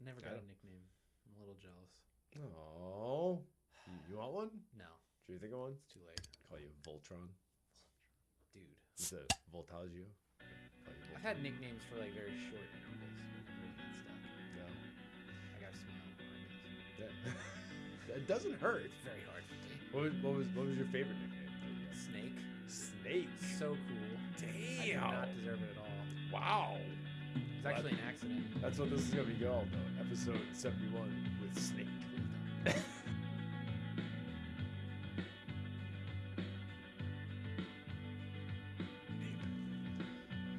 I never got a nickname. I'm a little jealous. Oh, you want one? No. Do you think of one? It's too late. Call you Voltron. Dude. Is it Voltaggio? I've had nicknames for like very short intervals. That stuff. No. I got a smile. Yeah. It doesn't hurt. It's very hard for me. What was your favorite nickname? Snake. Snake. So cool. Damn. I did not deserve it at all. Wow. It was actually an accident. That's what this is gonna be called, though. Episode 71 with Snake.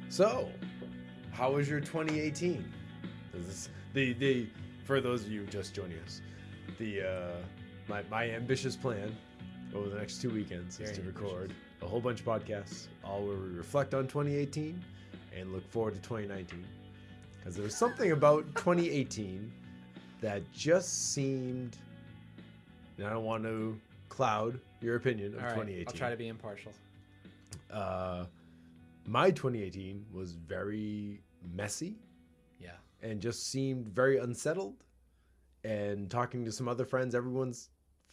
So, how was your 2018? This is for those of you just joining us, my ambitious plan over the next 2 weekends is to record a whole bunch of podcasts, all where we reflect on 2018 and look forward to 2019. Because there was something about 2018 that just seemed, and I don't want to cloud your opinion of 2018. I'll try to be impartial. My 2018 was very messy. Yeah. And just seemed very unsettled. And talking to some other friends,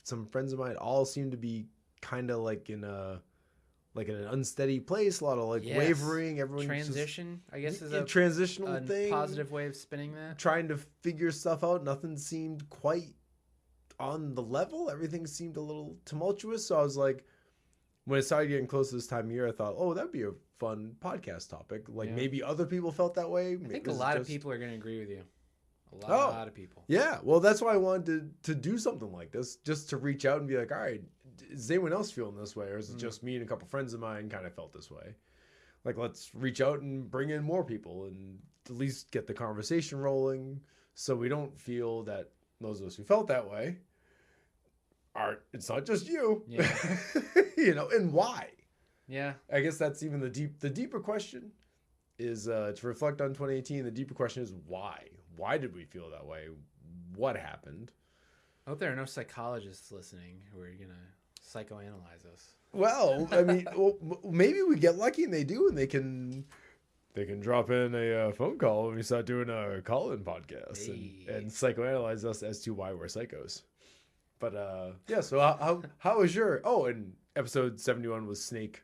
some friends of mine all seemed to be kind of like in an unsteady place. A lot of wavering. Everyone transition, I guess, is a transitional thing. Positive way of spinning that. Trying to figure stuff out. Nothing seemed quite on the level. Everything seemed a little tumultuous. So I was like, when it started getting close to this time of year, I thought, oh, that'd be a fun podcast topic. Maybe other people felt that way. I think a lot of people are going to agree with you. A lot of people. Yeah. Well, that's why I wanted to do something like this, just to reach out and be like, all right, is anyone else feeling this way? Or is it just me and a couple friends of mine kind of felt this way? Like, let's reach out and bring in more people and at least get the conversation rolling so we don't feel that those of us who felt that way it's not just you. Yeah. And why? Yeah. I guess that's even the deeper question is to reflect on 2018. The deeper question is why? Why did we feel that way? What happened? I hope there are no psychologists listening who are going to psychoanalyze us. Well, I mean, maybe we get lucky and they do, and they can drop in a phone call when we start doing a call-in podcast and psychoanalyze us as to why we're psychos. But yeah, so how was your? Oh, and episode 71 was Snake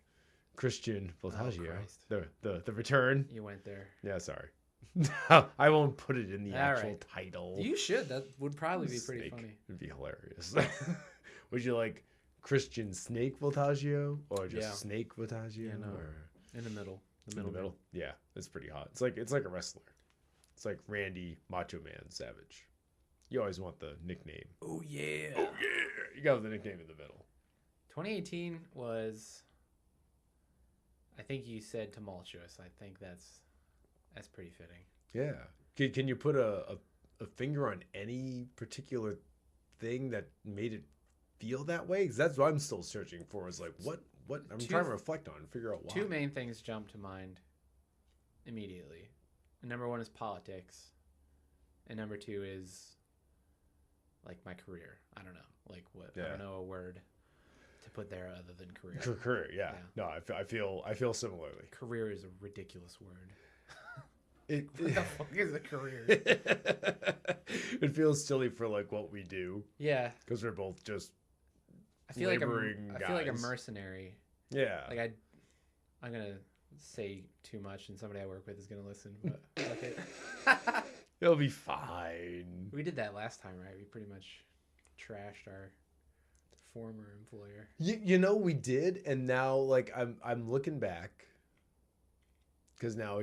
Christian Voltaggio. The return. You went there. Yeah, sorry. I won't put it in the actual title. You should. That would probably be pretty funny. It'd be hilarious. Would you like Christian Snake Voltaggio or just Snake Voltaggio? Yeah, no. Or in the middle. The middle. Yeah, it's pretty hot. It's like a wrestler. It's like Randy Macho Man Savage. You always want the nickname. Oh yeah. Oh yeah. You got the nickname in the middle. 2018 was, I think you said tumultuous. I think that's pretty fitting. Yeah. Can you put a finger on any particular thing that made it feel that way? Because that's what I'm still searching for. Is like what I'm trying to reflect on and figure out why. Two main things jump to mind immediately. And number one is politics, and number two is like my career. I don't know, like what I don't know a word to put there other than career. Career, yeah. No, I feel similarly. Career is a ridiculous word. What the fuck is a career? It feels silly for like what we do. Yeah, because we're both just I feel like a guys. mercenary. Yeah, like I'm gonna say too much, and somebody I work with is gonna listen. But fuck it. It'll be fine. We did that last time, right? We pretty much trashed our former employer. We did, and now like I'm looking back. Because now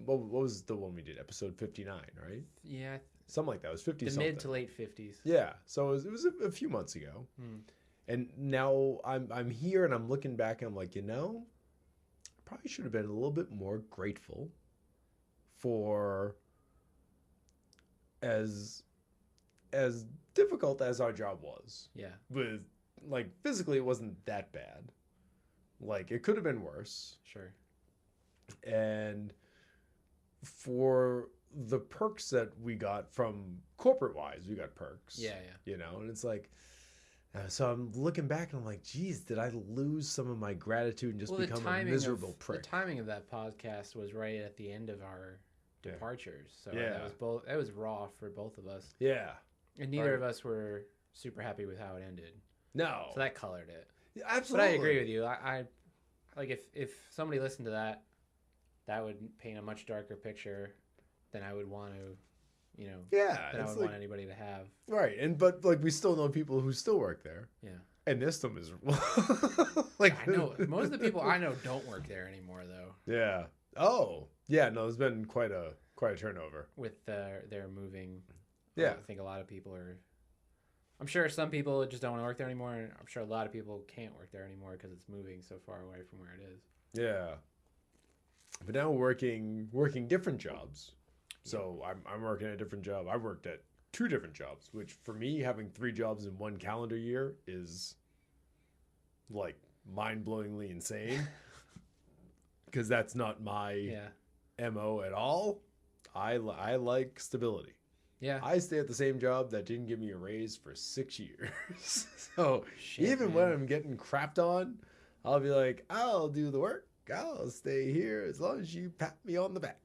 what was the one we did? Episode 59, right? Yeah. Something like that. It was 50 the something. Mid to late 50s. Yeah. So it was a few months ago. And now I'm here and I'm looking back and I'm like, I probably should have been a little bit more grateful for as difficult as our job was. Yeah. With like physically it wasn't that bad. Like it could have been worse. Sure. And for the perks that we got from corporate-wise, we got perks. Yeah. And it's like, so I'm looking back and I'm like, geez, did I lose some of my gratitude and just become a miserable prick? The timing of that podcast was right at the end of our departures. So Yeah. that was raw for both of us. Yeah. And neither of us were super happy with how it ended. No. So that colored it. Yeah, absolutely. But I agree with you. I like if somebody listened to that, that would paint a much darker picture than I would want to, Yeah. than I would want anybody to have. Right. But we still know people who still work there. Yeah. And this still miserable. I know most of the people I know don't work there anymore though. Yeah. Oh. Yeah, no, there's been quite a turnover. With their moving. Yeah. I think a lot of people are. I'm sure some people just don't want to work there anymore, and I'm sure a lot of people can't work there anymore because it's moving so far away from where it is. Yeah. But now working different jobs. So I'm working at a different job. I worked at 2 different jobs, which for me, having 3 jobs in 1 calendar year is like mind-blowingly insane. Because that's not my MO at all. I like stability. Yeah. I stay at the same job that didn't give me a raise for 6 years. So man. When I'm getting crapped on, I'll be like, I'll do the work. I'll stay here as long as you pat me on the back.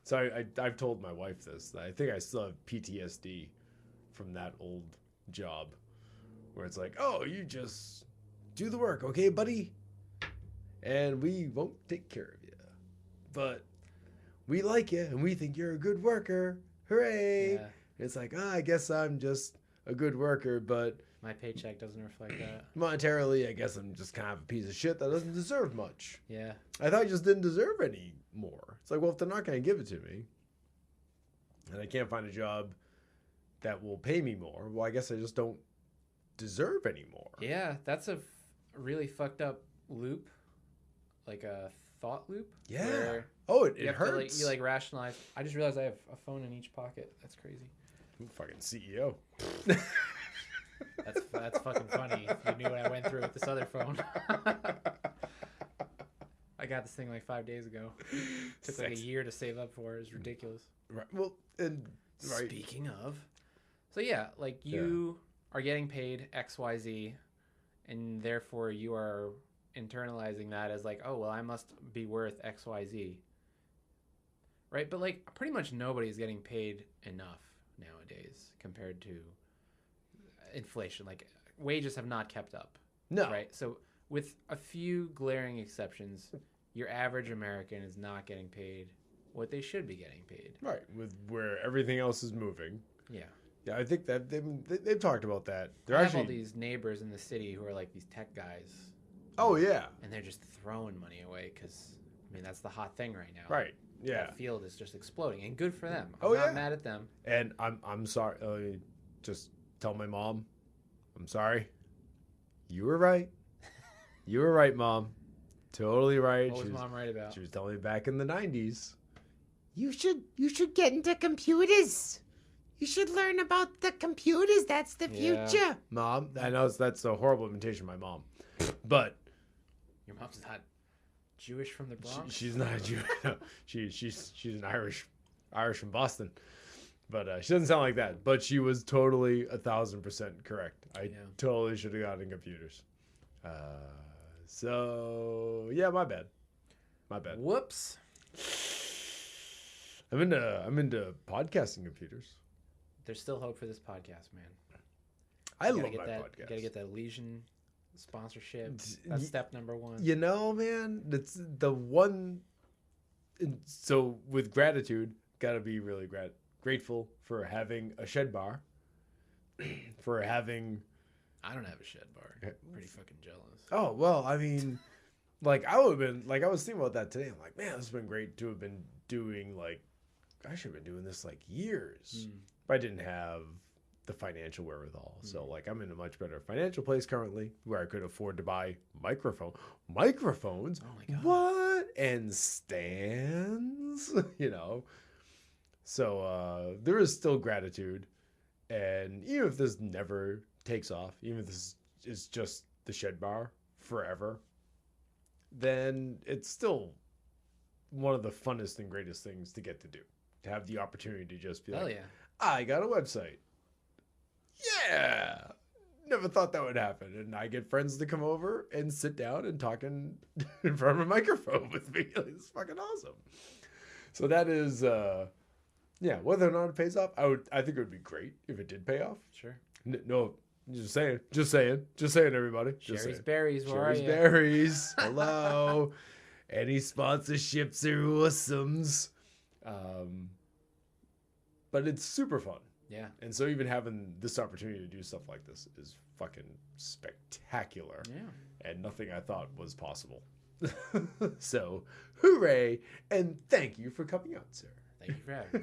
So I've told my wife this. I think I still have PTSD from that old job where it's like, oh, you just do the work, okay, buddy? And we won't take care of you. But we like you and we think you're a good worker. Hooray. Yeah. It's like, I guess I'm just a good worker, but my paycheck doesn't reflect that. Monetarily, I guess I'm just kind of a piece of shit that doesn't deserve much. Yeah. I thought I just didn't deserve any more. It's like, well, if they're not going to give it to me and I can't find a job that will pay me more, well, I guess I just don't deserve any more. Yeah, that's a really fucked up loop. Like a thought loop. Yeah. Oh, it To, hurts. you rationalize. I just realized I have a phone in each pocket. That's crazy. I'm fucking CEO. That's fucking funny. If you knew what I went through with this other phone. I got this thing like 5 days ago. Took like a year to save up for it. It was ridiculous. Right. Well, Speaking of, so yeah, like you are getting paid XYZ, and therefore you are internalizing that as like, oh, well, I must be worth XYZ. Right? But like pretty much nobody's getting paid enough nowadays compared to inflation. Like wages have not kept up. No. Right? So with a few glaring exceptions, your average American is not getting paid what they should be getting paid. Right. With where everything else is moving. Yeah. Yeah, I think that they've talked about that. I have all these neighbors in the city who are like these tech guys. Oh, yeah. And they're just throwing money away because, I mean, that's the hot thing right now. Right. Yeah. That field is just exploding, and good for them. I'm not mad at them. And I'm sorry. Just tell my mom, I'm sorry. You were right. You were right, Mom. Totally right. What was Mom right about? She was telling me back in the 90s. You should get into computers. You should learn about the computers. That's the future. Mom, I know that's a horrible imitation of my mom, but your mom's not Jewish from the Bronx. She's not a Jew. No, she's an Irish from Boston, but she doesn't sound like that. But she was totally 1,000% correct. I totally should have gotten computers. So yeah, my bad. Whoops. I'm into podcasting computers. There's still hope for this podcast, man. I love my podcast. You gotta get that Legion sponsorship. That's step number 1. You know, man, that's the one. So with gratitude, gotta be really grateful for having a shed bar. For having. I don't have a shed bar. I'm pretty fucking jealous. Oh well, I mean, like I would have been like I was thinking about that today. I'm like, man, this has been great to have been doing like. I should have been doing this like years. But I didn't have the financial wherewithal. So like I'm in a much better financial place currently where I could afford to buy microphones. Oh my God. What? And stands, So there is still gratitude. And even if this never takes off, even if this is just the shed bar forever, then it's still one of the funnest and greatest things to get to do. To have the opportunity to just be like, I got a website. Yeah. Never thought that would happen. And I get friends to come over and sit down and talk in front of a microphone with me. It's fucking awesome. So that is, yeah, whether or not it pays off, I think it would be great if it did pay off. Sure. No, just saying, everybody. Just Sherry's saying. Berries, where are Sherry's you? Berries. Hello. Any sponsorships are awesomes. But it's super fun. Yeah. And so even having this opportunity to do stuff like this is fucking spectacular. Yeah. And nothing I thought was possible. So, hooray, and thank you for coming out, sir. Thank you for having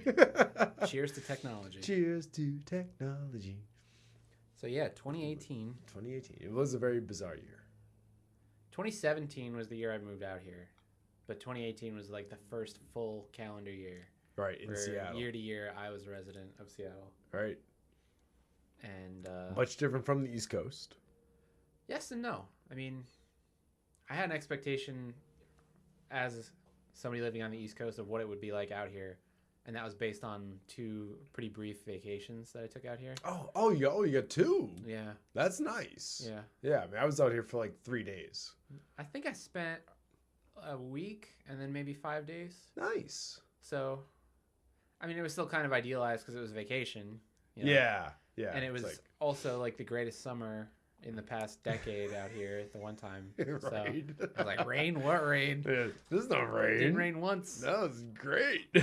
me. Cheers to technology. Cheers to technology. So yeah, 2018. 2018. It was a very bizarre year. 2017 was the year I moved out here. But 2018 was like the first full calendar year. Right, in where Seattle. Year to year, I was a resident of Seattle. Right. And much different from the East Coast. Yes and no. I mean, I had an expectation as somebody living on the East Coast of what it would be like out here. And that was based on 2 pretty brief vacations that I took out here. Oh, you got 2? Yeah. That's nice. Yeah. Yeah, I mean, I was out here for like 3 days. I think I spent a week and then maybe 5 days. Nice. So, I mean, it was still kind of idealized because it was vacation. You know? Yeah. And it was also like the greatest summer in the past decade out here at the one time. Right. So I was like, rain? What rain? Yeah, there's no rain. Didn't rain once. That was great.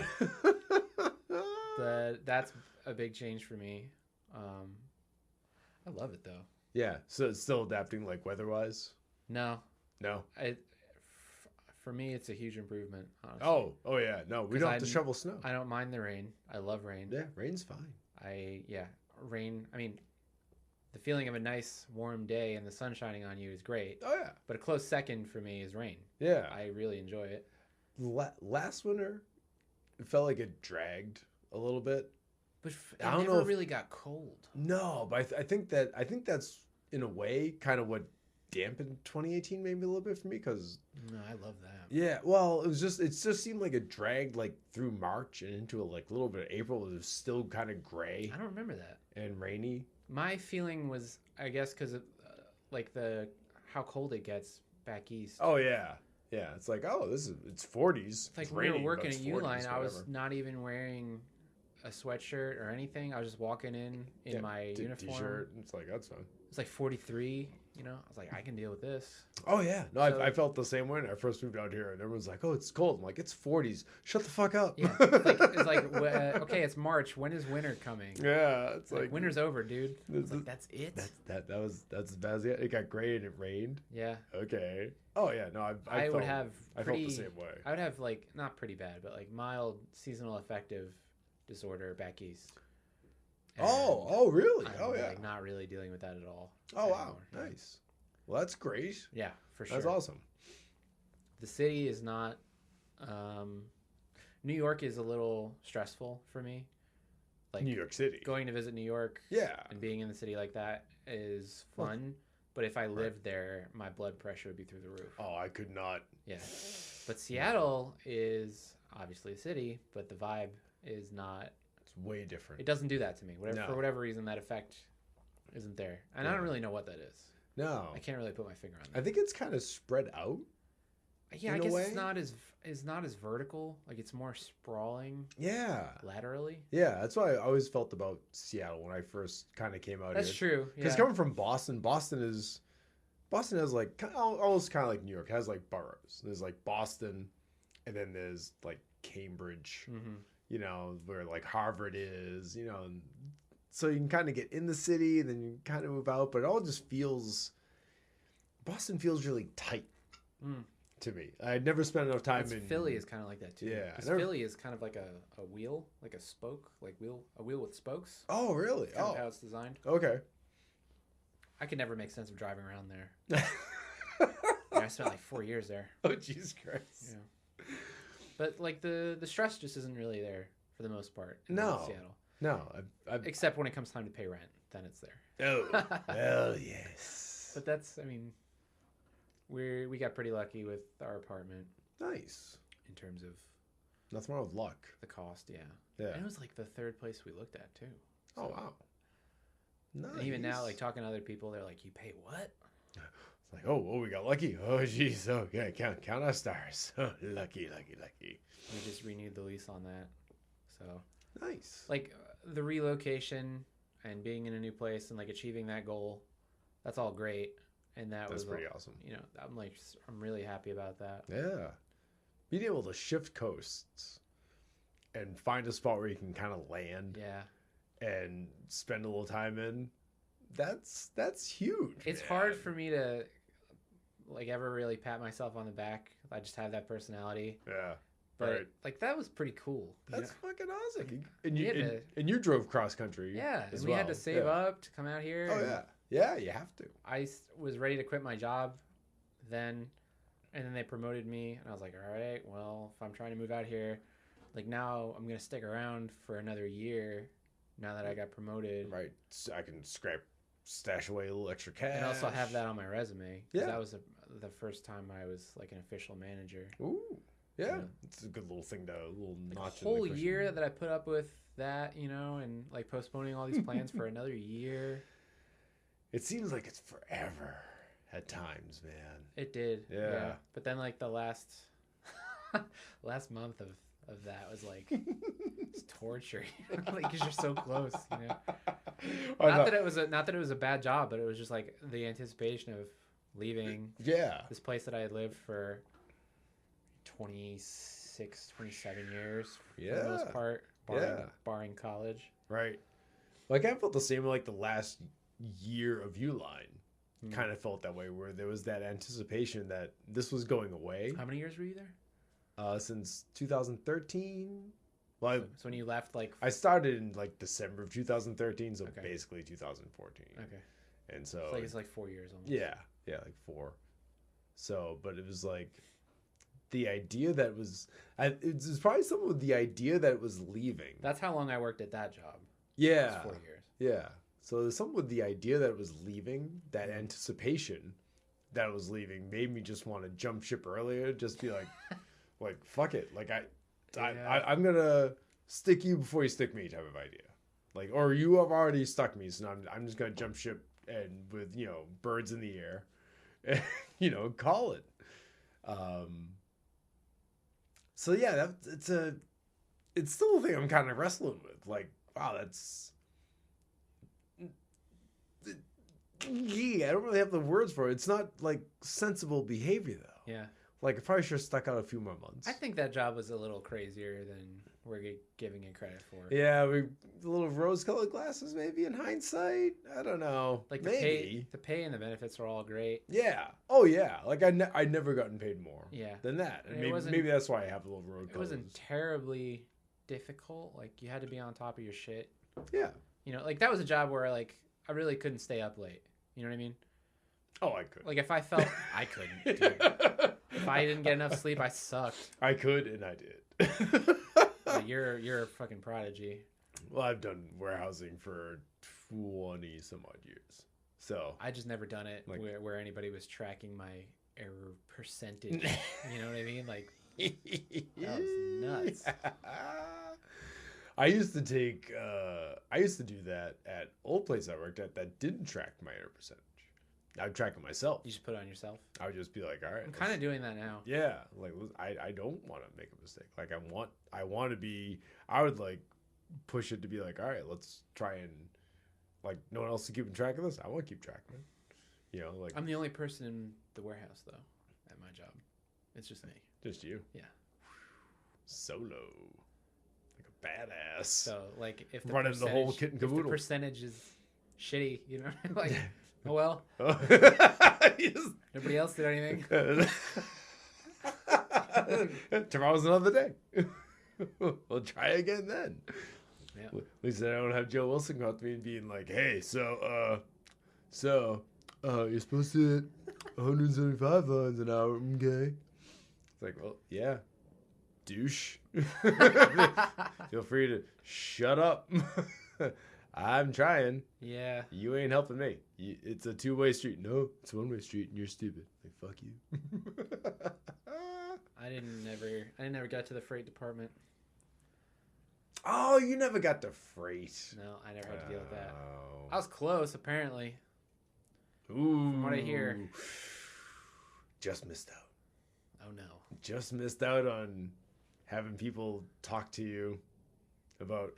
That's a big change for me. I love it though. Yeah. So it's still adapting like weather-wise? No. No. For me, it's a huge improvement, honestly. Oh yeah. No, we don't have to shovel snow. I don't mind the rain. I love rain. Yeah, rain's fine. Rain. I mean, the feeling of a nice warm day and the sun shining on you is great. Oh yeah. But a close second for me is rain. Yeah. I really enjoy it. Last winter, it felt like it dragged a little bit. But it I don't never know if- really got cold. No, but I think that's in a way kind of what dampened 2018 maybe a little bit for me because No, I love that. yeah, well, it just seemed like it dragged like through March and into like a little bit of April. It was still kind of gray I don't remember that. and rainy. My feeling was, I guess, because of like how cold it gets back east. Oh yeah, yeah. It's like it's 40s. It's like it's when we were raining, but working it's at Uline, 40s, I was whatever. not even wearing a sweatshirt or anything. I was just walking in my uniform. T-shirt. It's like that's fine. It's like 43. You know, I was like, I can deal with this. Oh yeah, no, So- I felt the same way when I first moved out here, and everyone's like, "Oh, it's cold." I'm like, "It's 40s. Shut the fuck up." Yeah, it's like okay, it's March. When is winter coming? yeah, it's Like, like winter's over, dude. This It's like is- that's it. that's as bad as it got gray and it rained. Yeah, Okay. Oh yeah, no, I would have I felt the same way. I would have like not pretty bad, but like mild seasonal affective disorder back east. And Oh, really? I'm Oh yeah. like not really dealing with that at all. Oh wow, anymore. nice. Well, that's great. Yeah, for sure. That's awesome. The city is not. New York is a little stressful for me. Like New York City. going to visit New York Yeah. and being in the city like that is fun. But if I lived there, my blood pressure would be through the roof. Oh, I could not. Yeah. But Seattle is obviously a city, but the vibe is not. It's way different. It doesn't do that to me. No. For whatever reason, that effect isn't there. And I Yeah. don't really know what that is. No. I can't really put my finger on I that. think it's kind of spread out. Yeah, I in a guess way. it's not as vertical. Like it's more sprawling Yeah. laterally. Yeah, that's why I always felt about Seattle when I first kind of came out That's here. true. Because Yeah. coming from Boston has like almost kind of like New York. It has like boroughs. There's like Boston, and then there's like Cambridge. Mhm. You know, where like Harvard is. You know, and so you can kind of get in the city, and then you kind of move out. But it all just feels. Boston feels really tight Mm. to me. I'd never spent enough time in Philly is kind of like that too. Yeah, 'Cause I never- Philly is kind of like a wheel, like a spoke, like a wheel with spokes. Oh, really? That's kind of how Oh, it's designed. okay. I could never make sense of driving around there. Yeah, I spent like 4 years there. Oh, Jesus Christ. Yeah. But like the stress just isn't really there for the most part in No. Seattle. No, I've Except when it comes time to pay rent, then it's there. oh, well, yes. But that's, I mean, we got pretty lucky with our apartment Nice. in terms of Nothing wrong with luck. the cost, yeah. Yeah. And it was like the third place we looked at too. Oh, wow. Nice. And even now, like talking to other people, they're like, "You pay what?" Like, oh, we got lucky. Oh, jeez. Oh, yeah, count our stars. Oh, lucky. We just renewed the lease on that. So Nice. like the relocation and being in a new place and like achieving that goal, that's all great. And That's pretty awesome. You know, I'm really happy about that. Yeah. Being able to shift coasts and find a spot where you can kind of land and spend a little time in, that's huge. It's hard for me to like ever really pat myself on the back. I just have that personality. Yeah. But like that was pretty cool. That's fucking awesome. Like, and you drove cross country. Yeah, and we had to save up to come out here. Oh yeah. Yeah, you have to. I was ready to quit my job then, and then they promoted me, and I was like, all right, well, if I'm trying to move out here, like now I'm going to stick around for another year now that I got promoted. Right. So I can stash away a little extra cash. And also have that on my resume. Yeah. That was the first time I was like an official manager. Ooh. Yeah. Yeah. It's a good little thing to, a little Like notch a whole in the year that I put up with that, you know, and like postponing all these plans for another year. It seems like it's forever at times, man. It did. Yeah. But then like the last month of that was like it's torture. Like cuz you're so close, you know. Not that it was a bad job, but it was just like the anticipation of leaving this place that I had lived for 26, 27 years for the most part, barring college. Right. Like I felt the same like the last year of Uline kind of felt that way, where there was that anticipation that this was going away. How many years were you there? Since 2013. Well, so when you left, like I started in like December of 2013, so basically 2014. Okay. And so it's like 4 years almost. Yeah, like 4. So, but it was like the idea that was it's probably some of the idea that it was leaving. That's how long I worked at that job. Yeah. It was 4 years. Yeah. So there's something with the idea that it was leaving, that anticipation that it was leaving made me just want to jump ship earlier, just be like, like fuck it, like I'm gonna stick you before you stick me type of idea, like, or you have already stuck me, so now I'm just gonna jump ship and with birds in the air, and, call it. So yeah, it's still a thing I'm kind of wrestling with. Like, wow, I don't really have the words for it. It's not like sensible behavior though. Yeah. Like I probably should have stuck out a few more months. I think that job was a little crazier than we're giving it credit for. Yeah, the little rose-colored glasses maybe in hindsight. I don't know. Like maybe the pay and the benefits are all great. Yeah. Oh yeah. Like I never gotten paid more. Yeah. Than that. And maybe that's why I have the little rose. It wasn't terribly difficult. Like you had to be on top of your shit. Yeah. Like that was a job where like I really couldn't stay up late. You know what I mean? Oh, I could. Like if I felt I couldn't. Dude. If I didn't get enough sleep, I sucked. I could, and I did. But you're a fucking prodigy. Well, I've done warehousing for 20 some odd years, so I just never done it like, where anybody was tracking my error percentage. You know what I mean? Like that was nuts. I used to do that at old place I worked at that didn't track my error percentage. I would track it myself. You just put it on yourself? I would just be like, all right. I'm kind of doing that now. Yeah. Like, I don't want to make a mistake. Like, I would like push it to be like, all right, let's try and like, no one else is keeping track of this. I want to keep track of it. Like. I'm the only person in the warehouse though, at my job. It's just me. Just you? Yeah. Solo. Like a badass. So like if the running the whole kit and caboodle. If the percentage is shitty, like oh well. Nobody else did anything. Tomorrow's another day. We'll try again then. Yeah. At least I don't have Joe Wilson come up to me and being like, "Hey, so you're supposed to hit 175 lines an hour, okay?" It's like, well, yeah, douche. Feel free to shut up. I'm trying. Yeah. You ain't helping me. It's a two-way street. No, it's a one-way street, and you're stupid. Like, fuck you. I didn't ever get to the freight department. Oh, you never got to freight. No, I never had to deal with that. I was close, apparently. Ooh. From what I hear. just missed out. Oh no. Just missed out on having people talk to you about,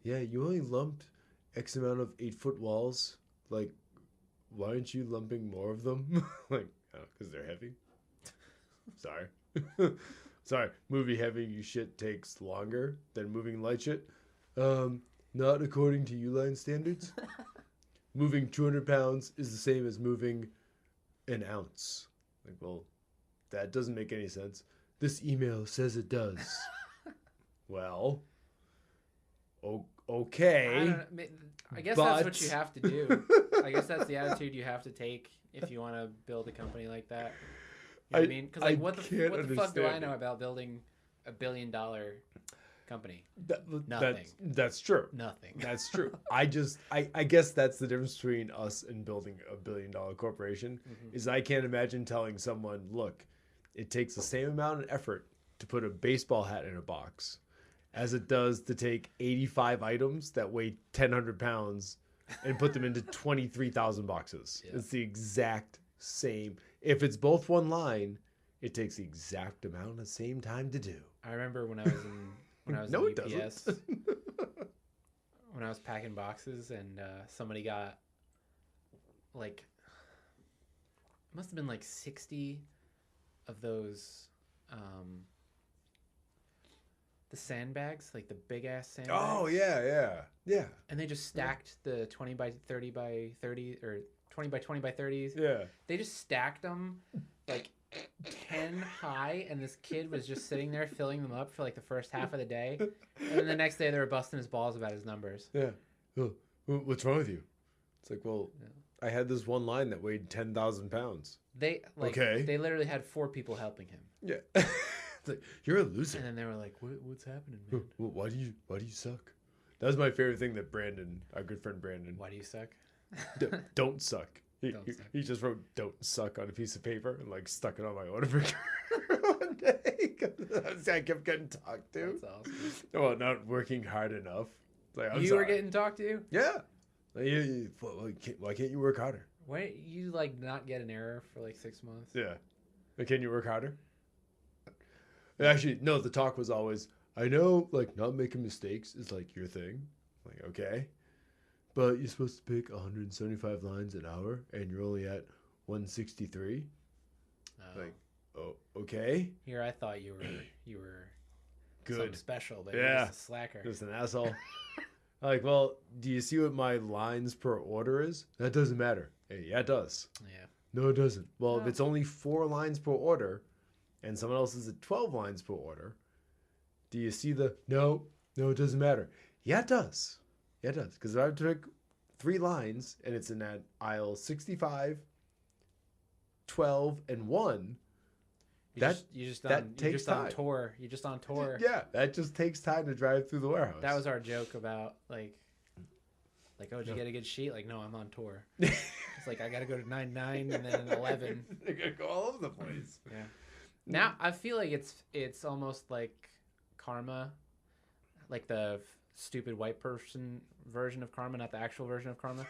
yeah, you only lumped X amount of 8-foot walls. Like, why aren't you lumping more of them? Like, oh, because they're heavy. Sorry. Sorry. Moving heavy shit takes longer than moving light shit. Not according to Uline standards. Moving 200 pounds is the same as moving an ounce. Like, well, that doesn't make any sense. This email says it does. Well, okay. I guess that's what you have to do. I guess that's the attitude you have to take if you want to build a company like that. You know what I mean? Because, like, what the fuck do I know about building $1 billion company? Nothing. That's true. Nothing. That's true. I guess that's the difference between us and building $1 billion corporation. Mm-hmm. Is I can't imagine telling someone, look, it takes the same amount of effort to put a baseball hat in a box as it does to take 85 items that weigh 1,000 pounds and put them into 23,000 boxes. Yeah. It's the exact same. If it's both one line, it takes the exact amount of same time to do. I remember when I was No, in it UPS, doesn't. when I was packing boxes, and somebody got, like, it must have been like 60 of those, the sandbags, like the big ass sandbags. Oh yeah. And they just stacked the 20 by 30 by 30 or 20 by 20 by 30s. Yeah. They just stacked them like 10 high, and this kid was just sitting there filling them up for like the first half of the day, and then the next day they were busting his balls about his numbers. Yeah. Oh, what's wrong with you? It's like, well, I had this one line that weighed 10,000 pounds. They literally had 4 people helping him. Yeah. It's like, you're a loser. And then they were like, what's happening, man? Well, why do you suck? That was my favorite thing that Brandon, our good friend Brandon. Why do you suck? Don't suck. He just wrote "don't suck" on a piece of paper and like stuck it on my order picker one day. I kept getting talked to. That's awesome. Well, not working hard enough. Like, you were getting talked to? Yeah. Like, why can't you work harder? Why you like not get an error for like 6 months? Yeah. Like, can you work harder? Actually, no. The talk was always, I know, like, not making mistakes is like your thing. Like, okay. But you're supposed to pick 175 lines an hour, and you're only at 163. Oh. Like, oh, okay. Here, I thought you were good, something special, but you're just a slacker. Just an asshole. Like, well, do you see what my lines per order is? That doesn't matter. Hey, yeah, it does. Yeah. No, it doesn't. Well, if it's only 4 lines per order, and someone else is at 12 lines per order, do you see the no, it doesn't matter? Yeah, it does. Yeah, it does. Because if I took 3 lines and it's in that aisle 65, 12, and 1, You're just on tour. You're just on tour. Yeah, that just takes time to drive through the warehouse. That was our joke about like, oh, did you get a good sheet? Like, no, I'm on tour. It's like I got to go to 9-9 and then 11. They gotta go all over the place. Yeah. Now I feel like it's almost like karma, like the stupid white person version of karma, not the actual version of karma,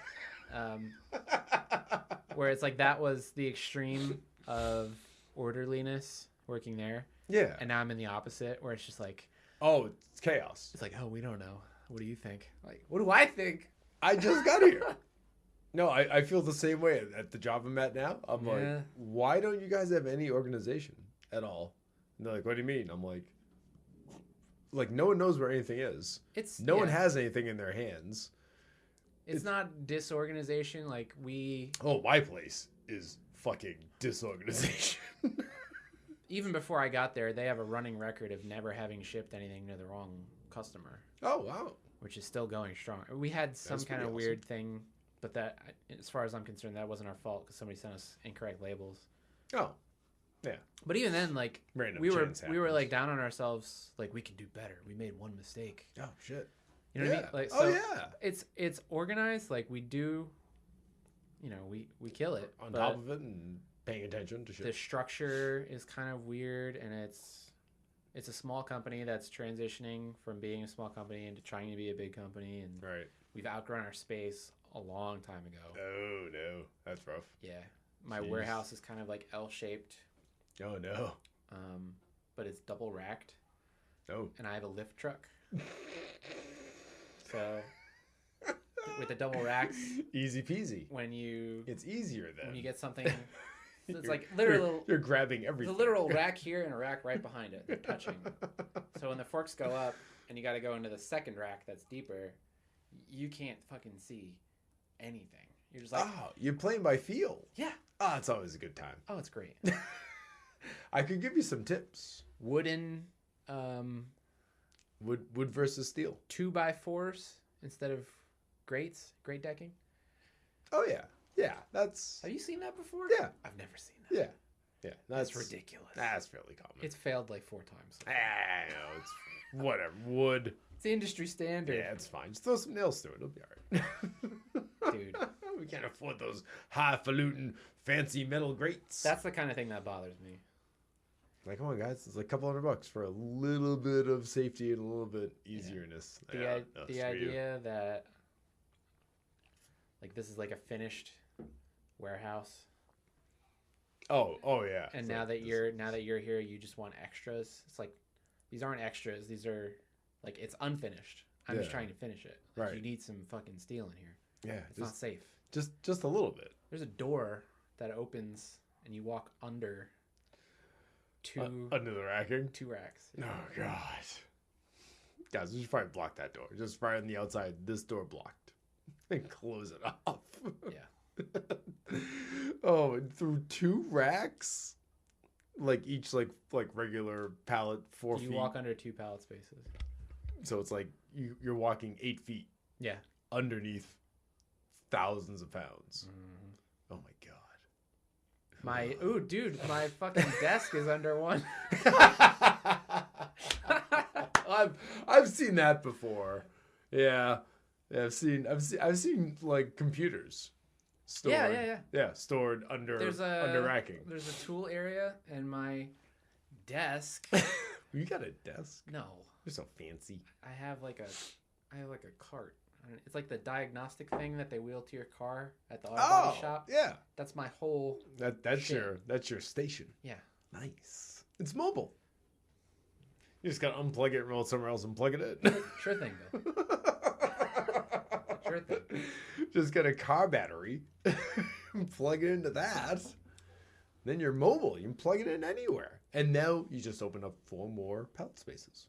where it's like that was the extreme of orderliness working there. Yeah. And now I'm in the opposite, where it's just like, oh, it's chaos. It's like, oh, we don't know. What do you think? Like, what do I think? I just got here. No, I feel the same way at the job I'm at now. I'm like, why don't you guys have any organization at all? And they're like, what do you mean? I'm like no one knows where anything is. No one has anything in their hands. It's not disorganization. Like my place is fucking disorganization. Even before I got there, they have a running record of never having shipped anything to the wrong customer. Oh, wow. Which is still going strong. We had some kind of weird thing, but that, as far as I'm concerned, that wasn't our fault because somebody sent us incorrect labels. Oh, yeah. But even then, like, random we were like down on ourselves, like, we could do better. We made one mistake. Oh, shit. You know what I mean? Like, so it's organized. Like, we do, we kill it. On top of it and paying attention to shit. The structure is kind of weird, and it's a small company that's transitioning from being a small company into trying to be a big company, and we've outgrown our space a long time ago. Oh no, that's rough. Yeah, My warehouse is kind of like L-shaped. Oh no. But it's double racked. Oh. And I have a lift truck. So with the double racks, easy peasy. It's easier then. When you get something, it's like literally you're grabbing everything. The literal rack here and a rack right behind it. They're touching. So when the forks go up and you got to go into the second rack that's deeper, you can't fucking see anything. You're just like, you're playing by feel. Yeah. It's always a good time. Oh, it's great. I could give you some tips. Wooden, wood versus steel. 2x4s instead of grate decking. Oh yeah, yeah. That's. Have you seen that before? Yeah, I've never seen that. Yeah. That's ridiculous. That's fairly common. It's failed like 4 times. I know. It's whatever. Wood. It's industry standard. Yeah, it's fine. Just throw some nails through it. It'll be all right. Dude. We can't afford those highfalutin, fancy metal grates. That's the kind of thing that bothers me. Like, come on, guys. It's like a couple $100 for a little bit of safety and a little bit easierness. Yeah. The idea that, like, this is like a finished warehouse. Oh yeah. And now that you're here, you just want extras. It's like, these aren't extras. These are, like, it's unfinished. I'm just trying to finish it. Like, right. You need some fucking steel in here. Yeah. It's not safe. Just a little bit. There's a door that opens and you walk under under the racking? 2 racks. Yeah. Oh, God. Guys, we should probably block that door. Just right on the outside, this door blocked. And close it off. Yeah. Oh, and through 2 racks? Like each like regular pallet 4 feet? You walk under 2 pallet spaces. So it's like you're walking 8 feet. Yeah. Underneath thousands of pounds. Mm-hmm. Oh my God. Dude, my fucking desk is under one. I've seen that before. Yeah. I've seen like computers stored. Yeah, stored under racking. There's a tool area and my desk. You got a desk? No. You're so fancy. I have like a cart. It's like the diagnostic thing that they wheel to your car at the auto body shop. Yeah. That's my whole that's your station. Yeah. Nice. It's mobile. You just gotta unplug it, roll it somewhere else and plug it in. Sure thing, Bill. Sure thing. Just get a car battery, plug it into that. Then you're mobile. You can plug it in anywhere. And now you just open up 4 more pallet spaces.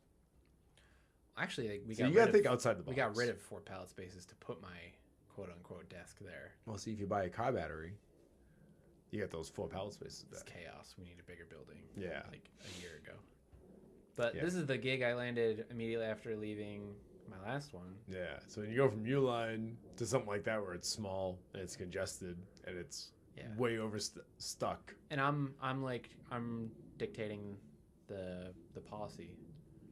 Actually, you gotta think outside the box. We got rid of 4 pallet spaces to put my quote unquote desk there. Well, see, if you buy a car battery, you got those 4 pallet spaces back. It's chaos. We need a bigger building. Yeah. Like a year ago. But this is the gig I landed immediately after leaving my last one. Yeah. So when you go from Uline to something like that where it's small and it's congested and it's way stuck. And I'm dictating the policy.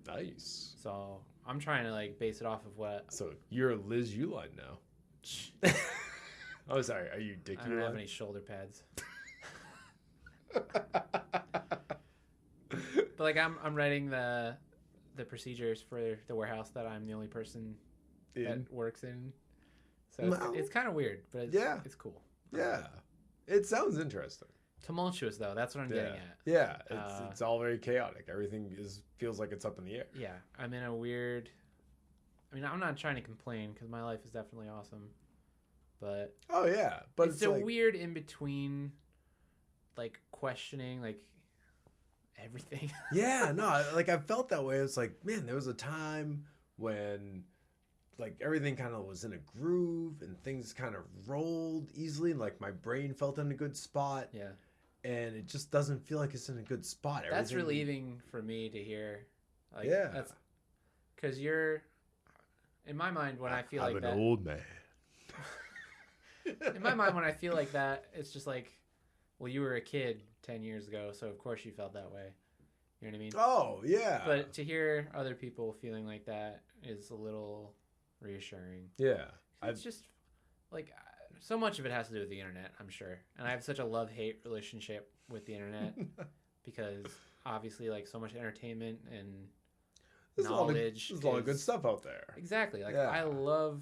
Nice. So I'm trying to like base it off of what. So you're Liz Uline now. Oh, sorry. Are you Dick Uline? I don't have any shoulder pads. But like I'm writing the procedures for the warehouse that I'm the only person that works in. So it's kind of weird, but it's cool. Yeah. It sounds interesting. Tumultuous though, that's what I'm getting at. Yeah, it's all very chaotic. Everything feels like it's up in the air. Yeah, I'm in a weird. I mean, I'm not trying to complain because my life is definitely awesome, but but it's a weird in between, like questioning like everything. Yeah, no, like I felt that way. It's like, man, there was a time when like everything kind of was in a groove and things kind of rolled easily and like my brain felt in a good spot. Yeah. And it just doesn't feel like it's in a good spot. That's relieving for me to hear. Like, that's because you're in my mind when I feel like that. I'm an old man. In my mind when I feel like that, it's just like, well, you were a kid 10 years ago, so of course you felt that way. You know what I mean? Oh, yeah. But to hear other people feeling like that is a little reassuring. Yeah. It's just like so much of it has to do with the internet, I'm sure. And I have such a love-hate relationship with the internet because obviously like so much entertainment and knowledge. There's a lot of good stuff out there. Exactly. Like I love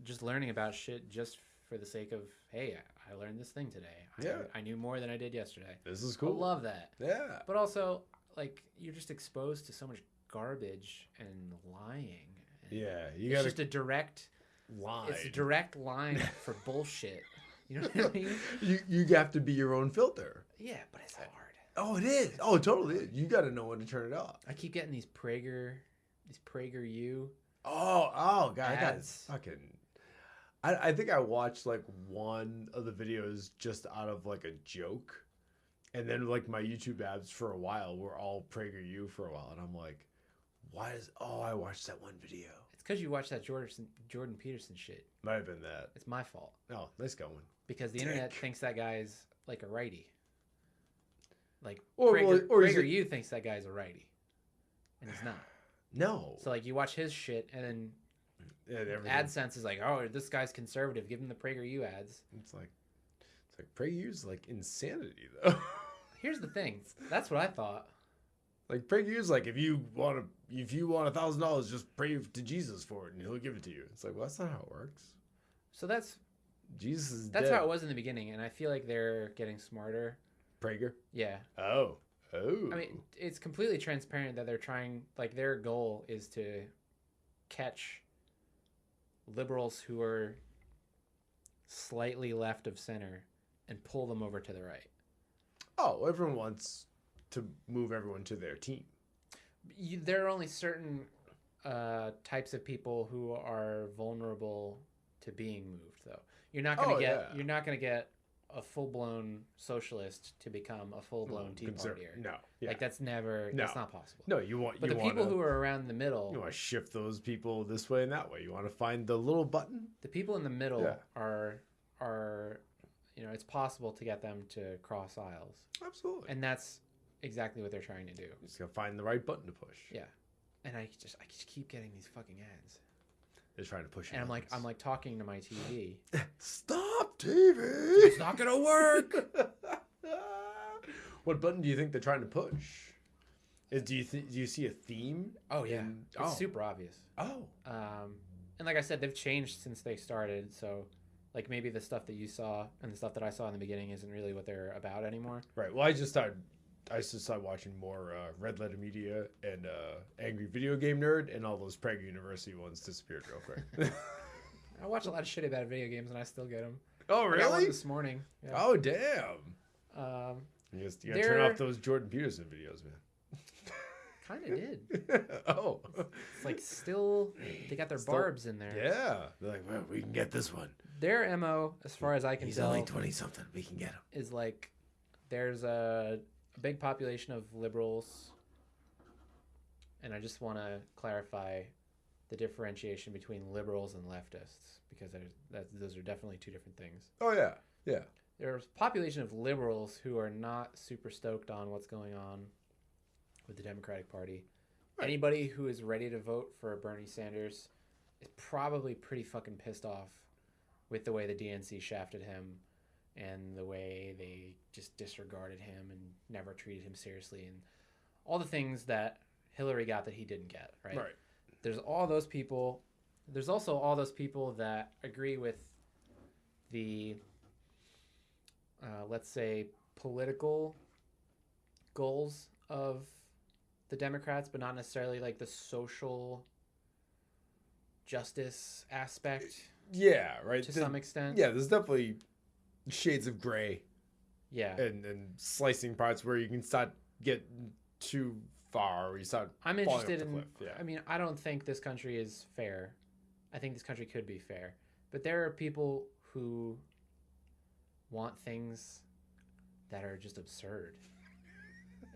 just learning about shit just for the sake of, hey, I learned this thing today. Yeah. I knew more than I did yesterday. This is cool. I love that. Yeah. But also, like, you're just exposed to so much garbage and lying. And Yeah. it's just a direct lie. It's a direct line for bullshit. You know what I mean? You have to be your own filter. Yeah, but it's hard. Oh, it is. Oh, it totally is. You got to know when to turn it off. I keep getting these PragerU. Oh, God. I got Ads. fucking... I think I watched like one of the videos just out of like a joke. And then like my YouTube ads for a while were all PragerU for a while. And I'm like, I watched that one video. It's because you watch that Jordan Peterson shit. Might have been that. It's my fault. Oh, nice going. Because the internet thinks that guy's like a righty. Like Or PragerU thinks that guy's a righty. And he's not. No. So like you watch his shit and then everything. AdSense is like, oh, this guy's conservative. Give him the PragerU ads. It's like PragerU's like insanity though. Here's the thing. That's what I thought. Like PragerU's like if you want $1,000, just pray to Jesus for it and he'll give it to you. It's like, well, that's not how it works. So that's dead. how it was in the beginning, and I feel like they're getting smarter. Prager? Yeah. Oh. I mean, it's completely transparent that they're trying, like, their goal is to catch liberals who are slightly left of center and pull them over to the right. Oh, everyone wants to move everyone to their team. There are only certain types of people who are vulnerable to being moved, though. You're not going to get a full-blown socialist to become a full-blown Tea Partier. No. Yeah. Like, that's not possible. No, you want... But the people who are around the middle... You want to shift those people this way and that way. You want to find the little button? The people in the middle are it's possible to get them to cross aisles. Absolutely. And that's exactly what they're trying to do. You just got to find the right button to push. Yeah. And I just keep getting these fucking ads. They're trying to push it. And I'm like talking to my TV. Stop TV! It's not gonna work. What button do you think they're trying to push? Do you see a theme? Oh yeah, it's super obvious. Oh. And like I said, they've changed since they started. So, like maybe the stuff that you saw and the stuff that I saw in the beginning isn't really what they're about anymore. Right. Well, I just started watching more Red Letter Media and Angry Video Game Nerd, and all those Prager University ones disappeared real quick. I watch a lot of shit about video games, and I still get them. Oh, really? I got one this morning. Yeah. Oh, damn. You gotta turn off those Jordan Peterson videos, man. Kind of did. Oh. It's like they got their barbs in there. Yeah. They're like, well, we can get this one. Their MO, as far as I can tell... He's only 20-something. We can get him. ...is like, there's a big population of liberals, and I just want to clarify the differentiation between liberals and leftists, because those are definitely two different things. Oh, yeah. Yeah. There's a population of liberals who are not super stoked on what's going on with the Democratic Party. Right. Anybody who is ready to vote for Bernie Sanders is probably pretty fucking pissed off with the way the DNC shafted him and the way they just disregarded him and never treated him seriously and all the things that Hillary got that he didn't get, right? Right. There's all those people. There's also all those people that agree with the, let's say, political goals of the Democrats, but not necessarily like the social justice aspect. Yeah, right. To some extent. Yeah, there's definitely shades of gray. Yeah. And slicing parts where you can start getting too far, or you start. I'm interested in. Cliff. Yeah. I mean, I don't think this country is fair. I think this country could be fair, but there are people who want things that are just absurd.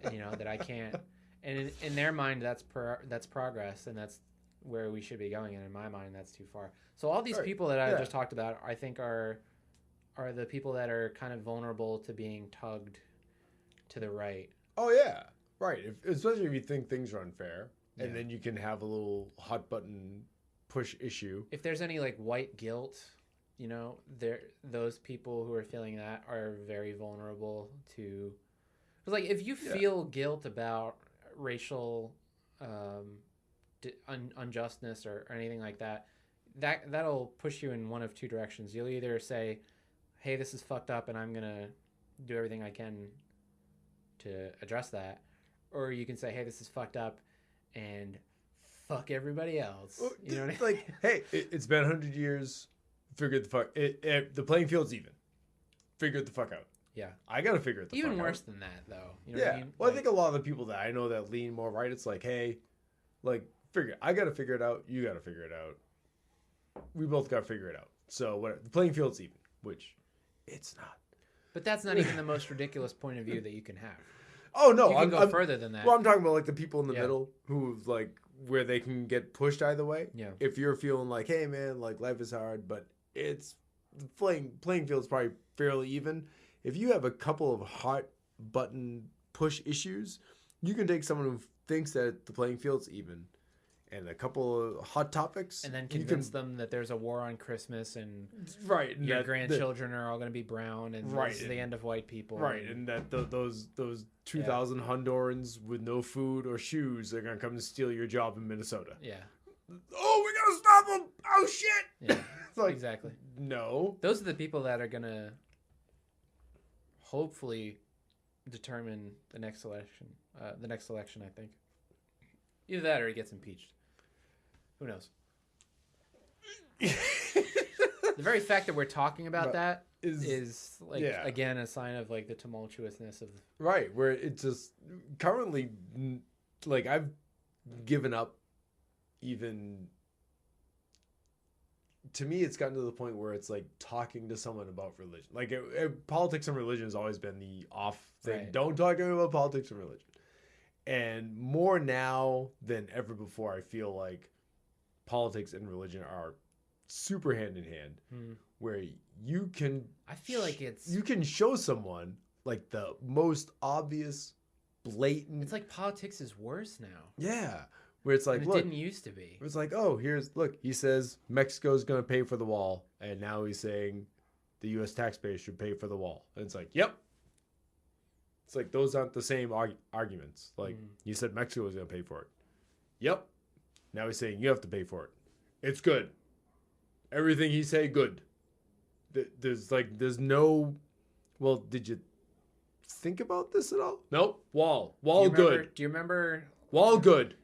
And, that I can't. And in their mind, that's progress, and that's where we should be going. And in my mind, that's too far. So all these people that I just talked about, I think are the people that are kind of vulnerable to being tugged to the right. Oh yeah, right. Especially if you think things are unfair, and then you can have a little hot button push issue. If there's any like white guilt, those people who are feeling that are very vulnerable to. Because like if you feel guilt about racial unjustness or anything like that, that'll push you in one of two directions. You'll either say, hey, this is fucked up, and I'm gonna do everything I can to address that, or you can say, hey, this is fucked up, and fuck everybody else. You know what I mean? Like, hey, it's been 100 years. Figure the fuck. The playing field's even. Figure it the fuck out. Yeah. I gotta figure it the fuck out. Even worse than that, though. You know yeah. what I mean? Well, I think a lot of the people that I know that lean more right, it's like, hey, like, I gotta figure it out. You gotta figure it out. We both gotta figure it out. So whatever. The playing field's even, which it's not. But that's not even the most ridiculous point of view that you can have. Oh no, you can go further than that. Well, I'm talking about like the people in the middle who like where they can get pushed either way. Yeah. If you're feeling like, hey man, like life is hard, but it's the playing field's probably fairly even. If you have a couple of hot button push issues, you can take someone who thinks that the playing field's even, and a couple of hot topics, and then convince them that there's a war on Christmas and right, your grandchildren are all going to be brown and right, this is the end of white people. Right, and that those 2,000 Hondurans with no food or shoes are going to come and steal your job in Minnesota. Yeah. Oh, we got to stop them. Oh, shit. Yeah, it's like, exactly. No. Those are the people that are going to hopefully determine the next election. I think. Either that or he gets impeached. Who knows? The very fact that we're talking about that is like, again, a sign of like the tumultuousness of right, where it's just currently like I've given up. Even to me, it's gotten to the point where it's like talking to someone about religion. Like politics and religion has always been the off thing. Right. Don't talk to me about politics and religion. And more now than ever before, I feel like politics and religion are super hand in hand, where you can. I feel like you can show someone like the most obvious, blatant. It's like politics is worse now. Yeah. Where it's like, it look, didn't used to be. It's like, oh, look, he says Mexico's going to pay for the wall. And now he's saying the U.S. taxpayers should pay for the wall. And it's like, yep. It's like, those aren't the same arguments. Like, you said Mexico was going to pay for it. Yep. Now he's saying you have to pay for it. It's good. Everything he say, good. There's no, well, did you think about this at all? Nope. Wall good. Do you remember? Wall good.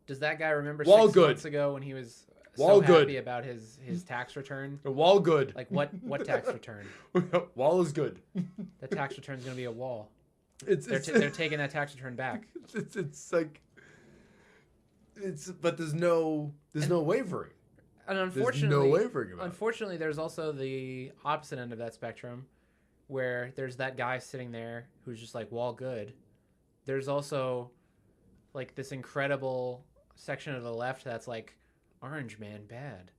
Does that guy remember Wall 6 good. months ago when he was Wall so good. happy about his tax return? Wall good. Like what tax return? Wall is good. The tax return is going to be a wall. They're taking that tax return back. It's like but there's no wavering. And unfortunately, there's no wavering about unfortunately, there's also the opposite end of that spectrum, where there's that guy sitting there who's just like wall good. There's also like this incredible section of the left that's like Orange Man bad.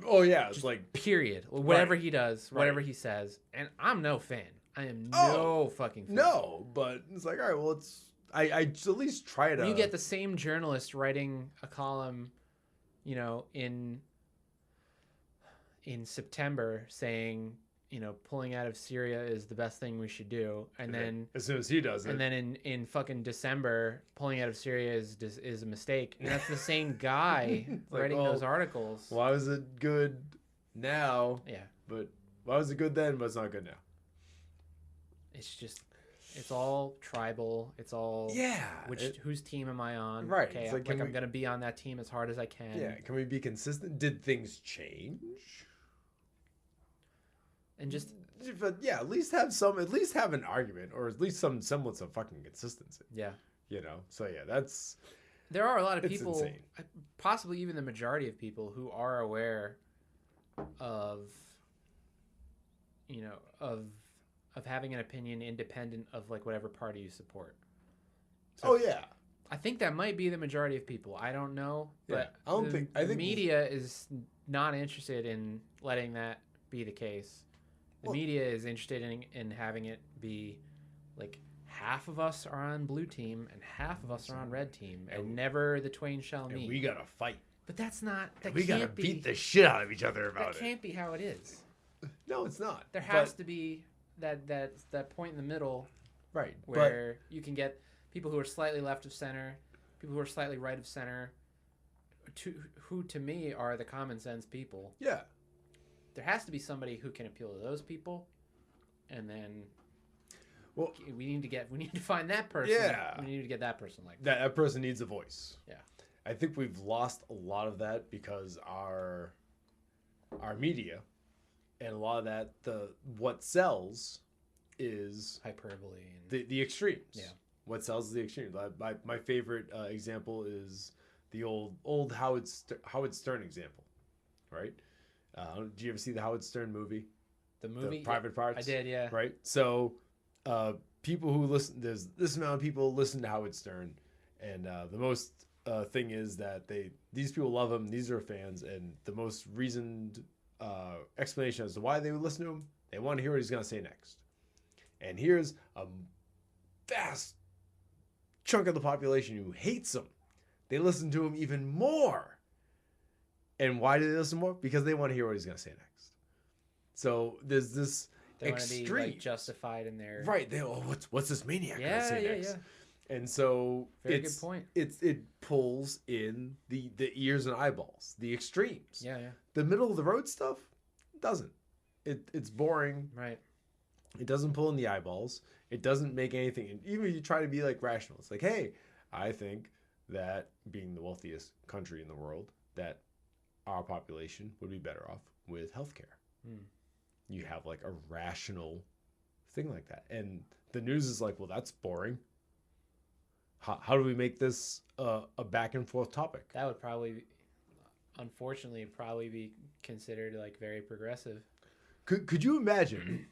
Oh yeah, it's just like period. Whatever he does, whatever he says, and I'm no fan. I am no fucking fan. No, but it's like, all right, well, it's I at least try to. You get the same journalist writing a column, you know, in September saying, you know, pulling out of Syria is the best thing we should do, and then as soon as he does it, and then in fucking December, pulling out of Syria is a mistake, and that's the same guy writing those articles. Why was it good now? Yeah, but why was it good then? But it's not good now. It's just, it's all tribal. It's all whose team am I on? Right. Okay, it's I'm gonna be on that team as hard as I can. Yeah. Can we be consistent? Did things change? And just, but yeah, at least have an argument, or at least some semblance of fucking consistency. Yeah. You know. So yeah, there are a lot of people, insane. possibly even the majority of people, who are aware of, you know, of having an opinion independent of like whatever party you support. So I think that might be the majority of people. I don't know, but I think the media is not interested in letting that be the case. The media is interested in having it be like half of us are on blue team and half of us are on red team, and never the twain shall meet. And we gotta fight. But that's not. We gotta beat the shit out of each other about it. That can't be how it is. No, it's not. There has to be that point in the middle, right? Where you can get people who are slightly left of center, people who are slightly right of center, who to me are the common sense people. Yeah. there has to be somebody who can appeal to those people, and then Well, we need to find that person. Yeah. We need to get that person like that person needs a voice. Yeah. I think we've lost a lot of that because our media and a lot of that what sells is hyperbole and the extremes. Yeah. What sells is the extremes. My favorite example is the old Howard Stern example, right? Did you ever see the Howard Stern movie? The movie, Private Parts. I did, yeah. Right. So, people who listen, there's this amount of people listen to Howard Stern, and the most thing is that these people love him. These are fans, and the most reasoned explanation as to why they would listen to him, they want to hear what he's going to say next. And here's a vast chunk of the population who hates him. They listen to him even more. And why do they listen more? Because they want to hear what he's going to say next. So there's this they extreme. Want to be like justified in their right. What's this maniac going to say next? Yeah. And so Very good point. It pulls in the ears and eyeballs, the extremes. Yeah. The middle of the road stuff doesn't. It's boring. Right. It doesn't pull in the eyeballs. It doesn't make anything. Even if you try to be like rational, it's like, hey, I think that being the wealthiest country in the world, that our population would be better off with healthcare. You have like a rational thing like that. And the news is like, well, that's boring. How do we make this a back and forth topic? That would probably, unfortunately, be considered like very progressive. Could you imagine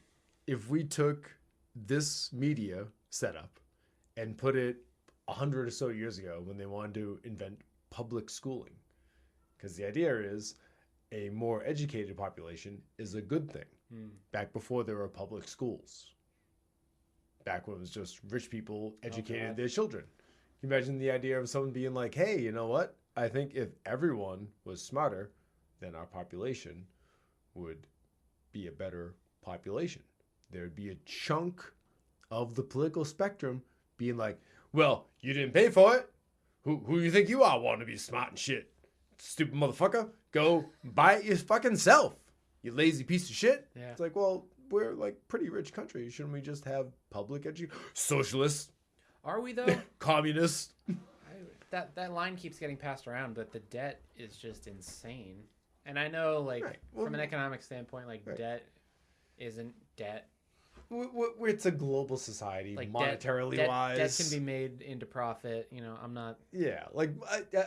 if we took this media setup and put it 100 or so years ago when they wanted to invent public schooling? Because the idea is a more educated population is a good thing. Back before there were public schools. Back when it was just rich people educated their children. Can you imagine the idea of someone being like, hey, you know what? I think if everyone was smarter, then our population would be a better population. There'd be a chunk of the political spectrum being like, well, you didn't pay for it. Who you think you are wanting to be smart and shit? Stupid motherfucker. Go buy it your fucking self. You lazy piece of shit. Yeah. It's like, well, we're like pretty rich country. Shouldn't we just have public education? Socialist. Are we though? Communist. That line keeps getting passed around, but the debt is just insane. And I know, like, from an economic standpoint, like, debt isn't debt. It's a global society, like monetarily wise. Debt can be made into profit. You know, I'm not. Yeah, like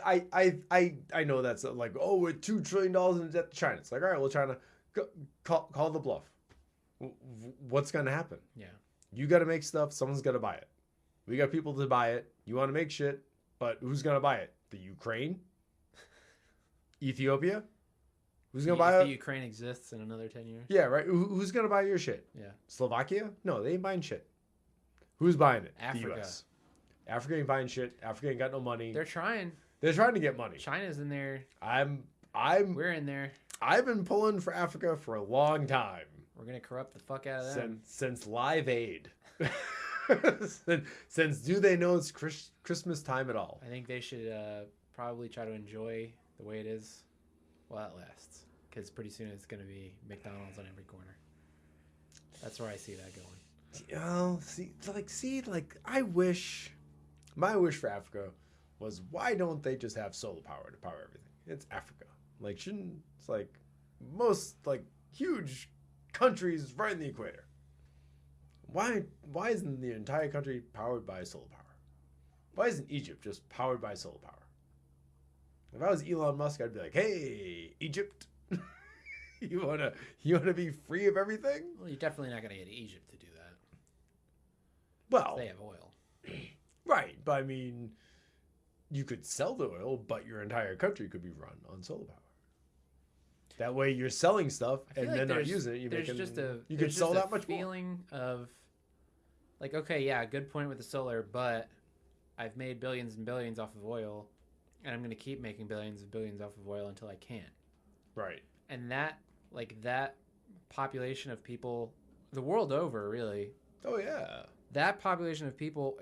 I know that's like, oh, we're $2 trillion in debt to China. It's like, all right, well, China, call the bluff. What's gonna happen? Yeah, you got to make stuff. Someone's gonna buy it. We got people to buy it. You want to make shit, but who's gonna buy it? The Ukraine, Ethiopia. Who's gonna buy it? The Ukraine exists in another 10 years. Yeah, right. Who's gonna buy your shit? Yeah. Slovakia? No, they ain't buying shit. Who's buying it? Africa. The US. Africa ain't buying shit. Africa ain't got no money. They're trying. They're trying to get money. China's in there. We're in there. I've been pulling for Africa for a long time. We're gonna corrupt the fuck out of them. Since Live Aid. since do they know it's Christmas time at all? I think they should probably try to enjoy the way it is while it lasts. Because pretty soon it's going to be McDonald's on every corner. That's where I see that going. Oh, I wish, my wish for Africa was, why don't they just have solar power to power everything? It's Africa. Like, it's like most like huge countries right in the equator. Why isn't the entire country powered by solar power? Why isn't Egypt just powered by solar power? If I was Elon Musk, I'd be like, hey, Egypt. You wanna be free of everything? Well, you're definitely not gonna get Egypt to do that. Well, they have oil, right? But I mean, you could sell the oil, but your entire country could be run on solar power. That way, you're selling stuff and then not using it. You could sell that much more. Feeling of like, okay, yeah, good point with the solar, but I've made billions and billions off of oil, and I'm gonna keep making billions and billions off of oil until I can't. Right. And that population of people, the world over, really. Oh, yeah. That population of people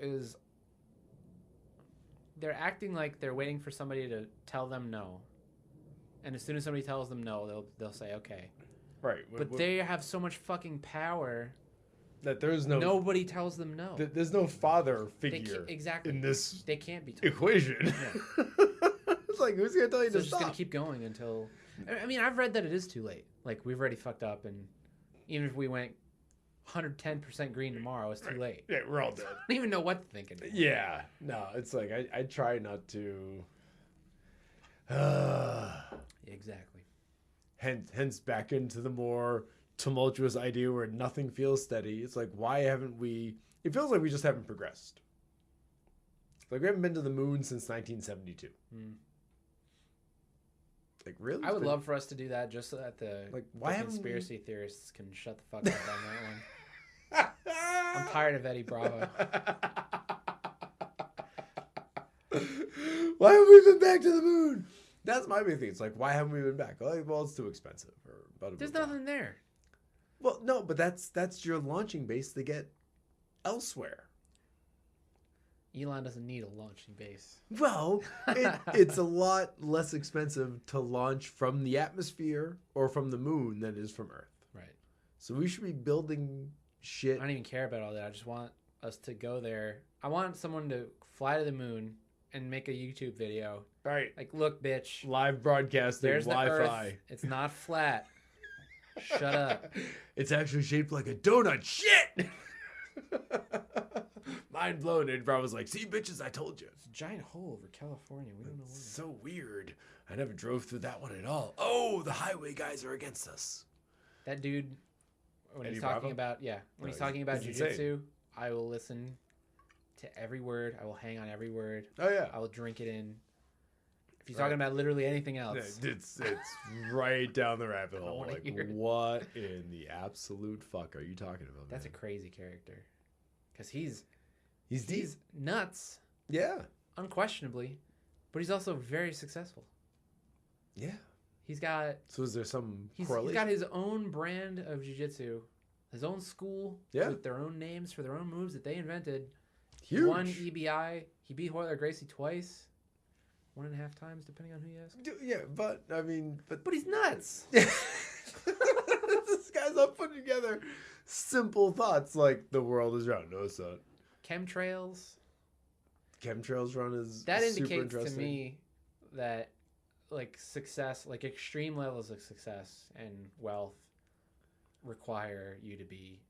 they're acting like they're waiting for somebody to tell them no. And as soon as somebody tells them no, they'll say, okay. Right. But they have so much fucking power that there's no... Nobody tells them no. There's no father figure exactly. in this they can't be told equation. Yeah. It's like, who's going to tell you to It's stop? just going to keep going until... I mean, I've read that it is too late. Like, we've already fucked up, and even if we went 110% green tomorrow, it's too late. Yeah, we're all dead. I don't even know what to think anymore. Yeah. No, it's like, I try not to... Exactly. Hence back into the more tumultuous idea where nothing feels steady. It's like, why haven't we... It feels like we just haven't progressed. Like, we haven't been to the moon since 1972. Like, really? I would love for us to do that just so that the conspiracy theorists can shut the fuck up on that one. I'm tired of Eddie Bravo. Why haven't we been back to the moon? That's my big thing. It's like, why haven't we been back? Like, well, it's too expensive. There's nothing there. Well, no, but that's your launching base to get elsewhere. Elon doesn't need a launching base. Well, it's a lot less expensive to launch from the atmosphere or from the moon than it is from Earth. Right. So we should be building shit. I don't even care about all that. I just want us to go there. I want someone to fly to the moon and make a YouTube video. Right. Like, look, bitch. Live broadcasting, There's Wi-Fi. the Earth. It's not flat. Shut up. It's actually shaped like a donut. Shit! Mind blown. And Bravo's like, see, bitches, I told you. It's a giant hole over California. We don't know where. So weird. I never drove through that one at all. Oh, the highway guys are against us. That dude, when Eddie he's talking Bravo? about, when he's talking about he's jiu-jitsu, I will listen to every word. I will hang on every word. Oh, yeah. I will drink it in. If he's talking about literally anything else. It's right down the rabbit hole. wanna Like, hear it. what in the absolute fuck are you talking about, That's man? a crazy character. Because he's deep. nuts, Yeah. unquestionably, but he's also very successful. Yeah. He's got So is there some he's correlation? got his own brand of jiu-jitsu, his own school with their own names for their own moves that they invented. Huge. He won EBI. He beat Hoyler Gracie twice. 1.5 times, depending on who you ask. Yeah, but I mean, but But he's nuts. this guy's not putting together simple thoughts like the world is round. No, it's not. Chemtrails. Chemtrails run is That super indicates to interesting. me that like success, like extreme levels of success and wealth require you to be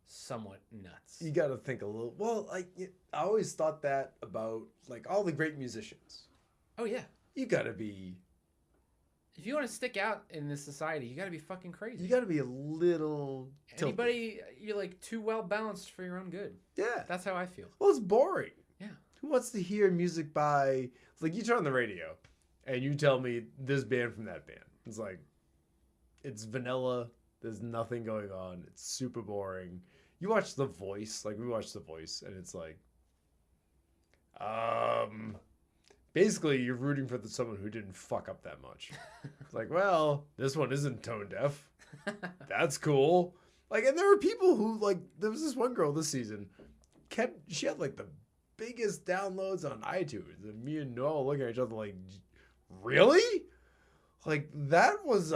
somewhat nuts. You got to think a little. Well, I always thought that about like all the great musicians. Oh yeah. You got to be. If you want to stick out in this society, you got to be fucking crazy. You got to be a little. Anybody, you're like too well balanced for your own good. Yeah. That's how I feel. Well, it's boring. Yeah. Who wants to hear music by? Like you turn on the radio, and you tell me this band from that band. It's like, it's vanilla. There's nothing going on. It's super boring. You watch The Voice, like we watched The Voice, and it's like, basically you're rooting for someone who didn't fuck up that much. It's like, well, this one isn't tone deaf. That's cool. Like, and there were people who like, there was this one girl this season, she had like the biggest downloads on iTunes, and me and Noel looking at each other like, really? Like that was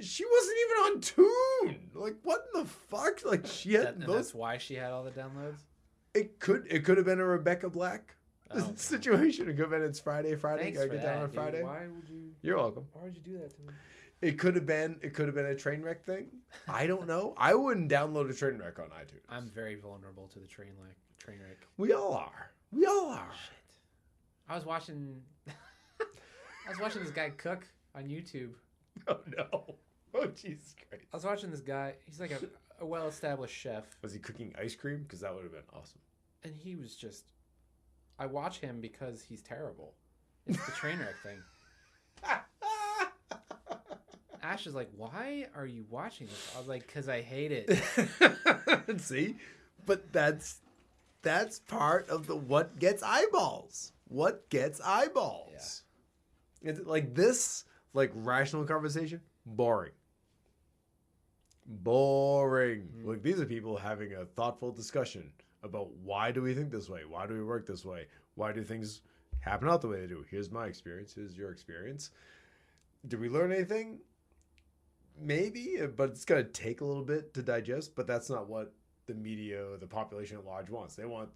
she wasn't even on tune. Like, what in the fuck? Like, she had those. That's why she had all the downloads. It could have been a Rebecca Black situation. It could have been it's Friday. Thanks Gotta for get that, down on dude. Friday. Why would you? You're welcome. Why would you do that to me? It could have been a train wreck thing. I don't know. I wouldn't download a train wreck on iTunes. I'm very vulnerable to the train wreck. We all are. Shit. I was watching this guy cook on YouTube. Oh no. Oh Jesus Christ. I was watching this guy. He's like a well-established chef. Was he cooking ice cream? Because that would have been awesome. And he was just... I watch him because he's terrible. It's the train wreck thing. Ash is like, why are you watching this? I was like, because I hate it. See? But that's part of the what gets eyeballs. What gets eyeballs. Yeah. It's like this, like rational conversation, boring. Like these are people having a thoughtful discussion about why do we think this way? Why do we work this way? Why do things happen out the way they do? Here's my experience. Here's your experience. Did we learn anything? maybe, but it's gonna take a little bit to digest. But that's not what the media, the population at large wants. They want,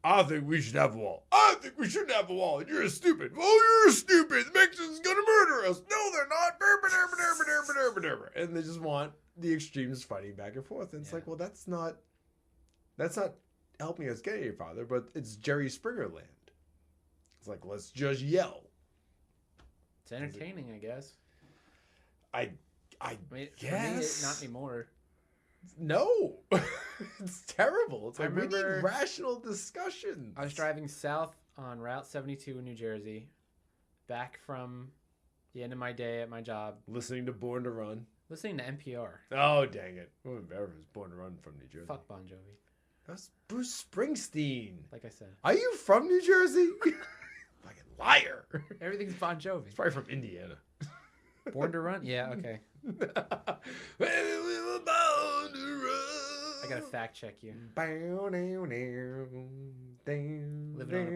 I think we should have a wall. I think we shouldn't have a wall. You're stupid. Oh, you're stupid. The Mexicans gonna murder us. No, they're not. And they just want the extremes fighting back and forth. And it's like, well, that's not helping us get any farther. But it's Jerry Springer land. It's like, let's just yell. It's entertaining, I guess. I mean, guess. Not anymore. No, it's terrible. It's like, we remember need rational discussion. I was driving south on Route 72 in New Jersey, back from the end of my day at my job. Listening to Born to Run. Listening to NPR. Oh, dang it. Whoever was Born to Run from New Jersey. Fuck Bon Jovi. That's Bruce Springsteen. Like I said. Are you from New Jersey? Fucking liar. Everything's Bon Jovi. He's probably from Indiana. Born to Run? Yeah, okay. We were born to run. I gotta fact check you. Living on a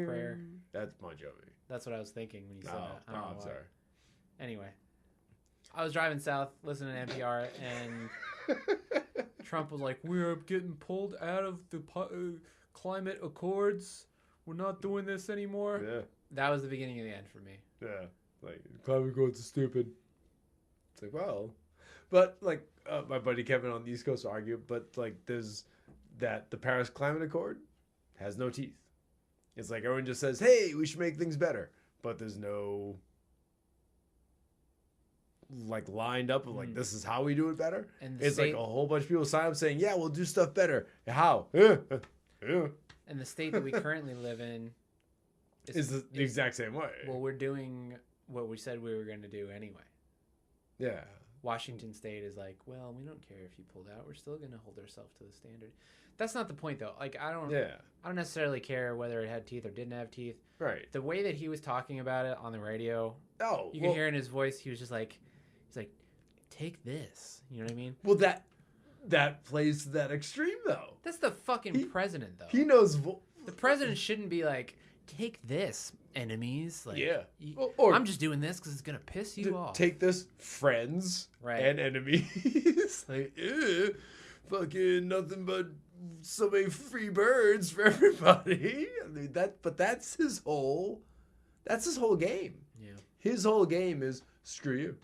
Prayer. That's Bon Jovi. That's what I was thinking when you said that. I don't know I'm why. sorry. Anyway, I was driving south, listening to NPR, and Trump was like, "We're getting pulled out of the climate accords. We're not doing this anymore." Yeah. That was the beginning of the end for me. Yeah. Like, climate accords are stupid. It's like, well, but like my buddy Kevin on the East Coast argued, but like there's that the Paris Climate Accord has no teeth. It's like everyone just says, hey, we should make things better, but there's no like lined up of like, this is how we do it better. And it's like a whole bunch of people sign up saying, yeah, we'll do stuff better. How? And the state that we currently live in is the exact same way. Well, we're doing what we said we were going to do anyway. Yeah. Washington State is like, well, we don't care if you pulled out. We're still going to hold ourselves to the standard. That's not the point, though. Like, I don't necessarily care whether it had teeth or didn't have teeth. Right. The way that he was talking about it on the radio, you could hear in his voice, he was just like, he's like, take this. You know what I mean? Well, that plays to that extreme, though. That's the fucking president, though. He knows. The president shouldn't be like, take this, enemies. Like, or I'm just doing this because it's going to piss you off. Take this, friends and enemies. Like, fucking nothing but so many free birds for everybody. I mean, that's his whole game. Yeah. His whole game is screw you.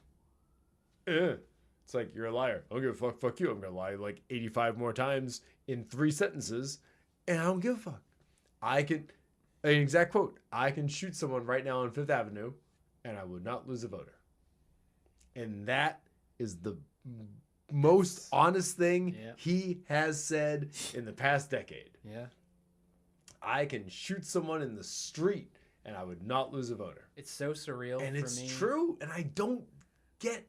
It's like, you're a liar. I don't give a fuck you. I'm going to lie like 85 more times in 3 sentences, and I don't give a fuck. An exact quote, I can shoot someone right now on 5th Avenue, and I would not lose a voter. And that is the most honest thing he has said in the past decade. Yeah. I can shoot someone in the street, and I would not lose a voter. It's so surreal and for it's me. True, and I don't get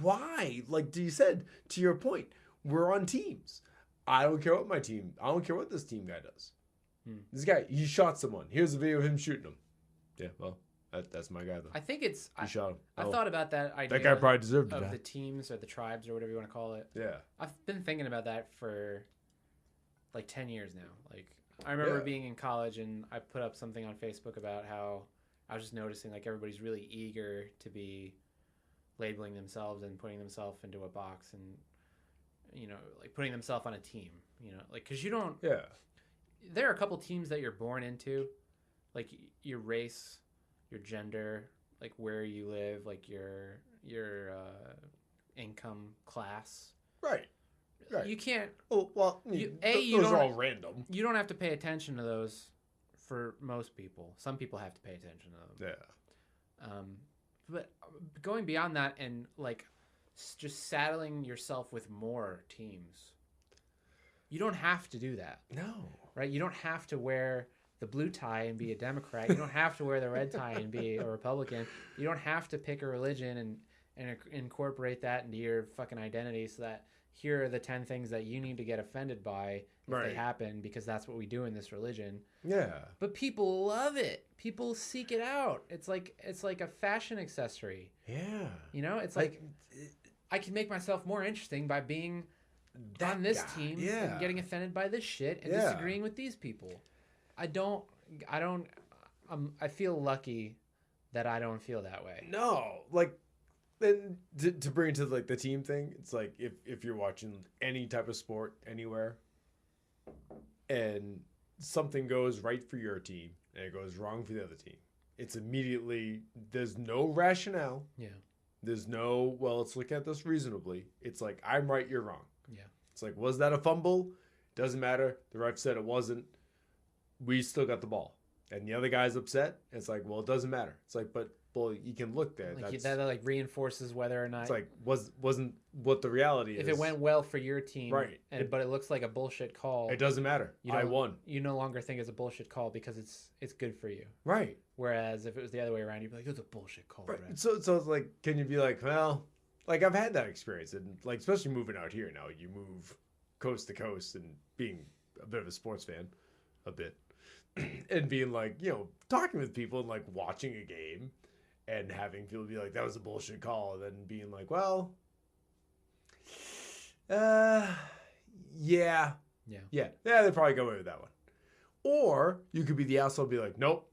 why. Like you said, to your point, we're on teams. I don't care what this team guy does. This guy, he shot someone. Here's a video of him shooting him. Yeah, well, that's my guy, though. I think he shot him. I thought about that idea. That guy probably deserved to die. Of the teams or the tribes or whatever you want to call it. Yeah. I've been thinking about that for like 10 years now. Like, I remember being in college and I put up something on Facebook about how I was just noticing like everybody's really eager to be labeling themselves and putting themselves into a box and, you know, like putting themselves on a team, you know, like, because you don't. Yeah. There are a couple teams that you're born into, like your race, your gender, like where you live, like your income class. Right. You can't. Oh, well, those are all random. You don't have to pay attention to those for most people. Some people have to pay attention to them. Yeah. But going beyond that and like just saddling yourself with more teams. You don't have to do that. No. Right? You don't have to wear the blue tie and be a Democrat. You don't have to wear the red tie and be a Republican. You don't have to pick a religion and incorporate that into your fucking identity so that here are the 10 things that you need to get offended by if they happen because that's what we do in this religion. Yeah. But people love it. People seek it out. It's like a fashion accessory. Yeah. You know, it's like I can make myself more interesting by being on this team and getting offended by this shit and disagreeing with these people. I feel lucky that I don't feel that way. No, like then to bring it to like the team thing, it's like if you're watching any type of sport anywhere, and something goes right for your team and it goes wrong for the other team, it's immediately, there's no rationale. Yeah. There's no, well, let's look at this reasonably. It's like, I'm right, you're wrong. Yeah. It's like, was that a fumble? Doesn't matter. The ref said it wasn't. We still got the ball. And the other guy's upset. It's like, well, it doesn't matter. It's like, but well, you can look there. Like that like reinforces whether or not. It's like wasn't what the reality is. If it went well for your team, right? But it looks like a bullshit call. It doesn't matter. I won. You no longer think it's a bullshit call because it's good for you. Right. Whereas if it was the other way around, you'd be like, it's a bullshit call. Right. So it's like, can you be like, well, like I've had that experience, and like especially moving out here now, you move coast to coast and being a bit of a sports fan, a bit, and being like, talking with people and like watching a game. And having people be like, that was a bullshit call. And then being like, well, yeah, they probably go away with that one. Or you could be the asshole and be like, nope,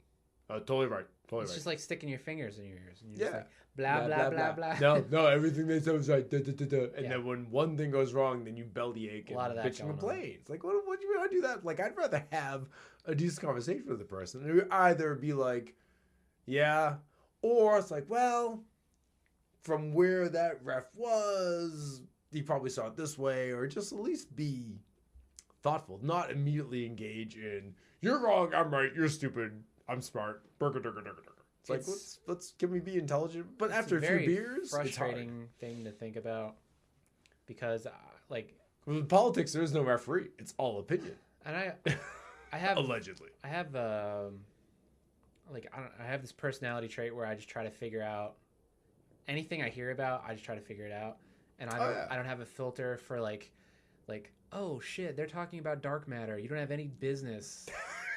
totally right. It's just like sticking your fingers in your ears. And you're just like, blah, blah. No, everything they said was right. And then when one thing goes wrong, then you bellyache and bitch and complain. It's like, what do you want to do that? Like, I'd rather have a decent conversation with the person. And it would either be like, yeah, or it's like, well, from where that ref was, he probably saw it this way, or just at least be thoughtful, not immediately engage in, you're wrong, I'm right, you're stupid, I'm smart, burger. It's like, let's can we be intelligent? But after a few beers, frustrating thing to think about, because with politics, there is no referee; it's all opinion. And I have allegedly, I have I have this personality trait where I just try to figure out anything I hear about. I just try to figure it out, and I don't have a filter for like, oh shit, they're talking about dark matter. You don't have any business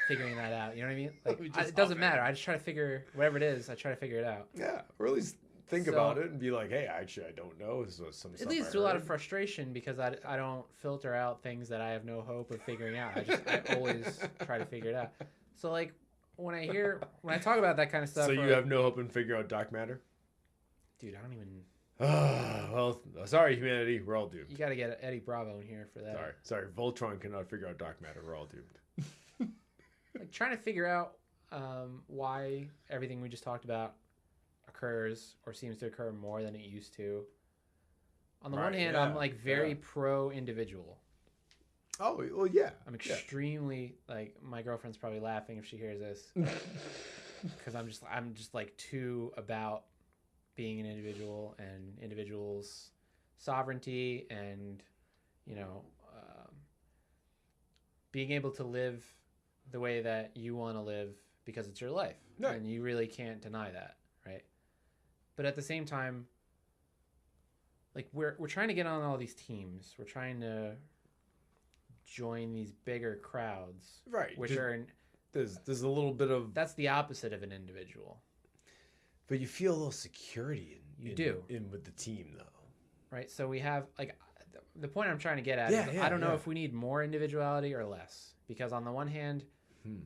figuring that out. You know what I mean? Like it doesn't matter. I just try to figure whatever it is. I try to figure it out. Yeah, or at least think about it and be like, hey, actually, I don't know. This was some. It leads to a lot of frustration because I don't filter out things that I have no hope of figuring out. I always try to figure it out. So like. When I talk about that kind of stuff. So you have no hope in figuring out dark matter? Dude, I don't even. Well, sorry, humanity. We're all doomed. You got to get Eddie Bravo in here for that. Sorry. Voltron cannot figure out dark matter. We're all doomed. Like trying to figure out why everything we just talked about occurs or seems to occur more than it used to. On the one hand, I'm like very pro individual. Oh, well, yeah. I'm extremely like my girlfriend's probably laughing if she hears this because I'm just like too about being an individual and individuals' sovereignty and being able to live the way that you want to live because it's your life and you really can't deny that, right? But at the same time, like we're trying to get on all these teams. We're trying to join these bigger crowds, right? Which there's a little bit of that's the opposite of an individual. But you feel a little security in with the team, though, right? So we have like the point I'm trying to get at is I don't know if we need more individuality or less, because on the one hand,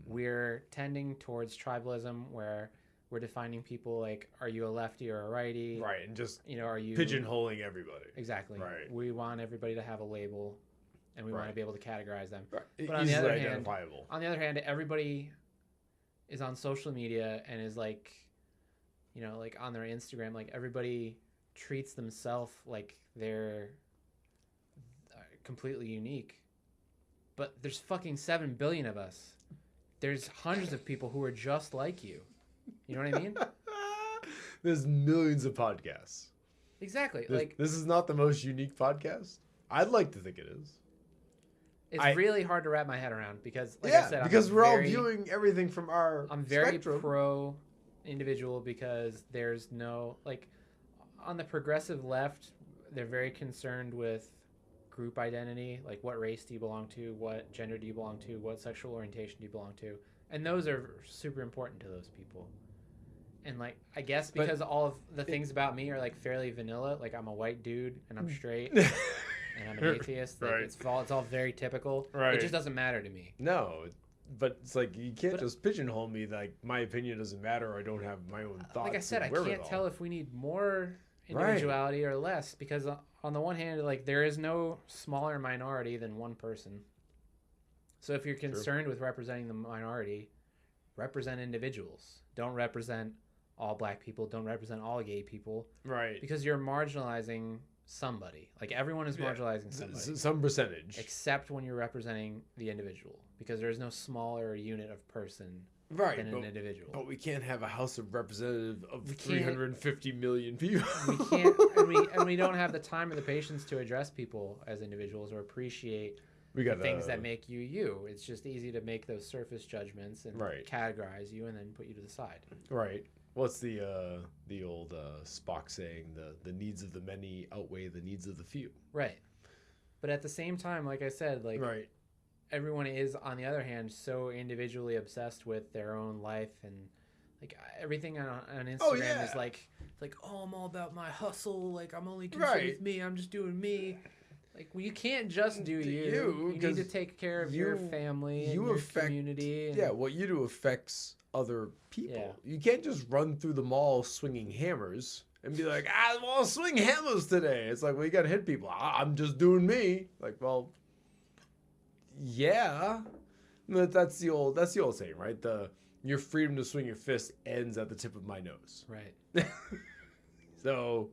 we're tending towards tribalism where we're defining people like, are you a lefty or a righty, right? And just are you pigeonholing everybody? Exactly, right? We want everybody to have a label. And we want to be able to categorize them. Right. But on the other hand, everybody is on social media and is like, like on their Instagram, like everybody treats themselves like they're completely unique. But there's fucking 7 billion of us. There's hundreds of people who are just like you. You know what I mean? There's millions of podcasts. Exactly. This is not the most unique podcast. I'd like to think it is. It's really hard to wrap my head around because, like I said, because we're all viewing everything from our I'm very spectrum. Pro individual because there's no, like, on the progressive left, they're very concerned with group identity, like what race do you belong to, what gender do you belong to, what sexual orientation do you belong to, and those are super important to those people. And like, I guess because all of the things about me are like fairly vanilla, like I'm a white dude and I'm straight. And I'm an atheist. Like, it's all very typical. Right. It just doesn't matter to me. No, but it's like you can't just pigeonhole me like my opinion doesn't matter or I don't have my own thoughts. Like I said, I can't tell if we need more individuality or less, because on the one hand, like, there is no smaller minority than one person. So if you're concerned with representing the minority, represent individuals. Don't represent all black people. Don't represent all gay people. Right. Because you're marginalizing somebody. Like, everyone is marginalizing somebody. Some percentage. Except when you're representing the individual. Because there's no smaller unit of person than an individual. But we can't have a House of Representative of 350 million people. We can't, and we don't have the time or the patience to address people as individuals or appreciate the things that make you you. It's just easy to make those surface judgments and categorize you and then put you to the side. Right. What's the old Spock saying? The needs of the many outweigh the needs of the few. Right. But at the same time, like I said, like, everyone is, on the other hand, so individually obsessed with their own life, and like everything on Instagram is like, oh, I'm all about my hustle. Like, I'm only concerned with me. I'm just doing me. Like, well, you can't just do you. You need to take care of your family and your community. And, what you do affects other people. Yeah. You can't just run through the mall swinging hammers and be like, I'll swing hammers today. It's like, well, you got to hit people. I'm just doing me. Like, well, yeah. That's the old saying, right? Your freedom to swing your fist ends at the tip of my nose. Right. So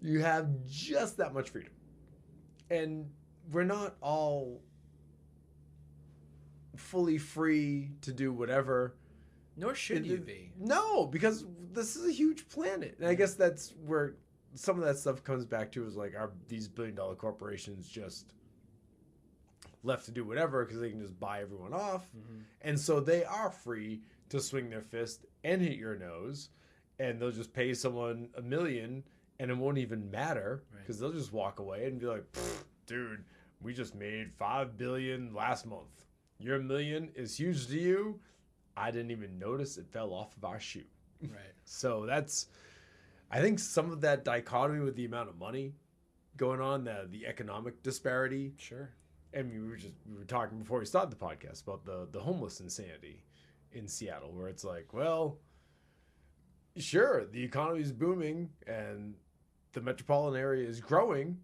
you have just that much freedom. And we're not all fully free to do whatever. Nor should you be. No, because this is a huge planet. And I guess that's where some of that stuff comes back to, is like, are these billion-dollar corporations just left to do whatever because they can just buy everyone off? Mm-hmm. And so they are free to swing their fist and hit your nose, and they'll just pay someone $1 million and it won't even matter, because they'll just walk away and be like, dude, we just made $5 billion last month. Your $1 million is huge to you. I didn't even notice it fell off of our shoe. Right. So I think some of that dichotomy with the amount of money going on, the economic disparity. Sure. And we were talking before we started the podcast about the homeless insanity in Seattle, where it's like, well, sure, the economy is booming and the metropolitan area is growing,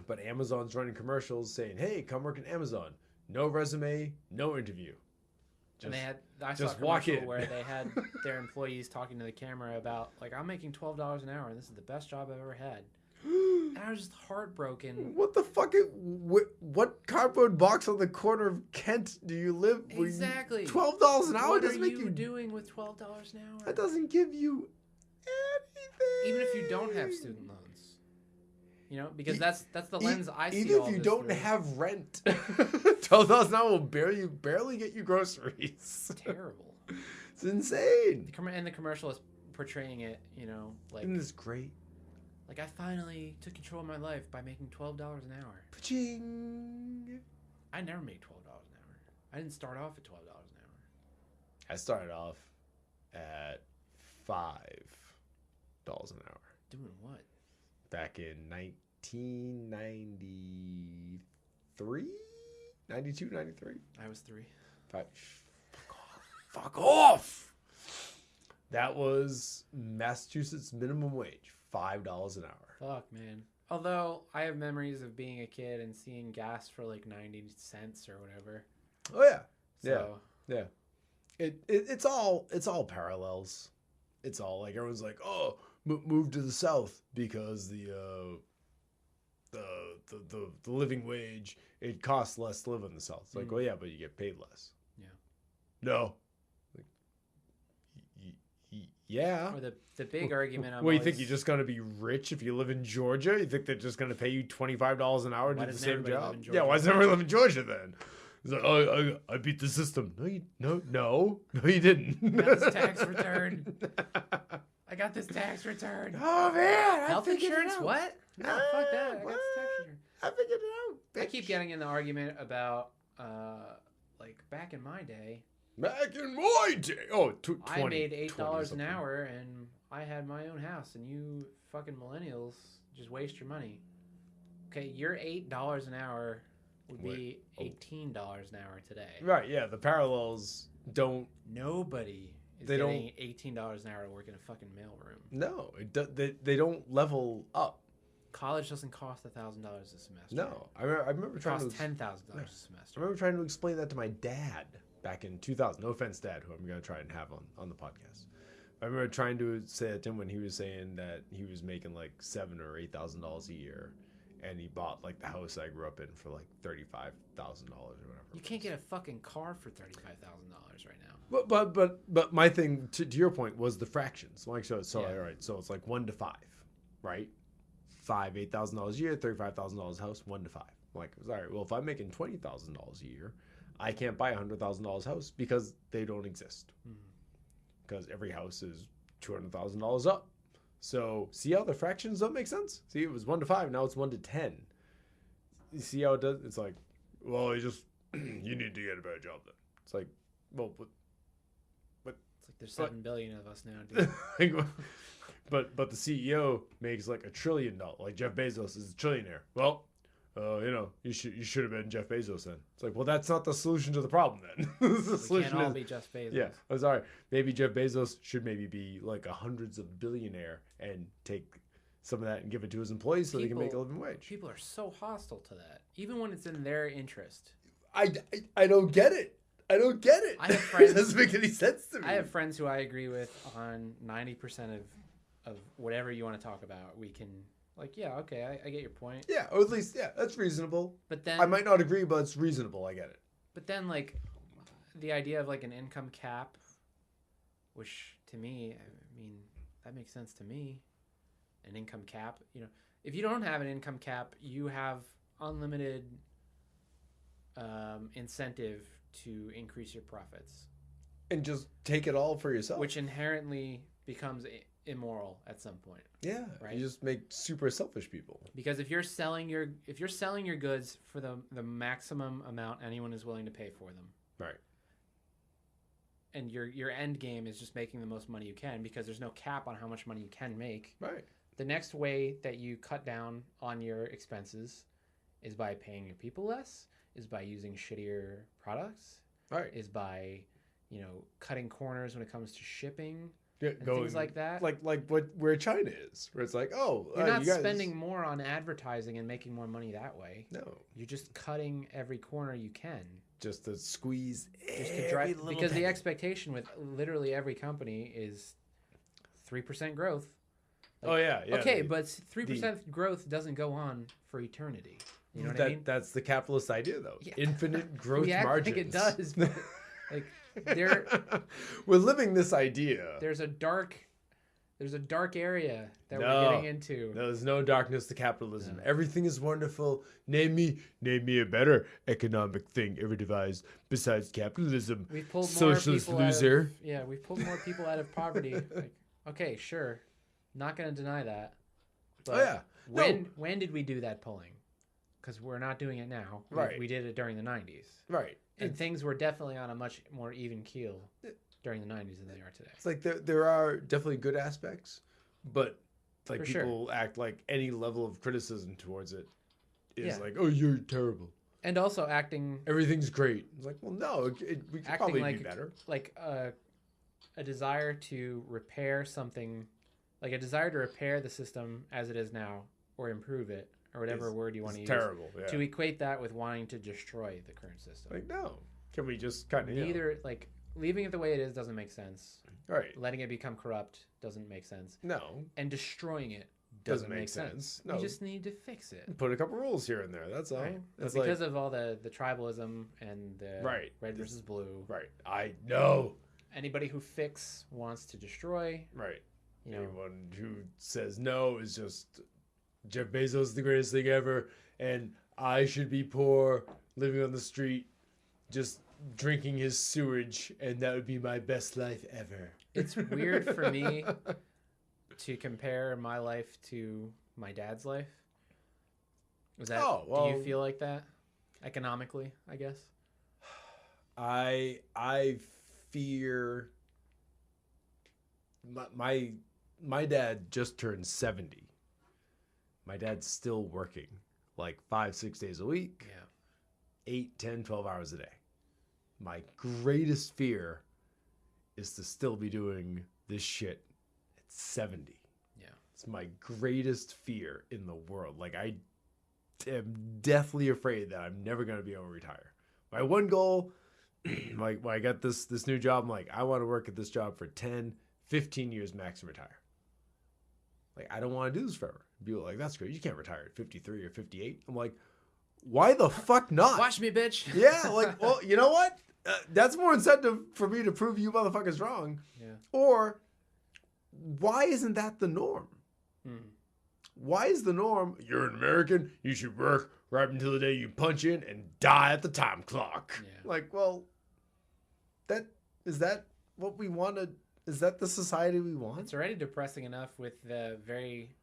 but Amazon's running commercials saying, hey, come work at Amazon. No resume, no interview. And I saw a commercial where they had their employees talking to the camera about, like, I'm making $12 an hour and this is the best job I've ever had. And I was just heartbroken. What the fuck? What cardboard box on the corner of Kent do you live? Exactly. $12 an hour? What are you doing with $12 an hour? That doesn't give you anything. Even if you don't have student loans. You know, because that's the lens I see. Even if you don't have rent, $12 an hour will barely get you groceries. It's terrible. It's insane. And the commercial is portraying it, you know, like, isn't this great? Like, I finally took control of my life by making $12 an hour. Paching. I never made $12 an hour. I didn't start off at $12 an hour. I started off at $5 an hour. Doing what? Back in 1993? 92, 93? I was 3. Fuck off! That was Massachusetts minimum wage, $5 an hour. Fuck, man. Although, I have memories of being a kid and seeing gas for like 90 cents or whatever. Oh, yeah. So, yeah. It's all parallels. It's all like, everyone's like, oh, move to the South because the living wage, it costs less to live in the South. It's like, oh yeah, but you get paid less. Yeah. No. Like, yeah. Or the big argument. You think you're just gonna be rich if you live in Georgia? You think they're just gonna pay you $25 an hour to do the same job? Yeah. Why does everybody live in Georgia then? It's like, oh, I beat the system. No, you didn't. Got this tax return. I got this tax return. Oh man, health insurance? What? No, fuck that. I got this tax return. I figured it out. Bitch. I keep getting in the argument about, like, back in my day. Back in my day. Oh, I made $8 an hour and I had my own house, and you fucking millennials just waste your money. Okay, your $8 an hour would be $18 an hour today. Right, yeah. The parallels don't. Nobody is they getting $18 an hour to work in a fucking mailroom. No, they don't level up. College doesn't cost $1,000 a semester. No, I remember It trying costs to $10,000 a semester. I remember trying to explain that to my dad back in 2000. No offense, Dad, who I'm going to try and have on the podcast. I remember trying to say that to him when he was saying that he was making like $7,000 or $8,000 a year, and he bought like the house I grew up in for like $35,000 or whatever. You can't get a fucking car for $35,000 right now. But my thing to your point was the fractions. Like so, Yeah. all right. So it's like 1 to 5, right? $8,000 a year, $35,000 a house, 1 to 5. I'm like, all right. Well, if I'm making $20,000 a year, I can't buy $100,000 house because they don't exist. Because every house is $200,000 up. So see how the fractions don't make sense? See, it was 1 to 5. Now it's 1 to 10. You see how it does? It's like, well, you need to get a better job then. It's like, well, It's like there's 7 billion of us now, dude. but the CEO makes like $1 trillion. Like Jeff Bezos is a trillionaire. Well, you should have been Jeff Bezos then. It's like, well, that's not the solution to the problem then. We can't all be Jeff Bezos. Yeah, I'm sorry. Maybe Jeff Bezos should maybe be like a hundreds of billionaire and take some of that and give it to his employees so they can make a living wage. People are so hostile to that, even when it's in their interest. I don't get it. I don't get it. I have friends. It doesn't make any sense to me. I have friends who I agree with on 90% of whatever you want to talk about. We can, like, yeah, okay, I get your point. Yeah, or at least, yeah, that's reasonable. But then I might not agree, but it's reasonable. I get it. But then, like, the idea of like an income cap, which to me, I mean, that makes sense to me. An income cap, if you don't have an income cap, you have unlimited incentive to increase your profits, and just take it all for yourself, which inherently becomes immoral at some point. Yeah, right. You just make super selfish people. Because if you're selling your goods for the maximum amount anyone is willing to pay for them, right, and your end game is just making the most money you can because there's no cap on how much money you can make. Right. The next way that you cut down on your expenses is by paying your people less, is by using shittier products, right, is by, cutting corners when it comes to shipping, and things like that. Like where China is, where it's like, oh, you're not you guys... spending more on advertising and making more money that way. No. You're just cutting every corner you can. Just to squeeze Just to drive, because the expectation with literally every company is 3% growth. Like, yeah. Okay, but 3% growth doesn't go on for eternity. You know what I mean? That's the capitalist idea, though. Yeah. Infinite growth I margins. think it does. But, we're living this idea. There's a dark area that we're getting into. No, there's no darkness to capitalism. No. Everything is wonderful. Name me a better economic thing ever devised besides capitalism. We've pulled socialist more people loser. We've pulled more people out of poverty. Like, okay, sure. Not going to deny that. But when did we do that pulling? Because we're not doing it now. Right. We did it during the 90s. Right. And things were definitely on a much more even keel during the 90s than they are today. It's like there are definitely good aspects, but like For people act like any level of criticism towards it is like, oh, you're terrible. And also acting... Everything's great. It's like, well, no, we could probably be better. Like a desire to repair something... Like a desire to repair the system as it is now, or improve it, or whatever word you want to use. Terrible. Yeah. To equate that with wanting to destroy the current system. Like, no. Can we just kind of... Neither, like, leaving it the way it is doesn't make sense. Right. Letting it become corrupt doesn't make sense. No. And destroying it doesn't make sense. No. You just need to fix it. Put a couple rules here and there. That's all. Right. That's because of all the tribalism and the red versus blue. Right. I know. Anybody who wants to destroy. Right. Anyone who says no is just Jeff Bezos is the greatest thing ever, and I should be poor, living on the street, just drinking his sewage, and that would be my best life ever. It's weird for me to compare my life to my dad's life. Do you feel like that economically, I guess? I fear my dad just turned 70. My dad's still working like 5-6 days a week. Yeah. 8, 10, 12 hours a day. My greatest fear is to still be doing this shit at 70. Yeah. It's my greatest fear in the world. Like, I am deathly afraid that I'm never going to be able to retire. My one goal, like, when I got this new job, I'm like, I want to work at this job for 10, 15 years max and retire. Like, I don't want to do this forever. People are like, that's great. You can't retire at 53 or 58. I'm like, why the fuck not? Watch me, bitch. Yeah, like, well, you know what? That's more incentive for me to prove you motherfuckers wrong. Yeah. Or, why isn't that the norm? Why is the norm, you're an American, you should work right until the day you punch in and die at the time clock? Yeah. Like, well, is that what we want to, is that the society we want? It's already depressing enough with the very,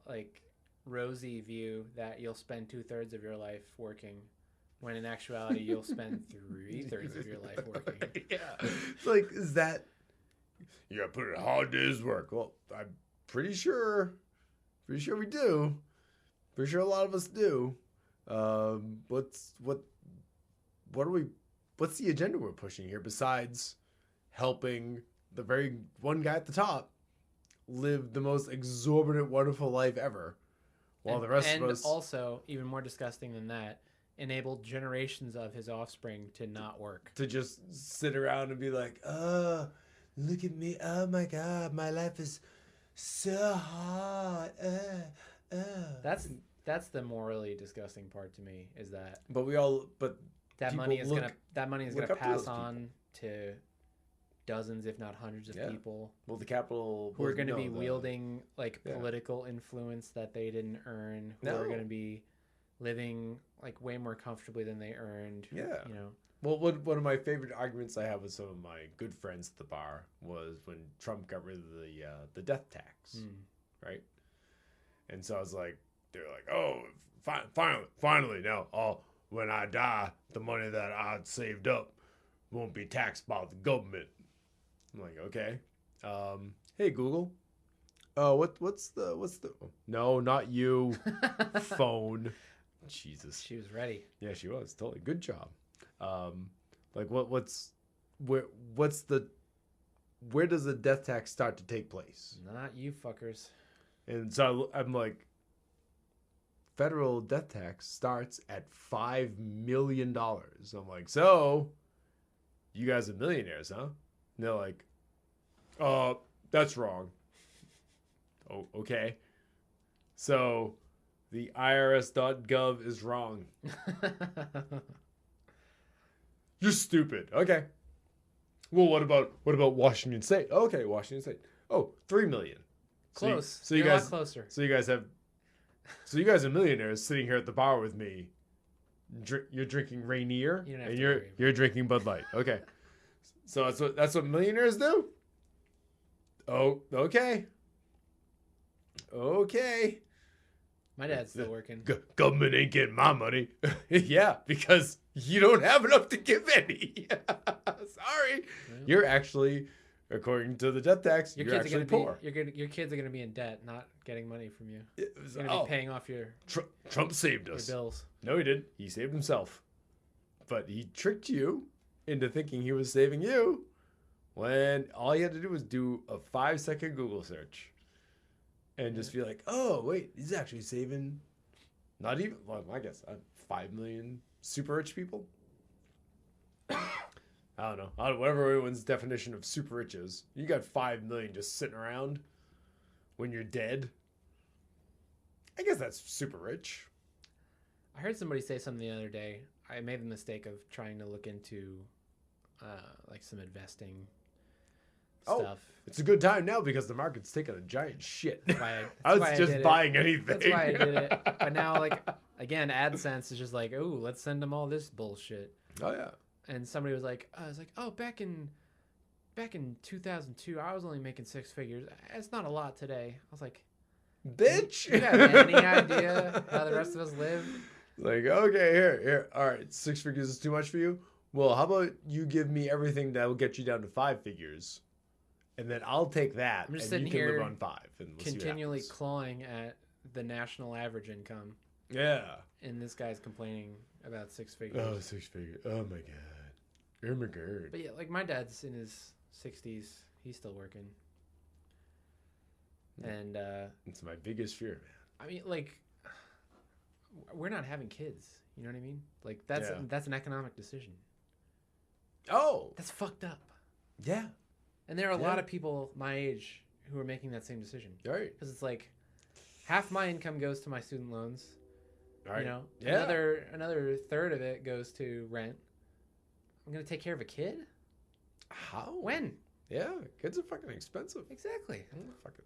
like, rosy view that you'll spend 2/3 of your life working, when in actuality you'll spend 3/3 of your life working. Yeah. It's like, is that, you gotta put in a hard day's work? Well, I'm pretty sure we do. Pretty sure a lot of us do. What's the agenda we're pushing here besides helping the very one guy at the top live the most exorbitant, wonderful life ever, while the rest of us, and also even more disgusting than that, enabled generations of his offspring to not work, to just sit around and be like, oh, look at me, oh my god, my life is so hard. That's the morally disgusting part to me, is that that money is gonna pass on to dozens, if not hundreds of people. Well, the capital who are going to be wielding like political influence that they didn't earn, who are going to be living like way more comfortably than they earned. Yeah. You know. Well, one of my favorite arguments I have with some of my good friends at the bar was when Trump got rid of the death tax, right? And so I was like, they're like, oh, finally, now, when I die, the money that I saved up won't be taxed by the government. I'm like, okay. Hey Google, what's the? No, not you. Phone. Jesus. She was ready. Yeah, she was totally. Good job. Like where does the death tax start to take place? Not you fuckers. And so I'm like, federal death tax starts at $5 million. I'm like, so you guys are millionaires, huh? And they're like, that's wrong. Oh, okay. So the IRS.gov is wrong. You're stupid. Okay. Well, what about Washington State? Okay, Washington State. Oh, 3 million. Close. So you You're guys, a lot closer. So you guys are millionaires sitting here at the bar with me. You're drinking Rainier, and you're drinking Bud Light. Okay. So that's what millionaires do? Oh, okay. Okay. My dad's still working. Government ain't getting my money. Yeah, because you don't have enough to give any. Sorry. Yeah. You're actually, according to the death tax, you're actually poor. Your kids are going to be in debt, not getting money from you. You're going to be paying off your Trump saved us. Your bills. No, he didn't. He saved himself. But he tricked you into thinking he was saving you when all he had to do was do a 5-second Google search. And just be like, oh, wait, he's actually saving not even, well, I guess, 5 million super rich people? I don't know. Whatever everyone's definition of super rich is. You got 5 million just sitting around when you're dead. I guess that's super rich. I heard somebody say something the other day. I made the mistake of trying to look into like some investing stuff. It's a good time now because the market's taking a giant shit. I was just buying anything. That's why I did it. But now, like, again, AdSense is just like, oh, let's send them all this bullshit. Oh yeah. And somebody was like, back in 2002, I was only making 6 figures. It's not a lot today. I was like, bitch. You have any idea how the rest of us live? Like, okay, here. All right, 6 figures is too much for you? Well, how about you give me everything that will get you down to 5 figures? And then I'll take that, I'm just and you sitting can here live on 5. And we'll continually clawing at the national average income. Yeah. And this guy's complaining about 6 figures. Oh, 6 figures. Oh, my God. Oh, my God. But yeah, like my dad's in his 60s. He's still working. And it's my biggest fear, man. I mean, like, we're not having kids. You know what I mean? Like, that's an economic decision. Oh, that's fucked up. Yeah. And there are a lot of people my age who are making that same decision. Right. Because it's like, half my income goes to my student loans. Right. You know, another third of it goes to rent. I'm gonna take care of a kid. How? When? Yeah, kids are fucking expensive. Exactly.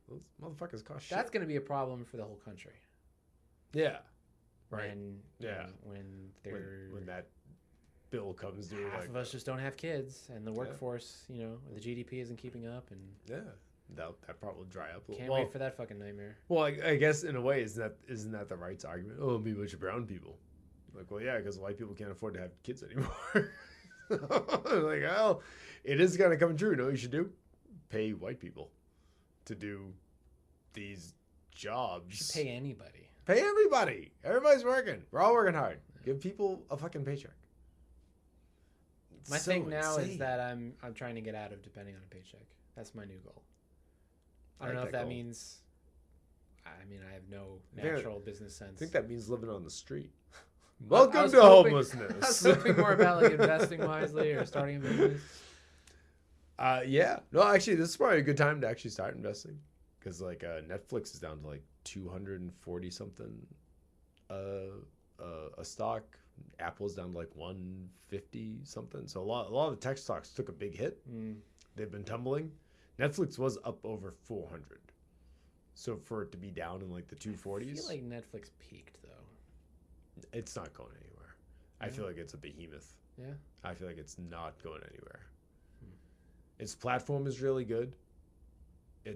Those motherfuckers cost shit. That's gonna be a problem for the whole country. Yeah. Right. When that bill comes due, half of us just don't have kids, and the workforce, you know, the GDP isn't keeping up, and that part will dry up. Can't wait for that fucking nightmare. Well, I guess in a way, isn't that the rights argument? Oh, it'll be a bunch of brown people. Like, well, yeah, because white people can't afford to have kids anymore. Like, well, it is kind of coming true. You know what you should do? Pay white people to do these jobs. You should pay anybody. Pay everybody. Everybody's working. We're all working hard. Give people a fucking paycheck. My thing now is that I'm trying to get out of depending on a paycheck. That's my new goal. I don't know if that means. I mean, I have no natural business sense. I think that means living on the street. Welcome to homelessness. I was hoping more about like investing wisely or starting a business. Yeah. No, actually, this is probably a good time to actually start investing because like Netflix is down to like 240 something a stock. Apple's down to like 150 something. So a lot of the tech stocks took a big hit. They've been tumbling. Netflix was up over 400. So for it to be down in like the 240s. I feel like Netflix peaked though. It's not going anywhere. I feel like it's a behemoth. Yeah. I feel like it's not going anywhere. Its platform is really good. I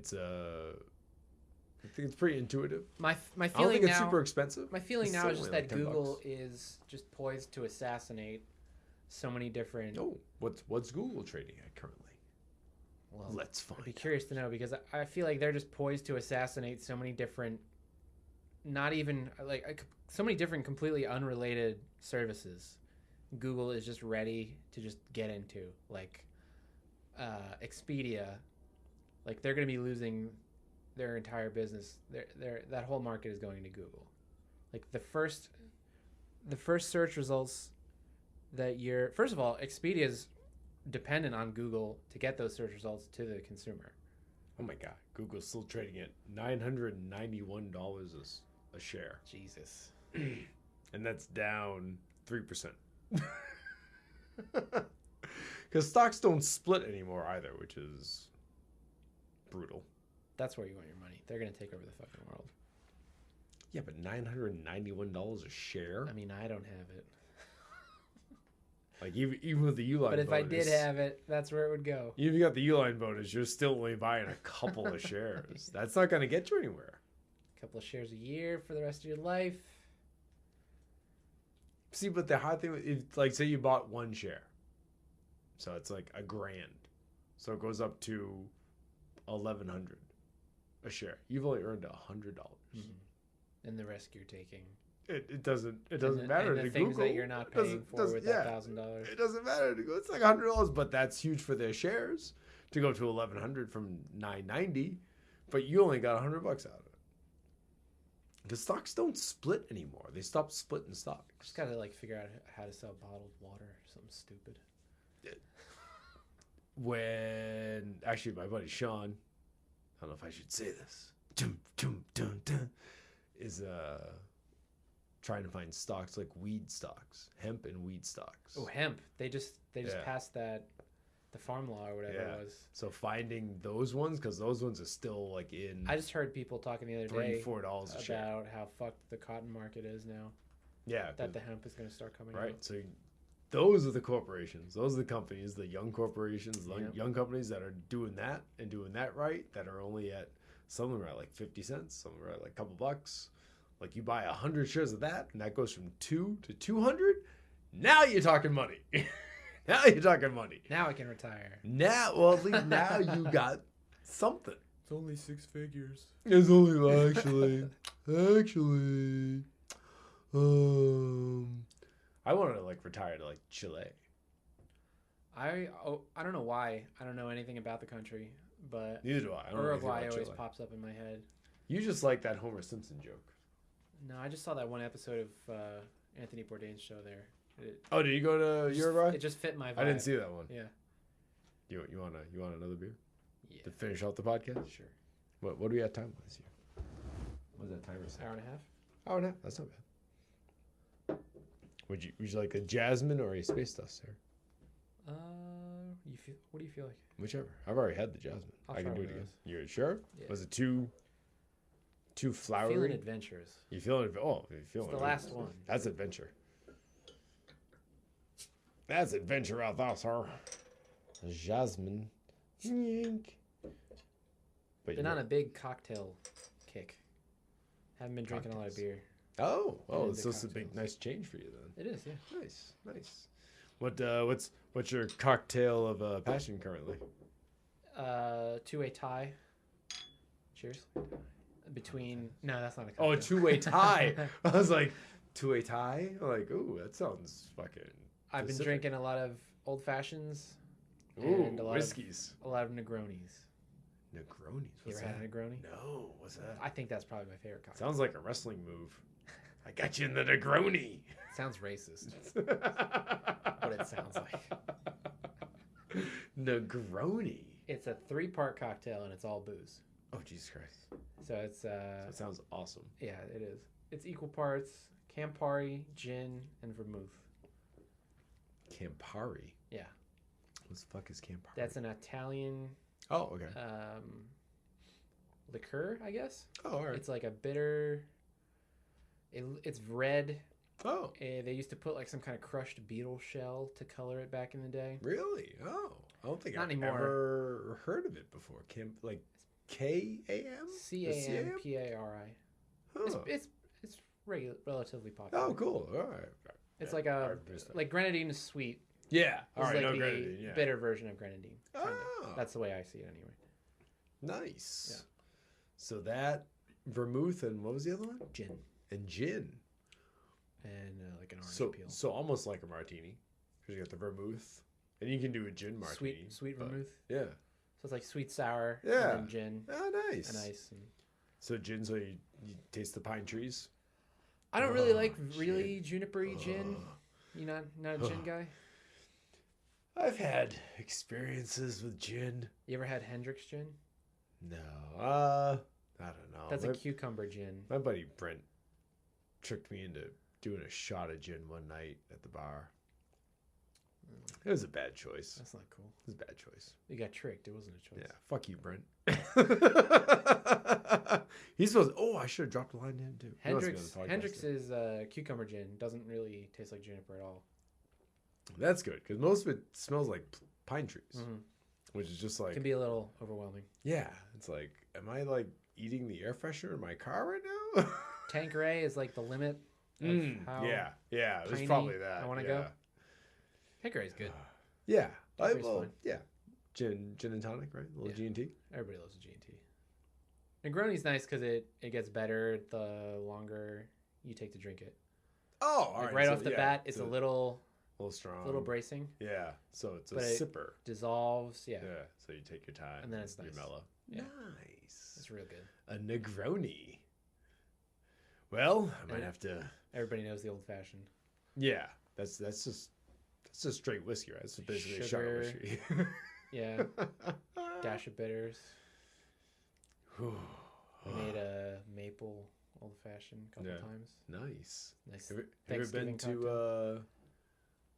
think it's pretty intuitive. My feeling I don't think it's super expensive. My feeling now is just that like Google is just poised to assassinate so many different. Oh, what's Google trading at currently? Well, let's find. I'd be curious to know because I feel like they're just poised to assassinate so many different, not even like so many different completely unrelated services. Google is just ready to just get into like Expedia. Like they're going to be losing their entire business. That whole market is going to Google. Like the first search results that first of all, Expedia is dependent on Google to get those search results to the consumer. Oh my God, Google's still trading at $991 a share. Jesus. And that's down 3%. Because stocks don't split anymore either, which is brutal. That's where you want your money. They're going to take over the fucking world. Yeah, but $991 a share? I mean, I don't have it. Like, even with the Uline bonus. But if I did have it, that's where it would go. Even if you got the Uline bonus, you're still only buying a couple of shares. That's not going to get you anywhere. A couple of shares a year for the rest of your life. See, but the hard thing is, like, say you bought one share. So it's like $1,000. So it goes up to $1,100 a share. You've only earned $100. Mm-hmm. And the risk you're taking. It doesn't matter and the to things Google. That you're not paying for with that $1,000. It doesn't matter to Google. It's like $100, but that's huge for their shares to go to $1,100 from $990. But you only got $100 out of it. Because stocks don't split anymore. They stopped splitting stocks. Just gotta like figure out how to sell bottled water or something stupid. When actually my buddy Sean, I don't know if I should say this, is trying to find stocks like weed stocks, hemp and weed stocks. Oh, hemp! They just passed that, the farm law or whatever it was. So finding those ones because those ones are still like in. I just heard people talking the other day $3-4 a share about how fucked the cotton market is now. Yeah, that the hemp is going to start coming out. Right, so. Those are the corporations. Those are the companies, the young corporations, young companies that are doing that and doing that right, that are only at, some of them are at like 50 cents, some of them are at like a couple bucks. Like you buy 100 shares of that, and that goes from 2 to 200. Now you're talking money. Now you're talking money. Now I can retire. Now, well, at least now you got something. It's only 6 figures. It's only, actually, I want to like retire to like Chile. I don't know why. I don't know anything about the country, but Neither do I. I don't know anything Uruguay about always Chile. pops up in my head. You just like that Homer Simpson joke. No, I just saw that one episode of Anthony Bourdain's show there. Oh, did you go to Uruguay? It just fit my vibe. I didn't see that one. Yeah. You want another beer Yeah. to finish out the podcast? Sure. What do we have time wise here? What was that timer say? Hour and a half. Oh no, that's not bad. Would you like a jasmine or a space dust, sir? What do you feel like? Whichever. I've already had the jasmine. I'll I can try do one it of again. those. You're sure? Yeah. Was it too flowery? Feeling adventurous. You feeling? Oh, you feeling? It's the last one. That's adventure. That's adventure out there, sir. Jasmine. Yink. But Been on a big cocktail kick. Haven't been drinking a lot of beer. Oh, into so it's a big, cocktails. nice change for you then. It is, yeah. Nice. What's your cocktail of passion currently? Two-way tie. Cheers. Between no, that's not a Oh, cocktail. a two-way tie. I was like, two-way tie? I'm like, ooh, that sounds fucking. I've been Pacific. drinking a lot of old fashions Ooh, and a lot whiskeys. of Negronis. Negronis. You What's ever had that? a Negroni? No, what's that? I think that's probably my favorite cocktail. Sounds like a wrestling move. I got you in the Negroni. Sounds racist. What it sounds like. Negroni. It's a 3-part cocktail and it's all booze. Oh, Jesus Christ. So it's That sounds awesome. yeah, it is. It's equal parts Campari, gin, and vermouth. Campari. Yeah. What the fuck is Campari? That's an Italian Oh, okay. liqueur, I guess. Oh, all right. It's like a bitter. It's red. Oh, They used to put like some kind of crushed beetle shell to color it back in the day. really? Oh, I don't think Not I've anymore. ever heard of it before. Like K-A-M? Campari. Huh. It's relatively popular. Oh, cool. All right. It's Yeah, like all a right, there's that. like grenadine is sweet. Yeah. All It's right. like No the grenadine. Yeah. bitter version of grenadine. Kinda. Oh. That's the way I see it anyway. Nice. Yeah. So that vermouth and what was the other one? Gin And gin. and like an orange peel. So almost like a martini, because you got the vermouth, and you can do a gin martini. Sweet but- vermouth. Yeah. So it's like sweet sour. Yeah. And then gin Oh, nice. and ice. And... So gin, so you taste the pine trees. I don't really Oh, like really junipery gin. Oh. You not a gin guy? I've had experiences with gin. You ever had Hendrick's gin? No, I don't know. That's a cucumber gin. My buddy Brent tricked me into doing a shot of gin one night at the bar. It was a bad choice. That's not cool. It was a bad choice. You got tricked. It wasn't a choice. Yeah, fuck you, Brent. He's supposed. Oh, I should have dropped a line to him too. He wants to be on the podcast, Hendrick's too. is cucumber gin. Doesn't really taste like juniper at all. That's good because most of it smells like pine trees, Mhm. which is just It like can be a little overwhelming. yeah. It's like, am I like eating the air freshener in my car right now? Tanqueray is like the limit of how yeah, it was piney probably that. I wanna yeah. go. Tanqueray's good. Yeah, Tanqueray's fine. yeah. Gin and tonic, right? A little Yeah. G&T. Everybody loves a G&T. Negroni's nice because it gets better the longer you take to drink it. Oh, all Like right. right so, off the yeah, bat, it's a little strong. bracing. Yeah, so it's a But it- sipper. Dissolves. Yeah. Yeah, so you take your time. And then it's you're nice. mellow. Yeah. Nice. It's real good. A Negroni. Well, I might And- have to. Everybody knows the old fashioned. Yeah, that's just straight whiskey, right? It's basically a shot of Sugar. whiskey. Yeah. Dash of bitters. Whew. We made a maple old fashioned a couple Yeah. times. Nice. Nice. Have you ever been Thanksgiving to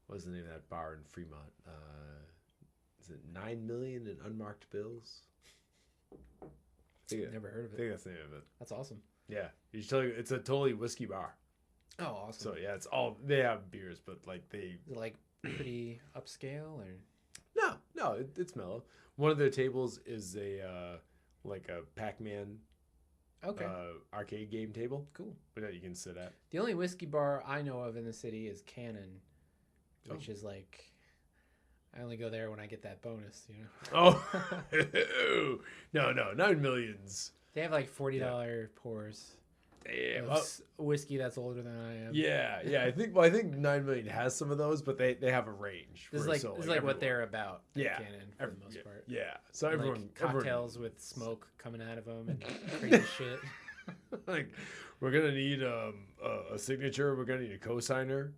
what's the name of that bar in Fremont? Is it 9 million in unmarked bills? I think, Never heard of I it. think that's the name of it. That's awesome. Yeah, you should tell you it's a totally whiskey bar. Oh, awesome. So yeah, it's all they have beers, but like they Is it like pretty upscale or? no, it's mellow. One of their tables is a like a Pac-Man Okay. arcade game table, Cool. but that you can sit at. The only whiskey bar I know of in the city is Cannon, which Oh. is like, I only go there when I get that bonus, you know? Oh, no, 9 millions. They have like $40 pours. whiskey that's older than I am. Yeah. I think 9 Million has some of those, but they have a range. This is like what they're about. Yeah, Canon, for the most part. Yeah. So And, everyone like, cocktails with smoke coming out of them and crazy shit. Like, we're gonna need a signature. We're gonna need a cosigner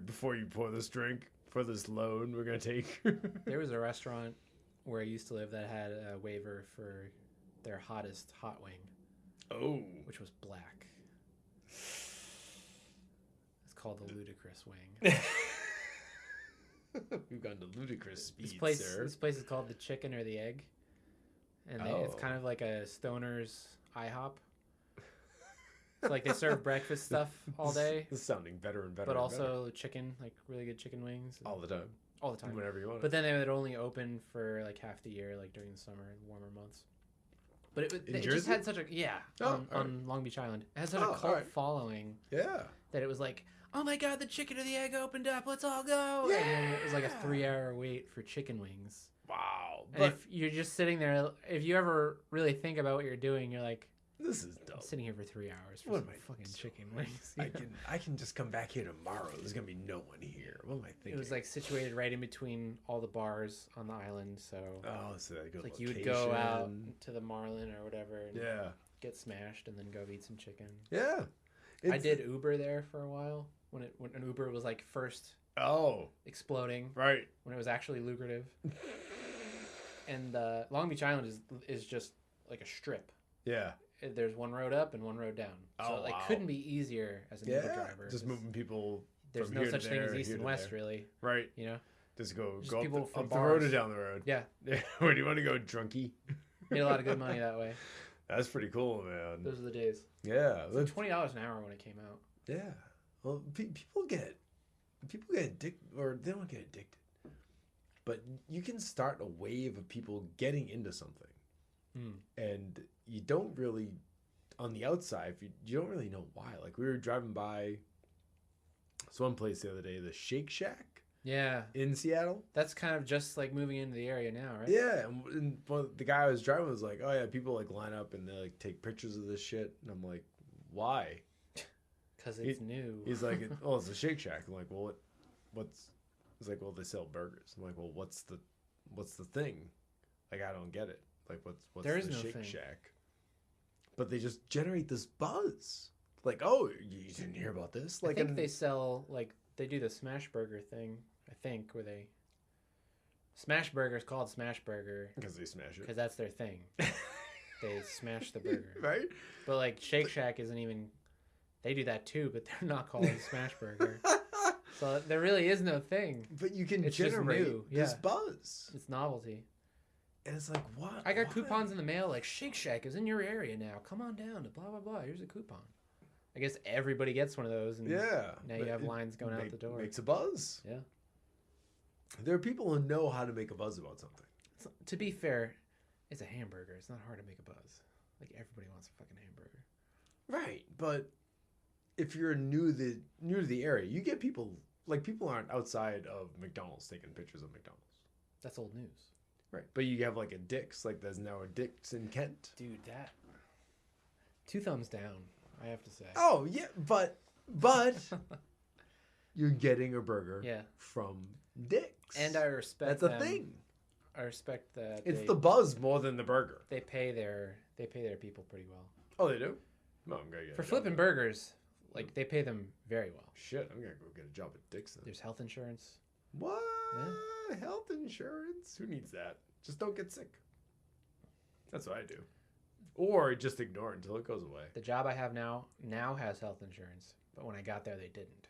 before you pour this drink for this loan. We're gonna take. There was a restaurant where I used to live that had a waiver for their hottest hot wing. Oh, which was black. It's called the Ludicrous Wing. We've gone to ludicrous speeds, This place is called the Chicken or the Egg, and it's kind of like a stoner's IHOP. It's like they serve breakfast stuff all day. This is sounding better and better. But also chicken, like really good chicken wings. All the time. All the time. Whenever you want. But then they would only open for like half the year, like during the summer and warmer months. But it just had such a on Long Beach Island. It had such a cult following. Yeah. That it was like, oh my god, the Chicken or the Egg opened up. Let's all go. Yeah. And then it was like a 3-hour wait for chicken wings. Wow. And if you're just sitting there, if you ever really think about what you're doing, you're like, this is dumb. I'm sitting here for 3 hours for some fucking chicken wings. I can just come back here tomorrow. There's gonna be no one here. What am I thinking? It was like situated right in between all the bars on the island, so so that good like you would go out to the Marlin or whatever, and get smashed, and then go eat some chicken. Yeah, I did Uber there for a while when an Uber was like first exploding, right? When it was actually lucrative. And Long Beach Island is just like a strip. Yeah. There's one road up and one road down. So it couldn't be easier as an Uber driver. Just moving people. There's no such thing as east and west, really. Right. You know? Just go up the road or down the road. Yeah. Where do you want to go, drunkie? Made a lot of good money that way. That's pretty cool, man. Those are the days. Yeah. It was $20 an hour when it came out. Yeah. Well, people get addicted, or they don't get addicted. But you can start a wave of people getting into something. And you don't really, on the outside, you don't really know why. Like, we were driving by one place the other day, the Shake Shack. Yeah. In Seattle. That's kind of just like moving into the area now, right? Yeah. And the guy I was driving was like, oh yeah, people like line up and they like take pictures of this shit. And I'm like, why? Because it's new. He's like, it's a Shake Shack. I'm like, well, what's... He's like, well, they sell burgers. I'm like, well, what's the thing? Like, I don't get it. Like, what's there is the no Shake thing. Shack? But they just generate this buzz. Like, oh, you didn't hear about this? Like, I think they sell, like, they do the Smash Burger thing, I think, where they... Smash Burger is called Smash Burger. Because they smash it. Because that's their thing. They smash the burger. Right? But, like, Shake Shack isn't even... They do that, too, but they're not called a Smash Burger. So there really is no thing. But you can it's generate this buzz. It's novelty. And it's like, what? I got coupons in the mail like, Shake Shack is in your area now. Come on down to blah, blah, blah. Here's a coupon. I guess everybody gets one of those. And now you have lines going out the door. Makes a buzz. Yeah. There are people who know how to make a buzz about something. So, to be fair, it's a hamburger. It's not hard to make a buzz. Like, everybody wants a fucking hamburger. Right. But if you're new to the area, you get people... Like, people aren't outside of McDonald's taking pictures of McDonald's. That's old news. Right. But you have, like, a Dick's. Like, there's now a Dick's in Kent. Dude, that... 2 thumbs down, I have to say. Oh, yeah. But you're getting a burger from Dick's. And I respect That's a thing. I respect that. It's the buzz more than the burger. They pay their people pretty well. Oh, they do? No, I'm going to get For flipping burgers... Like, they pay them very well. Shit, I'm going to go get a job at Dixon. There's health insurance. What? Yeah. Health insurance? Who needs that? Just don't get sick. That's what I do. Or just ignore it until it goes away. The job I have now has health insurance. But when I got there, they didn't.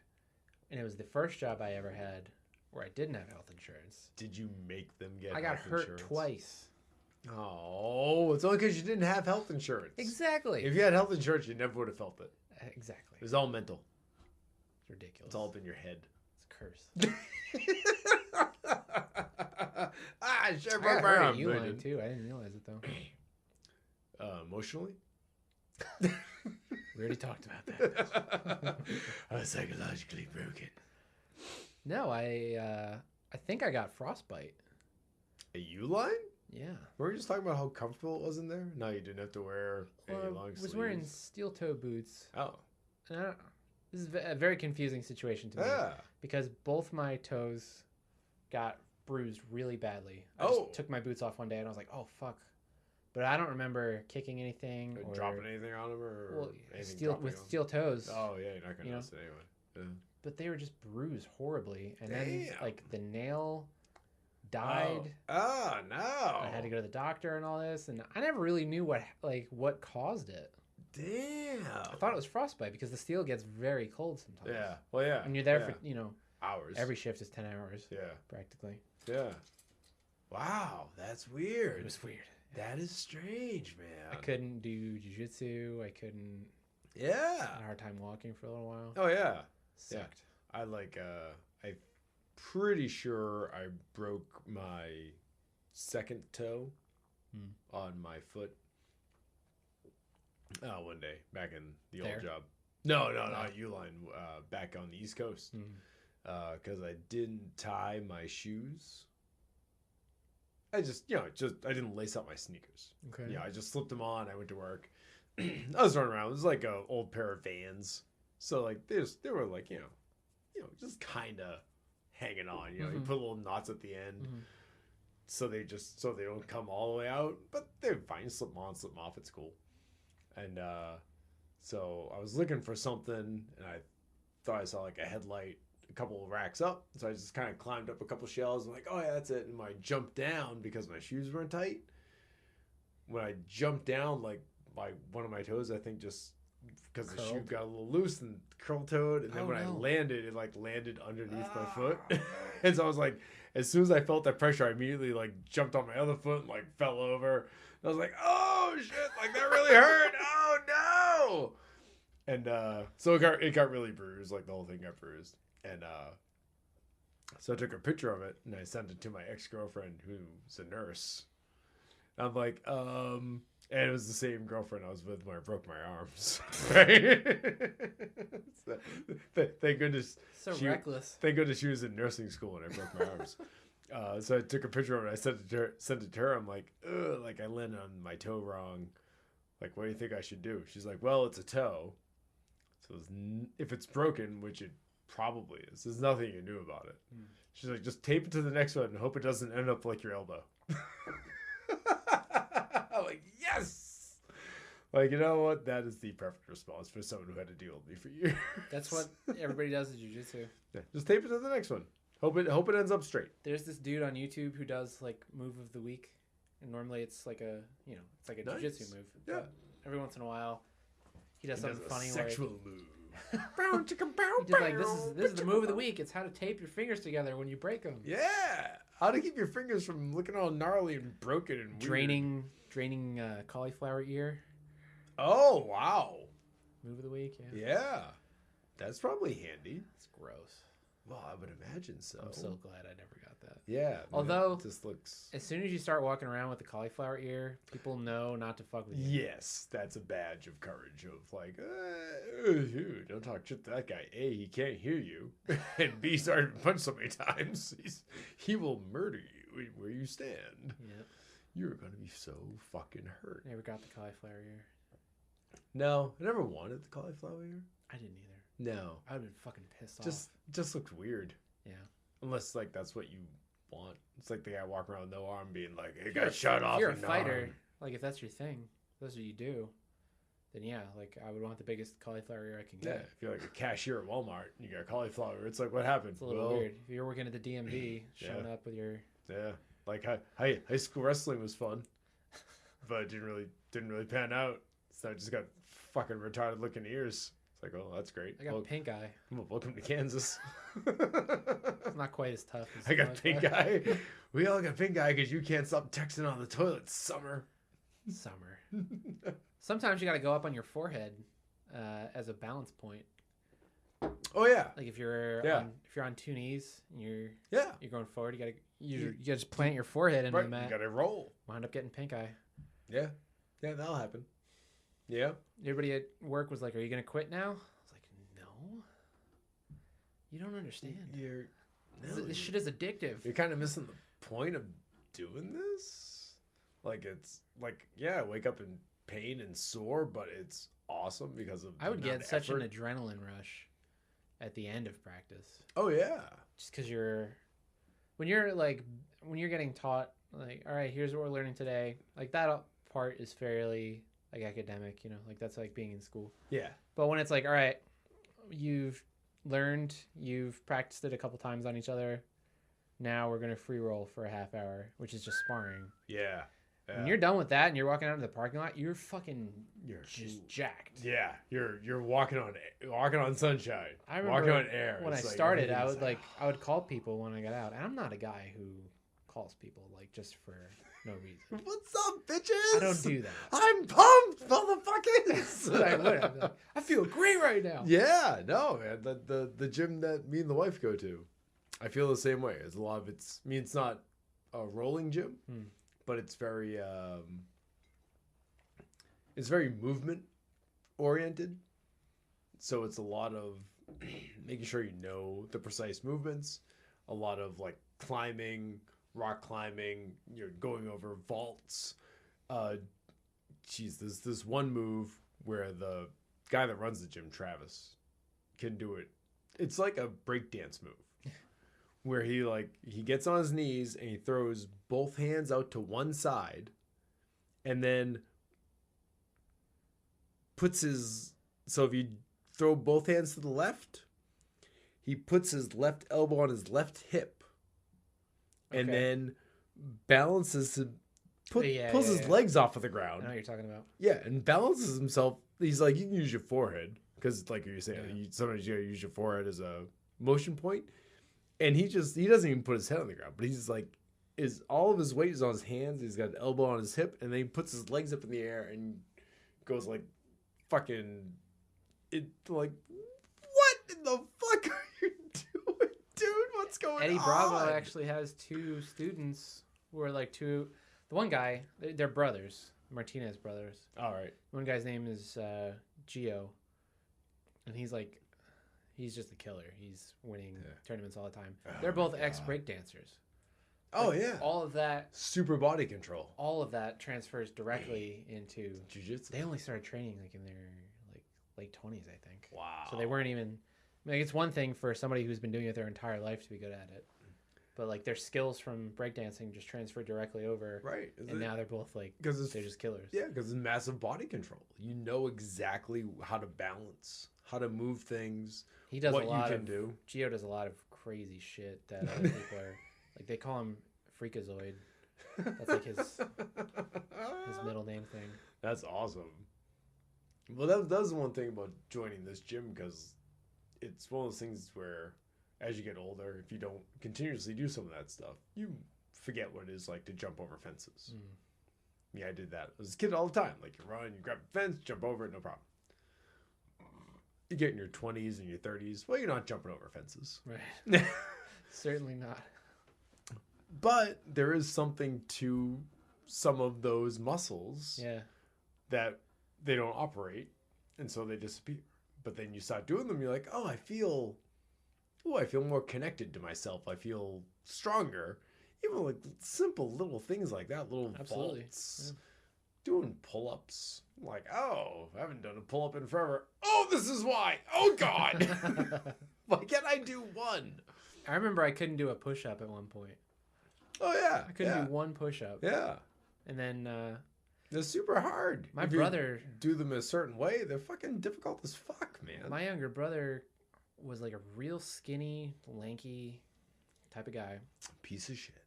And it was the first job I ever had where I didn't have health insurance. Did you make them get I got hurt twice. Oh, it's only because you didn't have health insurance. Exactly. If you had health insurance, you never would have felt it. Exactly. It was all mental. It's ridiculous. It's all up in your head. It's a curse. Sure. I heard a U-line too. I didn't realize it though. Emotionally? We already talked about that. I was psychologically broken. No, I think I got frostbite. A U-line? Yeah. We were just talking about how comfortable it was in there. No, you didn't have to wear any long I sleeves. was wearing steel toe boots. Oh. And I don't, this is a very confusing situation to me. Yeah. Because both my toes got bruised really badly. I Oh. just took my boots off one day and I was like, oh, fuck. But I don't remember kicking anything or dropping anything on them or anything steel toes. Oh, yeah, you're not going to you know? notice it anyway. Yeah. But they were just bruised horribly. And then, Damn. like, the nail died. Oh, no. I had to go to the doctor and all this. And I never really knew what caused it. Damn. I thought it was frostbite because the steel gets very cold sometimes. Yeah. Well, yeah. And you're there yeah. for, hours. every shift is 10 hours. Yeah. Practically. Yeah. Wow, that's weird. It was weird. That is strange, man. I couldn't do jiu-jitsu. I couldn't. Yeah. I had a hard time walking for a little while. Oh, yeah. Sucked. Yeah. I'm pretty sure I broke my second toe on my foot. One day back in the old job. No, not Uline. Back on the East Coast. Because I didn't tie my shoes. I just I didn't lace up my sneakers. Okay. Yeah, I just slipped them on. I went to work. I was running around. It was like an old pair of Vans. So like they were like just kind of hanging on. You put little knots at the end, so they don't come all the way out. But they're fine. Slip them on, slip them off. It's cool. And so I was looking for something, and I thought I saw like a headlight a couple of racks up. So I just kind of climbed up a couple shelves and like, oh yeah, that's it. And when I jumped down because my shoes weren't tight, when I jumped down, like one of my toes, I think just because the shoe got a little loose and curl-toed, and then I landed, it like landed underneath my foot. And so I was like, as soon as I felt that pressure, I immediately like jumped on my other foot and like fell over. And I was like, oh shit, like that really hurt. Oh no. And so it got really bruised, like the whole thing got bruised. And so I took a picture of it and I sent it to my ex-girlfriend who's a nurse. And I'm like, and it was the same girlfriend I was with when I broke my arms. Right? So, thank goodness. Reckless. Thank goodness she was in nursing school when I broke my arms. So I took a picture of it. I sent it to her. I'm like, ugh, like I landed on my toe wrong. Like, what do you think I should do? She's like, well, it's a toe. So if it's broken, which it probably is, there's nothing you can do about it. She's like, just tape it to the next one and hope it doesn't end up like your elbow. I'm like, yes! Like, you know what? That is the perfect response for someone who had to deal with me for years. That's what everybody does in jiu-jitsu. Yeah, just tape it to the next one. Hope it ends up straight. There's this dude on YouTube who does like move of the week, and normally it's like a jiu-jitsu move. Yeah. But every once in a while, he does something funny sexual like move. He just like this is the move of the week. It's how to tape your fingers together when you break them. Yeah, how to keep your fingers from looking all gnarly and broken and weird. Draining cauliflower ear. Oh wow! Move of the week. Yeah. Yeah, that's probably handy. It's gross. Well, I would imagine so. I'm so glad I never got that. Yeah. Although, it just looks. As soon as you start walking around with the cauliflower ear, people know not to fuck with you. Yes, that's a badge of courage. Of like, don't talk shit to that guy. A, he can't hear you, and B, started to punch so many times, he will murder you where you stand. Yep. You're gonna be so fucking hurt. Never got the cauliflower ear. No, I never wanted the cauliflower ear. I didn't either. No. I would have been fucking pissed off. Just looked weird. Yeah. Unless like that's what you want. It's like the guy walking around with no arm being like, "It got shut off." If you're a fighter, like if that's your thing, that's what you do. Then yeah, like I would want the biggest cauliflower ear I can get. Yeah. If you're like a cashier at Walmart and you got cauliflower, it's like, what happened? It's a little weird. If you're working at the DMV, showing up with your like high school wrestling was fun, but it didn't really pan out. So I just got fucking retarded looking ears. It's like, oh, that's great. I got pink eye. Welcome to Kansas. It's not quite as tough. I got pink eye. We all got pink eye because you can't stop texting on the toilet. Summer. Sometimes you got to go up on your forehead as a balance point. Oh yeah. Like if you're on two knees and you're going forward, you gotta just plant your forehead into the mat. You gotta roll. Wound up getting pink eye. Yeah, that'll happen. Yeah. Everybody at work was like, "Are you gonna quit now?" I was like, "No, you don't understand. This shit is addictive. You're kind of missing the point of doing this." Like it's like, yeah, I wake up in pain and sore, but it's awesome because of I would the amount get of such effort. an adrenaline rush at the end of practice. Oh yeah. Just because when you're getting taught, like, all right, here's what we're learning today. Like that part is fairly like academic, like that's like being in school. Yeah. But when it's like, all right, you've learned, you've practiced it a couple times on each other. Now we're going to free roll for a half hour, which is just sparring. Yeah. When you're done with that and you're walking out into the parking lot, you're just jacked. Yeah, you're walking on sunshine. I remember walking on air. When I started, I would call people when I got out, and I'm not a guy who calls people like just for no reason. What's up, bitches? I don't do that. I'm pumped, motherfuckers. But I would. I'd be like, I feel great right now. Yeah, no, man. The gym that me and the wife go to, I feel the same way. There's a lot of it's not a rolling gym. But it's very movement oriented. So it's a lot of making sure you know the precise movements, a lot of like climbing, rock climbing, you're going over vaults. There's this one move where the guy that runs the gym, Travis, can do it. It's like a breakdance move. Where he gets on his knees and he throws both hands out to one side and then so if you throw both hands to the left, he puts his left elbow on his left hip and then balances pulls his legs off of the ground. I know what you're talking about. Yeah, and balances himself. He's like, you can use your forehead because like you're saying, sometimes you gotta use your forehead as a motion point. And he doesn't even put his head on the ground, but he's like, all of his weight is on his hands. He's got an elbow on his hip, and then he puts his legs up in the air and goes like, fucking, like, what in the fuck are you doing, dude? What's going on? Eddie Bravo actually has two students who are like the one guy, they're brothers, Martinez brothers. All right. One guy's name is Gio, and he's just a killer. He's winning tournaments all the time. They're both ex-break dancers. Oh, yeah. All of that. Super body control. All of that transfers directly into jiu-jitsu. They only started training like in their late 20s, I think. Wow. So they weren't even... it's one thing for somebody who's been doing it their entire life to be good at it. But like their skills from breakdancing just transferred directly over. Right. Now they're both they're just killers. Yeah, because it's massive body control. You know exactly how to balance, how to move things. He does what a lot you can do. Gio does a lot of crazy shit that other people are like. They call him Freakazoid. That's like his middle name thing. That's awesome. Well, that's the one thing about joining this gym, because it's one of those things where as you get older, if you don't continuously do some of that stuff, you forget what it is like to jump over fences. Yeah, I did that as a kid all the time. Like you run, you grab a fence, jump over it, no problem. You get in your 20s and your 30s, well, you're not jumping over fences. Right. Certainly not. But there is something to some of those muscles that they don't operate, and so they disappear. But then you start doing them, you're like, I feel more connected to myself. I feel stronger. Even like simple little things like that, little vaults. Yeah. Doing pull-ups. Like, I haven't done a pull-up in forever. Oh, this is why. Oh, God. Why can't I do one? I remember I couldn't do a push-up at one point. Oh, yeah. I couldn't do one push-up. Yeah. And then... they're super hard. My brother... do them a certain way, they're fucking difficult as fuck, man. My younger brother was like a real skinny, lanky type of guy. Piece of shit.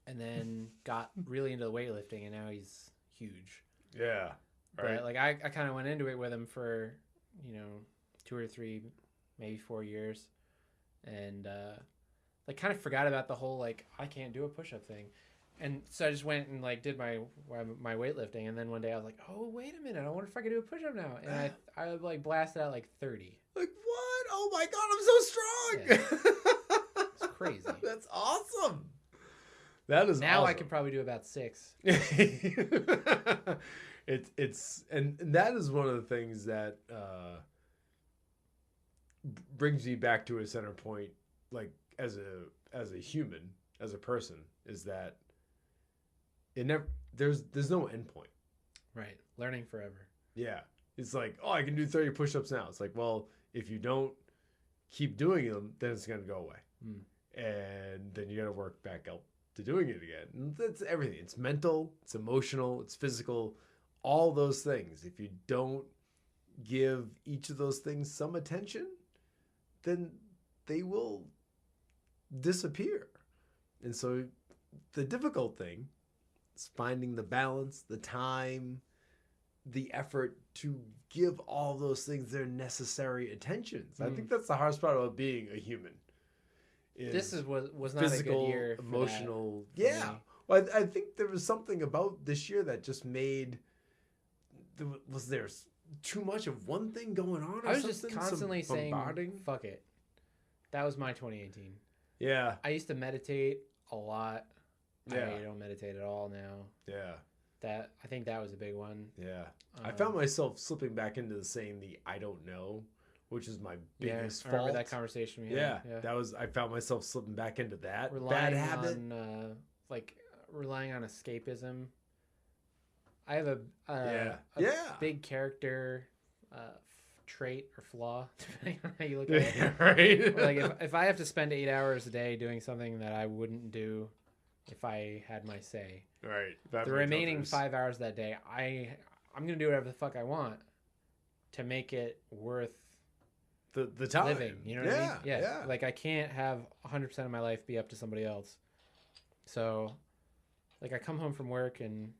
And then got really into the weightlifting, and now he's huge. Yeah. Right. But like I kind of went into it with him for 2 or 3, maybe 4 years, and like kind of forgot about the whole like I can't do a push-up thing, and so I just went and like did my weightlifting, and then one day I was like, oh wait a minute, I wonder if I could do a push-up now, and I like blasted out like 30. Like what? Oh my God, I'm so strong! Yeah. It's crazy. That's awesome. That is now awesome. I could probably do about 6. It's and that is one of the things that brings me back to a center point, like as a human, as a person, is that there's no end point. Right. Learning forever. Yeah. It's like, oh, I can do 30 push-ups now. It's like, well, if you don't keep doing them, then it's going to go away. And then you got to work back up to doing it again. And that's everything. It's mental, it's emotional, it's physical, all those things. If you don't give each of those things some attention, then they will disappear. And so the difficult thing is finding the balance, the time, the effort to give all those things their necessary attentions. I think that's the hardest part about being a human. This was not physical, a good year. Emotional. Yeah. Well, I think there was something about this year that just made. Was there too much of one thing going on? Or I was just constantly saying, bombarding? "Fuck it." That was my 2018. Yeah. I used to meditate a lot. Yeah. I don't meditate at all now. Yeah. I think that was a big one. Yeah. I found myself slipping back into saying the I don't know, which is my biggest fault. I remember that conversation we had. Yeah. I found myself slipping back into that relying bad habit. On, relying on escapism. I have a big character trait or flaw, depending on how you look at it. Right. Like if I have to spend 8 hours a day doing something that I wouldn't do if I had my say. Right. The remaining 5 hours that day, I'm gonna do whatever the fuck I want to make it worth the time living. You know what I mean? Yeah. Like I can't have 100% of my life be up to somebody else. So, like I come home from work, and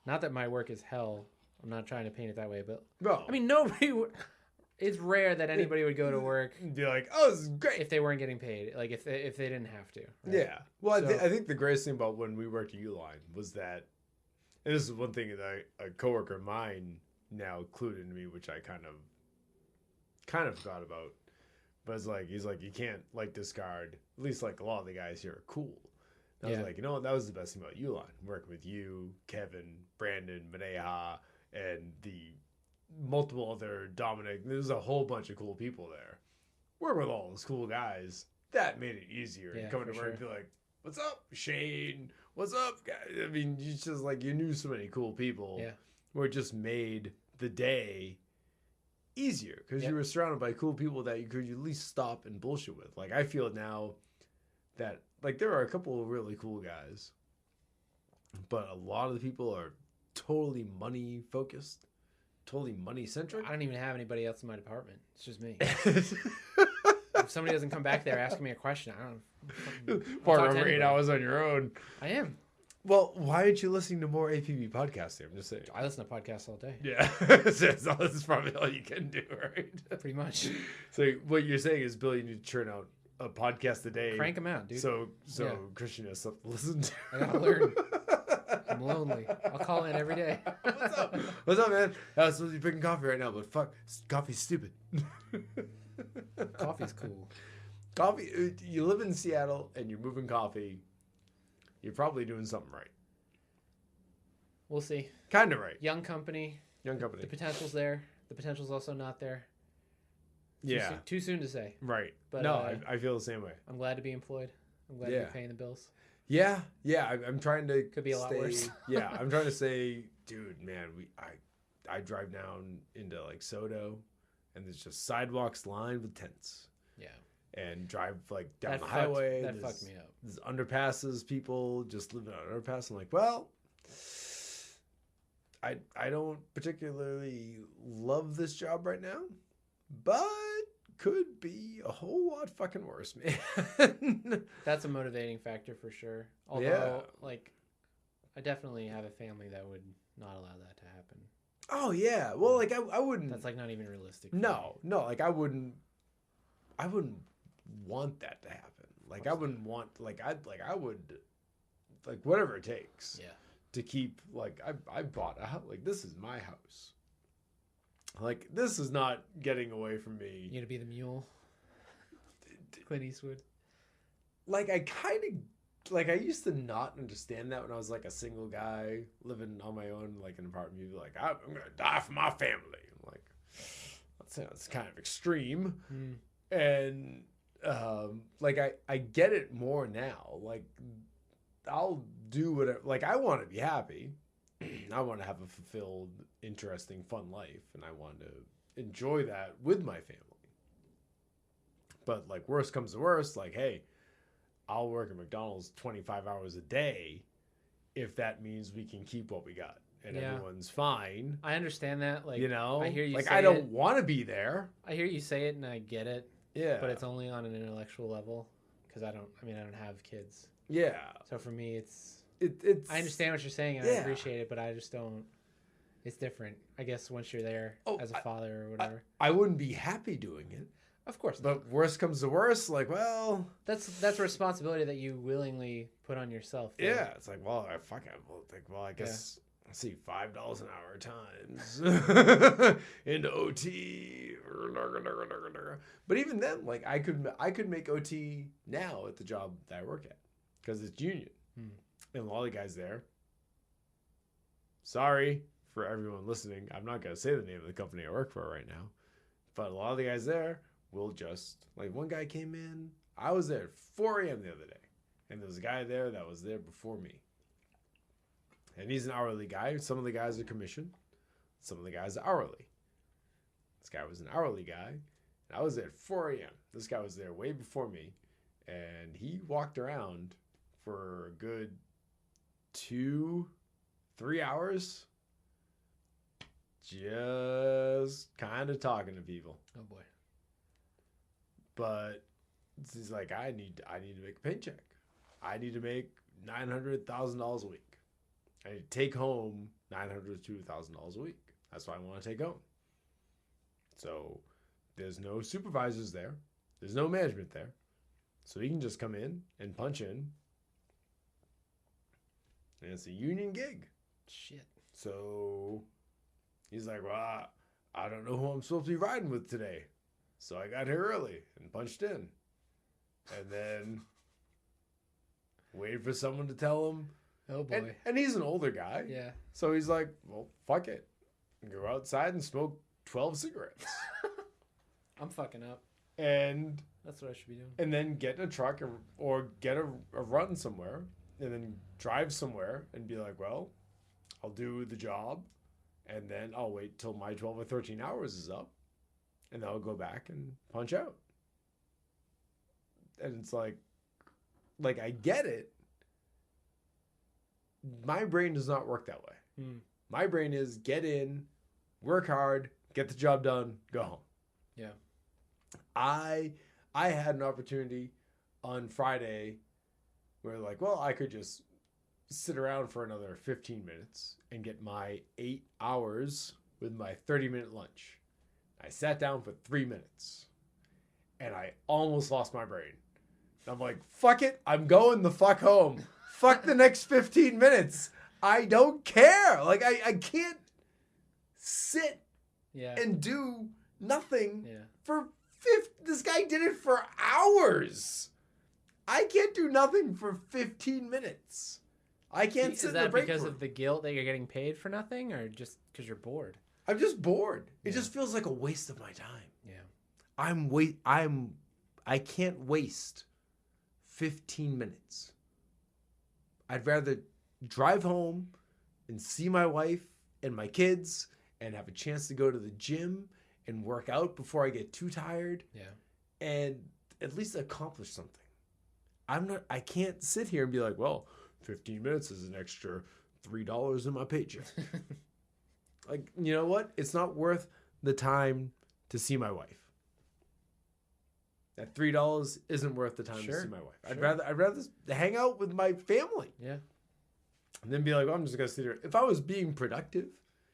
not that my work is hell. I'm not trying to paint it that way, but no. I mean nobody. It's rare that anybody would go to work and be like, "Oh, this is great," if they weren't getting paid. Like if they didn't have to. Right? Yeah. Well, I think the greatest thing about when we worked at Uline was that, and this is one thing that a coworker of mine now included in me, which I kind of forgot about. But it's like he's like, you can't like discard. At least like a lot of the guys here are cool. And I was like, you know what? That was the best thing about Uline, working with you, Kevin, Brandon, Maneha, and the multiple other Dominic. There's a whole bunch of cool people there. Working with all those cool guys, that made it easier. Yeah, coming to work and be like, "What's up, Shane? What's up, guys?" I mean, you just like you knew so many cool people. Yeah, where it just made the day easier because you were surrounded by cool people that you could at least stop and bullshit with. Like I feel now that like there are a couple of really cool guys, but a lot of the people are totally money focused, totally money centric. I don't even have anybody else in my department. It's just me. If somebody doesn't come back there asking me a question, I don't. Part over 8 hours on your own. I am. Well, why aren't you listening to more APB podcasts here? I'm just saying. I listen to podcasts all day. Yeah. This is probably all you can do, right? Pretty much. So what you're saying is, Bill, you need to churn out a podcast a day. Crank them out, dude. So Christian has something to listen to. I gotta learn. I'm lonely. I'll call in every day. What's up? What's up, man? I was supposed to be drinking coffee right now, but fuck, coffee's stupid. Coffee's cool. Coffee. You live in Seattle and you're moving coffee. You're probably doing something right. We'll see. Kind of right. Young company. The potential's there. The potential's also not there. Yeah. Too soon to say. Right. But no, I feel the same way. I'm glad to be employed. I'm glad to be paying the bills. Yeah. I'm trying to. Could be a lot worse. Yeah, I'm trying to say, dude, man, I drive down into like Soto, and there's just sidewalks lined with tents. Yeah. And drive like down the highway. That fucked me up. There's underpasses, people just living on an underpass. I'm like, well, I don't particularly love this job right now, but could be a whole lot fucking worse, man. That's a motivating factor for sure. Although, like, I definitely have a family that would not allow that to happen. Oh yeah, well, like I wouldn't. That's like not even realistic. No, like I wouldn't want that to happen. Like I wouldn't want I would like whatever it takes. Yeah. To keep like I bought a house. Like this is my house. Like this is not getting away from me. You gonna be the mule? Clint Eastwood. Like I kind of like I used to not understand that when I was like a single guy living on my own, like in an apartment. You'd be like, I'm gonna die for my family. I'm like, that sounds kind of extreme. And like I get it more now. Like I'll do whatever. Like, I want to be happy. I want to have a fulfilled, interesting, fun life, and I want to enjoy that with my family. But like, worst comes to worst, like, hey, I'll work at McDonald's 25 hours a day if that means we can keep what we got and everyone's fine. I understand that. Like, I hear you. Like, say I don't want to be there. I hear you say it, and I get it. Yeah. But it's only on an intellectual level, because I don't have kids. Yeah. So for me, it's. I understand what you're saying, and I appreciate it, but I just don't. It's different, I guess, once you're there as a father or whatever. I wouldn't be happy doing it. Of course not. But worst comes to worst, like, well... That's a responsibility that you willingly put on yourself. Though. Yeah, it's like, well, I guess, let's see, $5 an hour times into OT. But even then, like, I could make OT now at the job that I work at, because it's union. And a lot of the guys there, sorry for everyone listening, I'm not going to say the name of the company I work for right now, but a lot of the guys there will just, like, one guy came in, I was there at 4 a.m. the other day, and there was a guy there that was there before me. And he's an hourly guy. Some of the guys are commissioned. Some of the guys are hourly. This guy was an hourly guy, and I was there at 4 a.m. This guy was there way before me, and he walked around for a good 2-3 hours just kind of talking to people. Oh boy. But he's like, I need to make a paycheck. I need to make $900,000 a week. I need to take home $900,000 to $1,000 a week. That's what I want to take home. So there's no supervisors there. There's no management there. So he can just come in and punch in. And it's a union gig. Shit. So he's like, well, I don't know who I'm supposed to be riding with today. So I got here early and punched in. And then waited for someone to tell him. Oh, boy. And he's an older guy. Yeah. So he's like, well, fuck it. Go outside and smoke 12 cigarettes. I'm fucking up. And that's what I should be doing. And then get in a truck or get a run somewhere. And then drive somewhere and be like, well, I'll do the job. And then I'll wait till my 12 or 13 hours is up. And then I'll go back and punch out. And it's like I get it. My brain does not work that way. My brain is get in, work hard, get the job done, go home. Yeah. I had an opportunity on Friday where, like, well, I could just sit around for another 15 minutes and get my 8 hours with my 30-minute lunch. I sat down for 3 minutes and I almost lost my brain. I'm like, fuck it. I'm going the fuck home. Fuck the next 15 minutes. I don't care. Like, I can't sit and do nothing for this guy did it for hours. I can't do nothing for 15 minutes. I can't sit in the break room. Is that because of the guilt that you're getting paid for nothing, or just because you're bored? I'm just bored. It just feels like a waste of my time. Yeah. I can't waste 15 minutes. I'd rather drive home and see my wife and my kids and have a chance to go to the gym and work out before I get too tired. Yeah. And at least accomplish something. I can't sit here and be like, well, 15 minutes is an extra $3 in my paycheck. Like, you know what? It's not worth the time to see my wife. That $3 isn't worth the time to see my wife. I'd rather hang out with my family. Yeah. And then be like, well, I'm just gonna sit here. If I was being productive,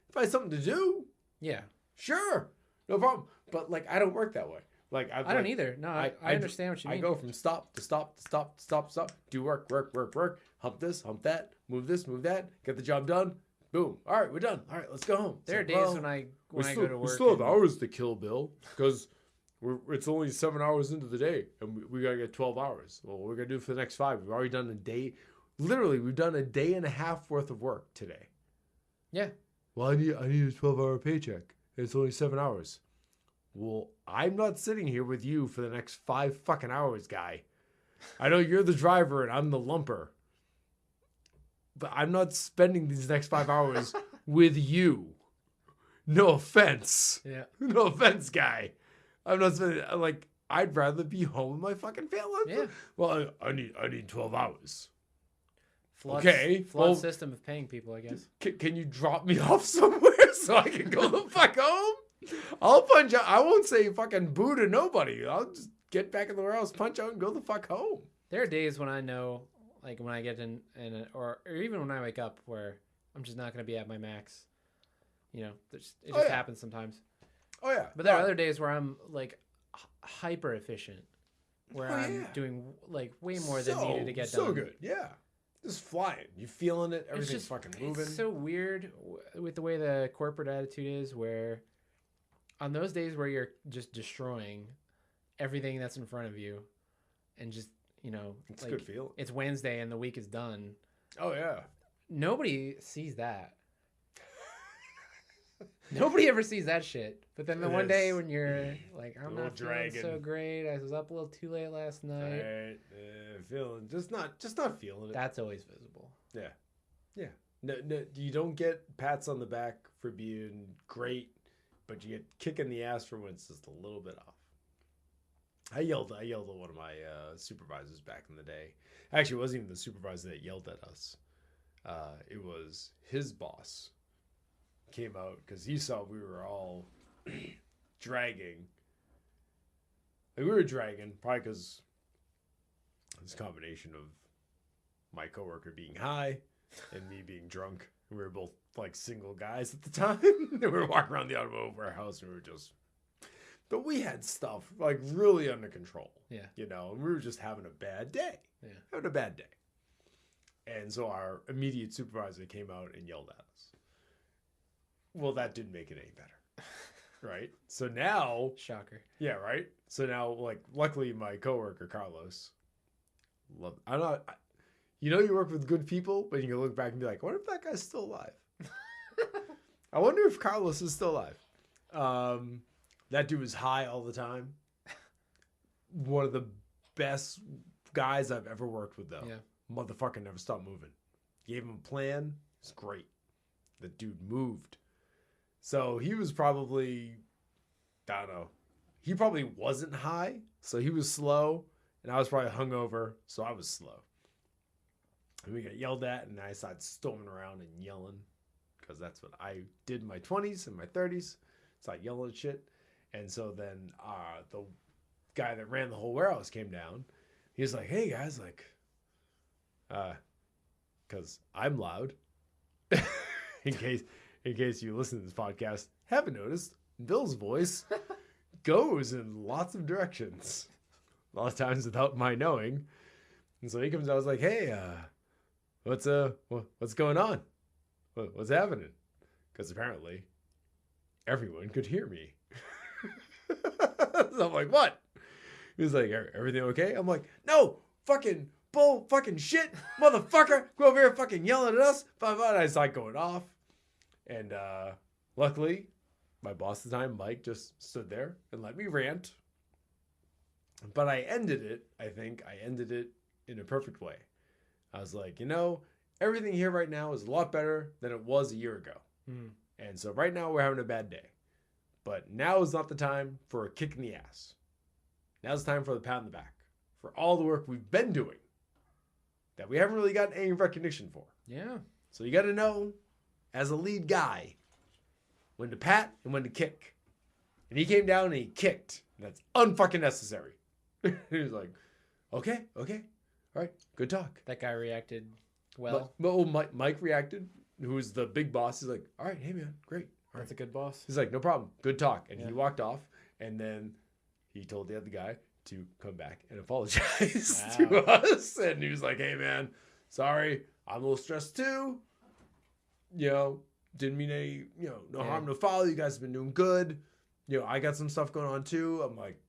if I had something to do, yeah, sure, no problem. But like, I don't work that way. Like, I don't either. No, I understand what you mean. I go from stop to stop to stop to stop to stop. Do work. Hump this, hump that. Move this, move that. Get the job done. Boom. All right, we're done. All right, let's go home. There are days when I go to work. We still have hours to kill, Bill, because it's only 7 hours into the day, and we gotta get 12 hours. Well, what we're gonna do for the next 5? We've already done a day. Literally, we've done a day and a half worth of work today. Yeah. Well, I need a 12-hour paycheck. It's only 7 hours. Well, I'm not sitting here with you for the next 5 fucking hours, guy. I know you're the driver and I'm the lumper. but I'm not spending these next 5 hours with you. No offense. Yeah. No offense, guy. I'm not spending, like, I'd rather be home with my fucking family. Yeah. Well, I need 12 hours. Flawed, Okay. Flawed system of paying people, I guess. Can you drop me off somewhere so I can go the fuck home? I'll punch out. I won't say fucking boo to nobody. I'll just get back in the warehouse, punch out, and go the fuck home. There are days when I know, like when I get or even when I wake up, where I'm just not going to be at my max. You know, it just happens sometimes. Oh yeah. But there are other days where I'm like hyper efficient, where I'm doing like way more than needed to get done. So good, yeah. Just flying. You feeling it? Everything's fucking moving. It's so weird with the way the corporate attitude is, where on those days where you're just destroying everything that's in front of you, and just it's like, a good feeling. It's Wednesday and the week is done. Oh yeah. Nobody sees that. Nobody ever sees that shit. But then the one day when you're like, I'm not feeling so great. I was up a little too late last night. Right. Just not feeling it. That's always visible. Yeah. Yeah. No, you don't get pats on the back for being great, but you get kick in the ass for when it's just a little bit off. I yelled at one of my supervisors back in the day. Actually, it wasn't even the supervisor that yelled at us. It was his boss. Came out because he saw we were all dragging. Like, we were dragging probably because this combination of my coworker being high and me being drunk. We were both like single guys at the time. We were walking around the automotive warehouse and we were just, but we had stuff like really under control. Yeah. And we were just having a bad day. Yeah. Having a bad day. And so our immediate supervisor came out and yelled at us. Well, that didn't make it any better, right? So now, shocker. Yeah, right. So now, like, luckily, my coworker Carlos, I'm not. You work with good people, but you can look back and be like, I wonder if that guy's still alive. I wonder if Carlos is still alive. That dude was high all the time. One of the best guys I've ever worked with, though. Yeah. Motherfucker never stopped moving. Gave him a plan. It's great. The dude moved. So he was probably, I don't know, he probably wasn't high, so he was slow, and I was probably hungover, so I was slow. And we got yelled at, and I started storming around and yelling, because that's what I did in my 20s and my 30s. So I yelled at shit. And so then the guy that ran the whole warehouse came down. He was like, hey, guys, like, because I'm loud, in case you listen to this podcast, haven't noticed, Bill's voice goes in lots of directions. A lot of times without my knowing. And so he comes out, I was like, hey, what's going on? What's happening? Because apparently everyone could hear me. So I'm like, what? He was like, everything okay? I'm like, no, fucking bull, fucking shit, motherfucker, go over here fucking yelling at us. And I start going off. And luckily, my boss at the time, Mike, just stood there and let me rant. But I ended it in a perfect way. I was like, everything here right now is a lot better than it was a year ago. Mm. And so right now we're having a bad day. But now is not the time for a kick in the ass. Now's the time for the pat on the back. For all the work we've been doing that we haven't really gotten any recognition for. Yeah. So you got to know, as a lead guy, when to pat and when to kick. And he came down and he kicked. That's unfucking necessary. He was like, okay, all right, good talk. That guy reacted well. But Mike reacted, who was the big boss. He's like, all right, hey man, great. All That's right. a good boss. He's like, no problem, good talk. And he walked off, and then he told the other guy to come back and apologize to us. And he was like, hey man, sorry, I'm a little stressed too. Didn't mean any, no harm, no foul. You guys have been doing good. I got some stuff going on too. I'm like,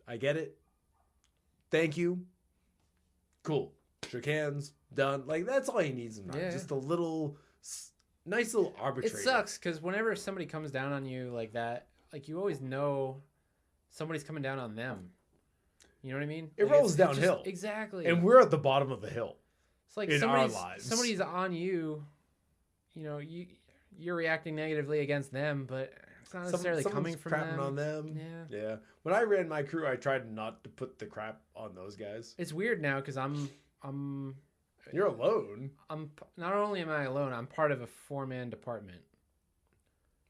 I get it. Thank you. Cool. Shook hands. Done. Like, that's all he needs in life. Just a little, nice little arbitrator. It sucks because whenever somebody comes down on you like that, like, you always know somebody's coming down on them. You know what I mean? It rolls downhill. Exactly. And we're at the bottom of the hill. It's like in our lives. somebody's on you. You know, you're reacting negatively against them, but it's not necessarily coming from crapping them. on them. Yeah. When I ran my crew, I tried not to put the crap on those guys. It's weird now because I'm You're alone. not only am I alone, I'm part of a 4-man department.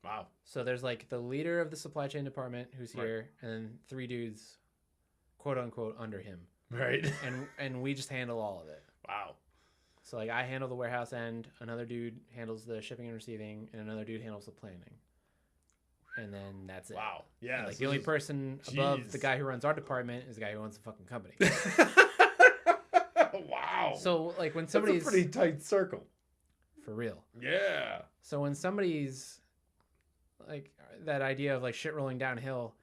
Wow. So there's like the leader of the supply chain department who's here, and then 3 dudes, quote unquote, under him. Right. And we just handle all of it. Wow. So like I handle the warehouse end, another dude handles the shipping and receiving, and another dude handles the planning. And then that's it. Wow. Yeah. And, like the only person above the guy who runs our department is the guy who owns the fucking company. Wow. So like when somebody's That's a pretty tight circle. for real. Yeah. So when somebody's like that idea of like shit rolling downhill,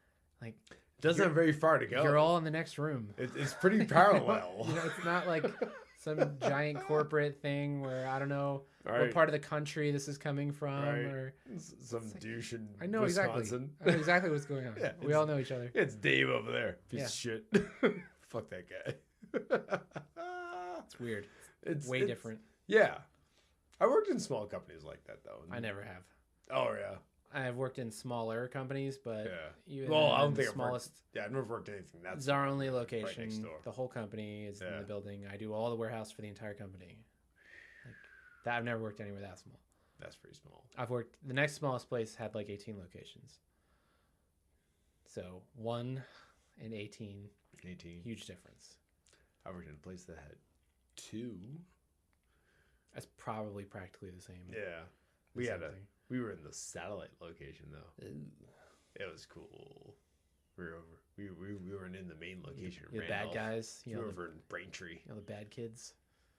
like Doesn't have very far to go. you're all in the next room. It's pretty parallel. You know, it's not like some giant corporate thing where I don't know Right. what part of the country this is coming from, Right. or Some douche in I know Wisconsin. exactly. I know exactly what's going on. Yeah, We all know each other. It's Dave over there. Piece Yeah. of shit. Fuck that guy. It's weird. It's Way different. Yeah. I worked in small companies like that though. I never have. Oh yeah. I've worked in smaller companies, but Yeah. even Well, I don't in think the I've worked- smallest. Yeah, I've never worked anything. That's It's our only right location. next door. The whole company is in Yeah. the building. I do all the warehouse for the entire company. Like that, I've never worked anywhere that small. That's pretty small. I've worked. The next smallest place had like 18 locations. So 1 and 18, 18. huge difference. I worked in a place that had 2. That's probably practically the same. Yeah. the same thing. We were in the satellite location though. It was cool. We were over. We weren't in the main location. The bad guys. We You were know, over in Braintree. the bad kids.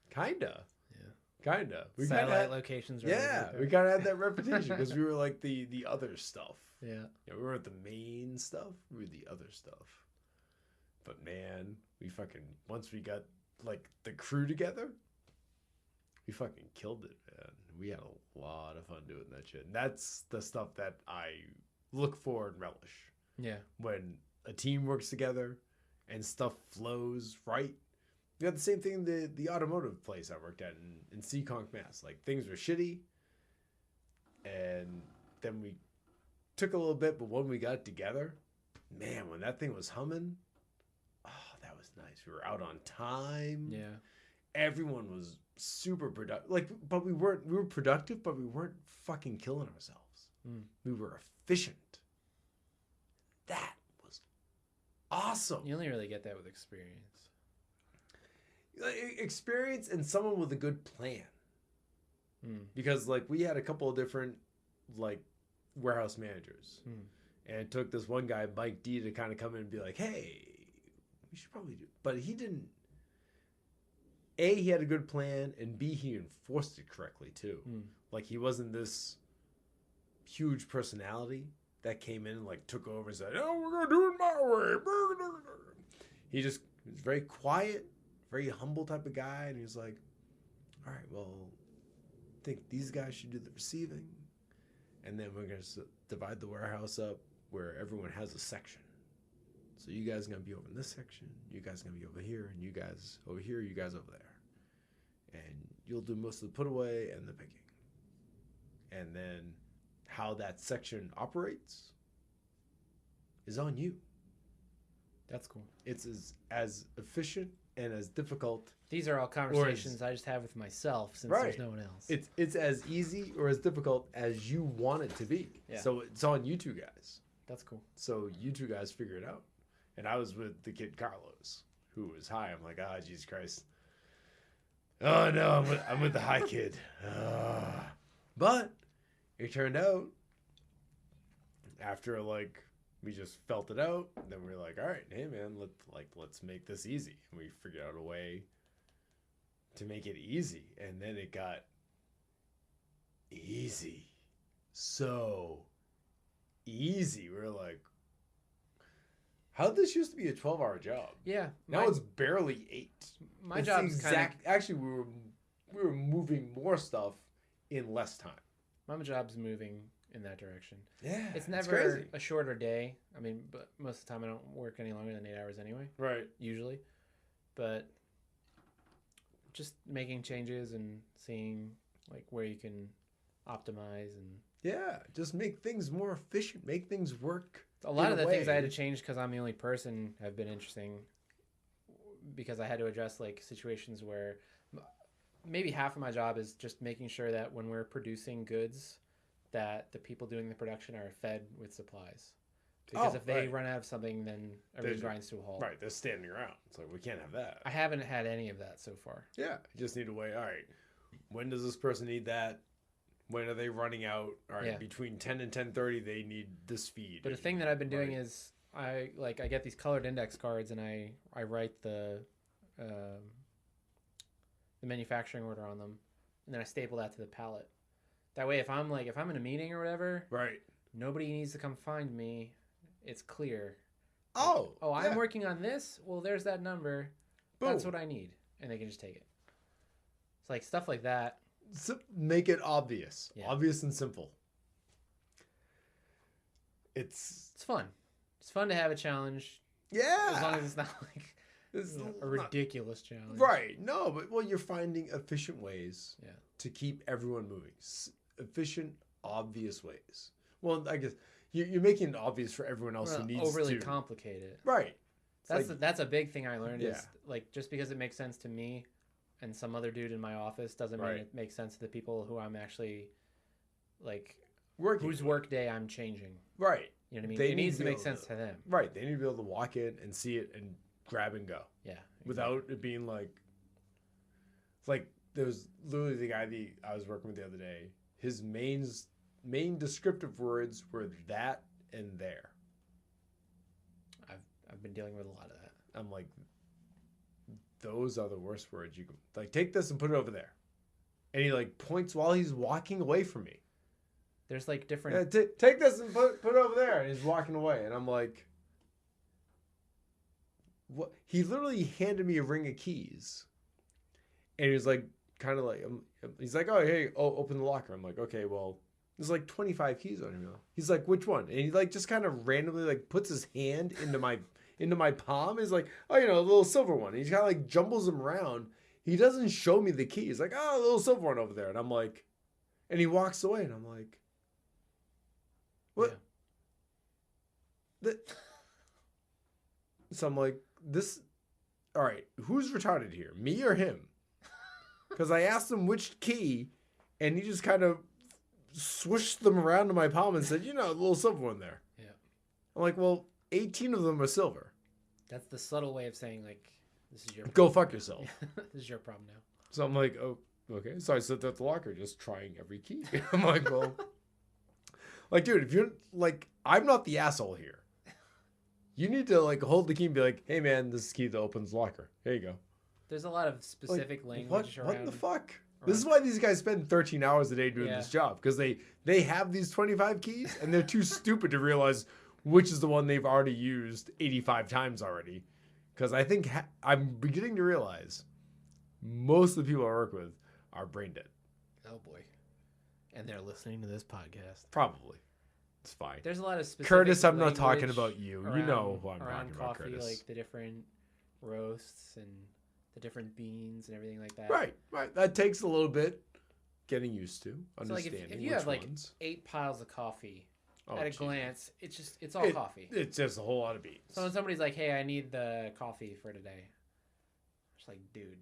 Kinda. Yeah. Kinda. We Satellite kinda locations. Are yeah, right we kind of had that reputation because we were like the other stuff. Yeah. Yeah, we weren't the main stuff. We were the other stuff. But man, we fucking once we got like the crew together, we fucking killed it, man. We had a lot of fun doing that shit. And that's the stuff that I look for and relish. Yeah. When a team works together and stuff flows right. We had the same thing in the automotive place I worked at in Seekonk, Mass. Like things were shitty, and then we took a little bit, but when we got together, man, when that thing was humming, oh, that was nice. We were out on time. Yeah. Everyone was super productive. Like, but we were productive, but we weren't fucking killing ourselves. Mm. We were efficient. That was awesome. You only really get that with experience. Experience and someone with a good plan. Mm. Because like we had a couple of different like warehouse managers. Mm. And it took this one guy, Mike D, to kind of come in and be like, hey, we should probably do. But he didn't. A, he had a good plan, and B, he enforced it correctly too. Mm. Like he wasn't this huge personality that came in and like took over and said, "Oh, we're gonna do it my way." He just was very quiet, very humble type of guy, and he was like, "All right, well, I think these guys should do the receiving, and then we're gonna divide the warehouse up where everyone has a section. So you guys are gonna be over in this section, you guys are gonna be over here, and you guys over here, you guys over there, and you'll do most of the put away and the picking, and then how that section operates is on you. That's cool. It's as efficient and as difficult. These are all conversations I just have with myself since Right. there's no one else. It's as easy or as difficult as you want it to be. Yeah. So it's on you two guys. That's cool. So you two guys figure it out. And I was with the kid Carlos, who was high. I'm like, Jesus Christ. Oh no, I'm with the high kid. But it turned out after like we just felt it out, then we were like, all right, hey man, let's make this easy. And we figured out a way to make it easy, and then it got easy. So easy. We were like, how'd this used to be a 12-hour job? Yeah. Now it's barely 8. My It's job's the kind of actually we were moving more stuff in less time. my job's moving in that direction. Yeah. It's never a shorter day. I mean, but most of the time I don't work any longer than 8 hours anyway, right. usually. But just making changes and seeing like where you can optimize and Yeah, just make things more efficient, make things work. a lot in of a the things I had way. to change because I'm the only person have been interesting because I had to address like situations where maybe half of my job is just making sure that when we're producing goods that the people doing the production are fed with supplies. Because if they run out of something, then everything grinds to a halt. Right, they're standing around. It's like, we can't have that. I haven't had any of that so far. Yeah, you just need to wait. All right, when does this person need that? When are they running out? All right, between 10 and 10:30, they need this feed. But the thing that I've been doing is I get these colored index cards and I write the manufacturing order on them, and then I staple that to the pallet. That way, if I'm in a meeting or whatever, right, nobody needs to come find me. It's clear. Oh, I'm working on this. Well, there's that number. Boom. That's what I need, and they can just take it. It's like stuff like that. So make it obvious, obvious and simple. It's fun. It's fun to have a challenge. Yeah, as long as it's not like a ridiculous challenge. Right? No, but you're finding efficient ways. To keep everyone moving. Efficient, obvious ways. Well, I guess. You're making it obvious for everyone else who needs overly to complicate it. Right. That's a big thing I learned is like just because it makes sense to me and some other dude in my office doesn't mean it makes sense to the people who I'm actually like whose work day I'm changing. Right. You know what I mean? It needs to make sense to them. Right. They need to be able to walk in and see it and grab and go. Yeah. Exactly. Without it being like there's literally the guy I was working with the other day. His main descriptive words were that and there. I've been dealing with a lot of that. I'm like, those are the worst words you can like. Take this and put it over there, and he like points while he's walking away from me. There's like different. Yeah, take this and put it over there, and he's walking away, and I'm like, what? He literally handed me a ring of keys, and he was like, kind of like, he's like, oh hey, open the locker. I'm like, okay, well. There's like 25 keys on him. He's like, which one? And he like just kind of randomly like puts his hand into my palm. He's like, oh, a little silver one. And he kind of like jumbles them around. He doesn't show me the key. He's like, oh, a little silver one over there. And I'm like, and he walks away. And I'm like, what? Yeah. So I'm like, all right, who's retarded here? Me or him? Because I asked him which key, and he just kind of swished them around to my palm and said, a little silver one there. Yeah. I'm like, well, 18 of them are silver. That's the subtle way of saying, like, this is your problem. Go fuck yourself. This is your problem now. So I'm like, oh, okay. So I sit there at the locker just trying every key. I'm like, well, like, dude, if you're like, I'm not the asshole here. You need to like hold the key and be like, hey man, this is the key that opens the locker. Here you go. There's a lot of specific language around. What the fuck? This is why these guys spend 13 hours a day doing this job, because they have these 25 keys and they're too stupid to realize which is the one they've already used 85 times already. Because I think I'm beginning to realize most of the people I work with are brain dead. Oh boy. And they're listening to this podcast. Probably. It's fine. There's a lot of specific Curtis, I'm not talking about you. Around, you know who I'm around talking coffee, about, Curtis. like the different roasts and the different beans and everything like that. Right. That takes a little bit getting used to, understanding. So like if you have like 8 piles of coffee at a glance, it's all coffee. It's just a whole lot of beans. So when somebody's like, "Hey, I need the coffee for today," it's like, dude.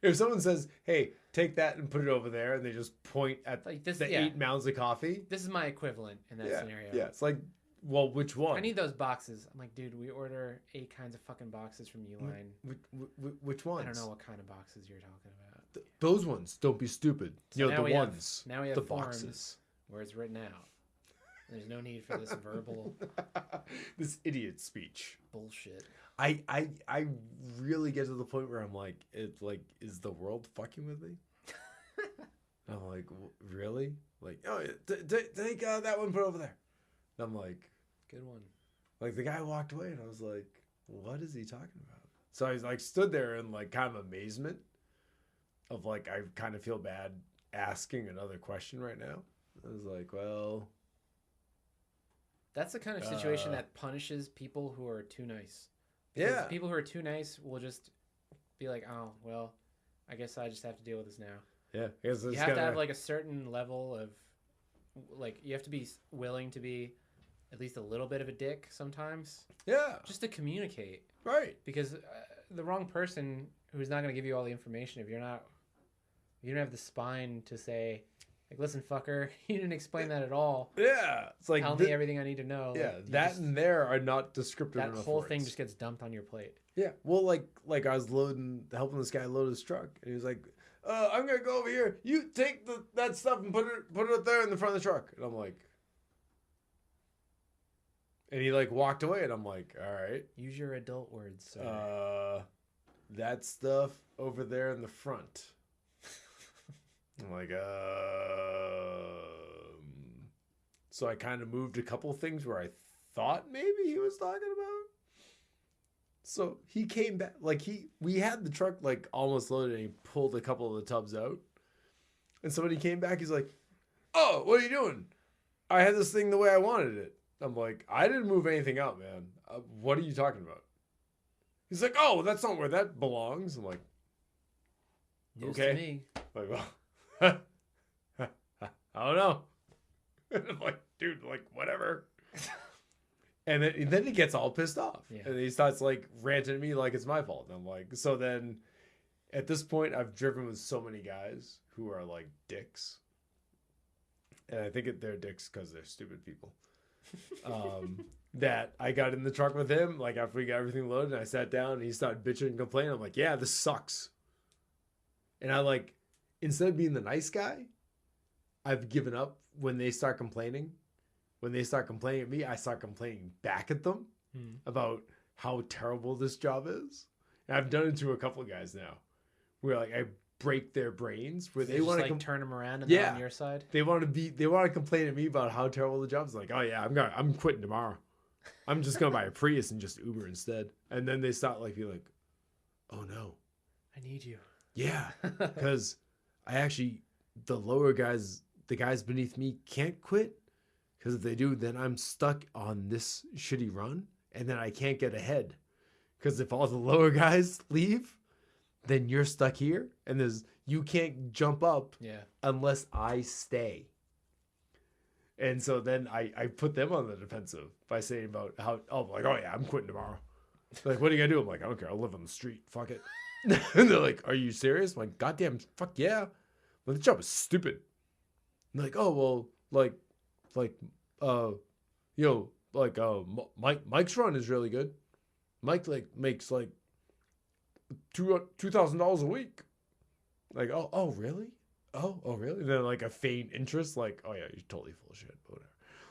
If someone says, "Hey, take that and put it over there," and they just point at like this, 8 mounds of coffee, this is my equivalent in that scenario. Yeah, it's like, well, which one? I need those boxes. I'm like, dude, we order 8 kinds of fucking boxes from Uline. Which ones? I don't know what kind of boxes you're talking about. Those ones. Don't be stupid. So the ones. Now we have the forms boxes where it's written out. There's no need for this verbal, this idiot speech. Bullshit. I really get to the point where I'm like, is the world fucking with me? I'm like, really? Like, oh, take that one, put it over there. And I'm like, good one. Like the guy walked away, and I was like, what is he talking about? So I like stood there in like kind of amazement of like, I kind of feel bad asking another question right now. I was like, well, that's the kind of situation that punishes people who are too nice. Yeah. People who are too nice will just be like, oh well, I guess I just have to deal with this now. Yeah, I guess You have to have like a certain level of, like, you have to be willing to be at least a little bit of a dick sometimes. Yeah, Just to communicate. right. Because the wrong person who's not going to give you all the information, if you don't have the spine to say, like, listen, fucker, you didn't explain that at all. Yeah, it's like Tell me everything I need to know. Yeah, like, that and there are not descriptive that enough whole words. thing just gets dumped on your plate. Yeah, well, like I was helping this guy load his truck, and he was like, "I'm gonna go over here. You take that stuff and put it up there in the front of the truck." And I'm like, and he like walked away, and I'm like, "All right, Use your adult words, sir. that stuff over there in the front." I'm like, So I kind of moved a couple things where I thought maybe he was talking about. So he came back, like we had the truck like almost loaded, and he pulled a couple of the tubs out. And somebody came back, he's like, "Oh, what are you doing? I had this thing the way I wanted it." I'm like, "I didn't move anything out, man. What are you talking about?" He's like, "Oh, that's not where that belongs." I'm like, News okay. to me. Like, well, I don't know. And I'm like, dude, like, whatever. And then he gets all pissed off. Yeah. And he starts, like, ranting at me like it's my fault. And I'm like, so then at this point, I've driven with so many guys who are, like, dicks. And I think they're dicks because they're stupid people. That I got in the truck with him, like, after we got everything loaded, and I sat down, and he started bitching and complaining. I'm like, yeah, this sucks. And I, like, instead of being the nice guy, I've given up when they start complaining. When they start complaining at me, I start complaining back at them about how terrible this job is. And I've done it to a couple of guys now, where like I break their brains, where they want to like turn them around and Yeah. they're on your side. They want to complain at me about how terrible the job is. Like, oh yeah, I'm quitting tomorrow. I'm just gonna buy a Prius and just Uber instead. And then they start like be like, oh no, I need you. yeah, because the lower guys, the guys beneath me can't quit. Because if they do, then I'm stuck on this shitty run, and then I can't get ahead. Because if all the lower guys leave, then you're stuck here, and you can't jump up unless I stay. And so then I put them on the defensive by saying about how, oh yeah, I'm quitting tomorrow. They're like, what are you gonna do? I'm like, I don't care. I'll live on the street. Fuck it. And they're like, are you serious? I'm like, goddamn, fuck yeah. Well, the job is stupid. And they're like, oh well, Mike's run is really good. Mike like makes like $2,000 a week. Like, oh really? Oh really? And then like a faint interest, like, oh yeah, you're totally full of shit, but whatever.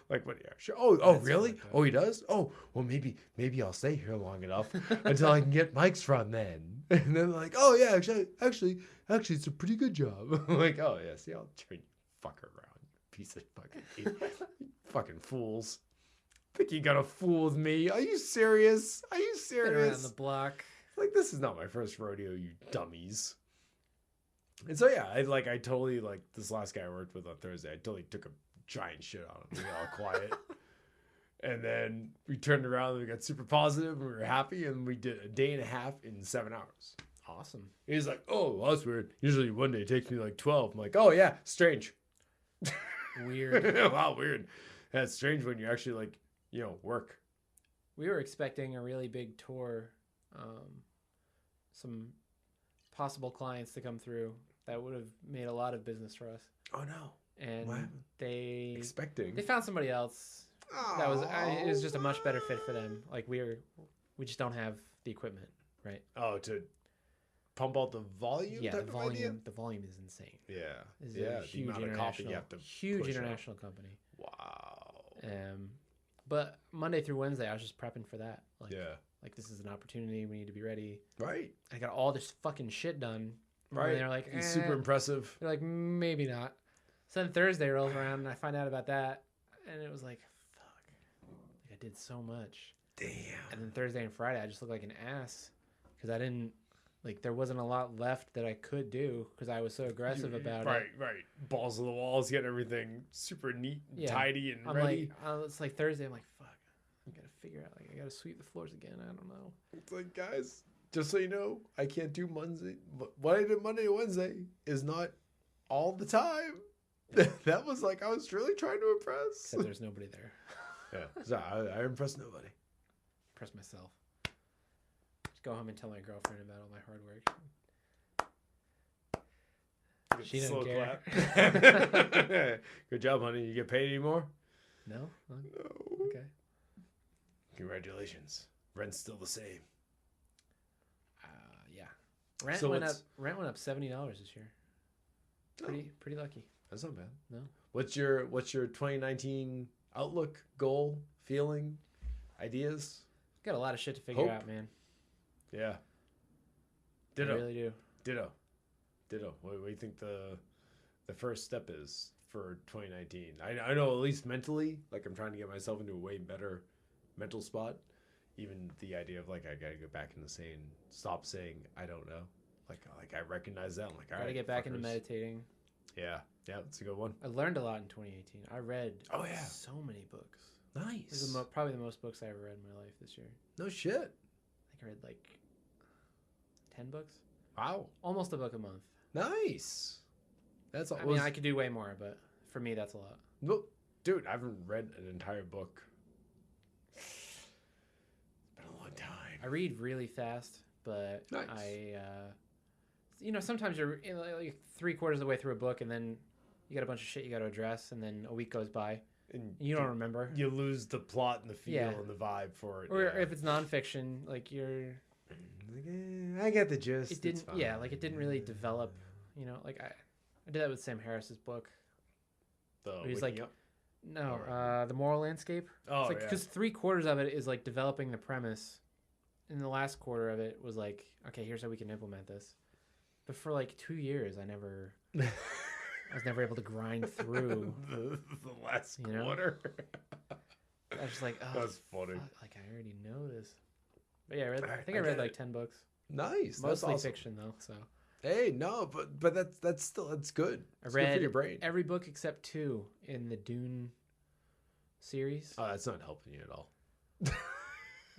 Like, what? Yeah, sure. Oh really? Oh, he does? Oh well, maybe I'll stay here long enough until I can get Mike's run then. And then like, oh yeah, actually, it's a pretty good job. I'm like, oh yeah, see, I'll turn you fucker around. Piece of fucking fucking fools. Think you got a fool with me? Are you serious? Been around the block. Like, this is not my first rodeo, you dummies. And so yeah, I totally, like, this last guy I worked with on Thursday, I totally took a giant shit on him. We got all quiet. And then we turned around and we got super positive and we were happy, and we did a day and a half in 7 hours. Awesome. He's like, oh, well, that's weird. Usually one day takes me like 12. I'm like, oh yeah, strange. Weird. Wow, weird. That's strange when you actually like, work. We were expecting a really big tour, some possible clients to come through that would have made a lot of business for us. Oh no! And what? they Expecting. found somebody else that was it was just a much better fit for them. Like we just don't have the equipment, right? Oh, to pump out the volume. Yeah, type the of idea? volume is insane. Yeah, It's yeah. a huge international company. Wow. But Monday through Wednesday, I was just prepping for that. Like, yeah. Like, this is an opportunity. We need to be ready. Right. I got all this fucking shit done. Right. And they're like, It's super impressive. They're like, maybe not. So then Thursday rolls around, and I find out about that. And it was like, fuck. Like, I did so much. Damn. And then Thursday and Friday, I just looked like an ass. Because I didn't, like, there wasn't a lot left that I could do. Because I was so aggressive about it. Right. Balls to the walls, getting everything super neat and tidy and I'm ready. like, it's like Thursday. I'm like, fuck. I gotta figure out. Like, I gotta sweep the floors again. I don't know. It's like, guys, just so you know, I can't do Monday. What I did Monday and Wednesday is not all the time. That was like, I was really trying to impress. Except there's nobody there. Yeah, so I impressed nobody. Impress myself. Just go home and tell my girlfriend about all my hard work. She doesn't care. Clap. Good job, honey. You get paid anymore? No? No. Okay. Congratulations. Rent's still the same. Yeah. Rent went up $70 this year. Pretty lucky. That's not bad. No. What's your 2019 outlook, goal, feeling, ideas? Got a lot of shit to figure out, man. Yeah. Ditto. I really do. Ditto. What do you think the first step is for 2019? I know, at least mentally, like I'm trying to get myself into a way better mental spot. Even the idea of like I gotta go back into stop saying I don't know. Like I recognize that. I'm like, all right, gotta get back into meditating. Yeah, that's a good one. I learned a lot in 2018. I read so many books. Nice. This is probably the most books I ever read in my life this year. No shit. I think I read like 10 books. Wow. Almost a book a month. Nice. That's all. I mean, I could do way more, but for me, that's a lot. Well, dude, I haven't read an entire book. It's been a long time. I read really fast, but nice. Sometimes you're like 3/4 of the way through a book, and then you got a bunch of shit you got to address, and then a week goes by, and you don't remember. You lose the plot and the feel and the vibe for it. Or if it's nonfiction, like you're... I get the gist. It didn't, it didn't really develop, like I did that with Sam Harris's book. He's like, The Moral Landscape. Oh, it's like, because 3/4 of it is like developing the premise, and the last quarter of it was like, okay, here's how we can implement this. But for like 2 years, I was never able to grind through the last quarter. I was just like, oh, that's funny. Fuck, like I already know this. But yeah, I think I read like 10 books. Nice. Mostly awesome. fiction though. So. Hey, no, but that's good. I read good for your brain. Every book except 2 in the Dune series. Oh, that's not helping you at all.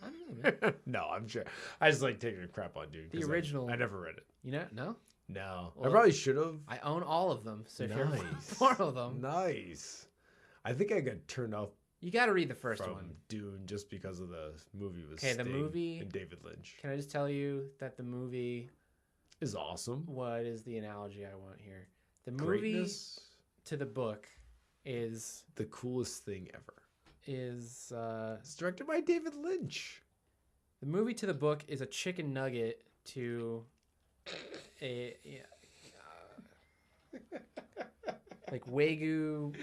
I don't know, man. No, I'm sure. I just like taking a crap on Dune. The original. I never read it. No? No. Well, I probably should have. I own all of them, so if you Nice. borrow them. Nice. I think I got turned off You got to read the first from one. Dune just because of the movie was Okay, the Sting movie- and David Lynch. Can I just tell you that the movie... Is awesome. What is the analogy I want here? The movie Greatness, to the book is... the coolest thing ever. Is... It's directed by David Lynch. The movie to the book is a chicken nugget to a... like Wagyu,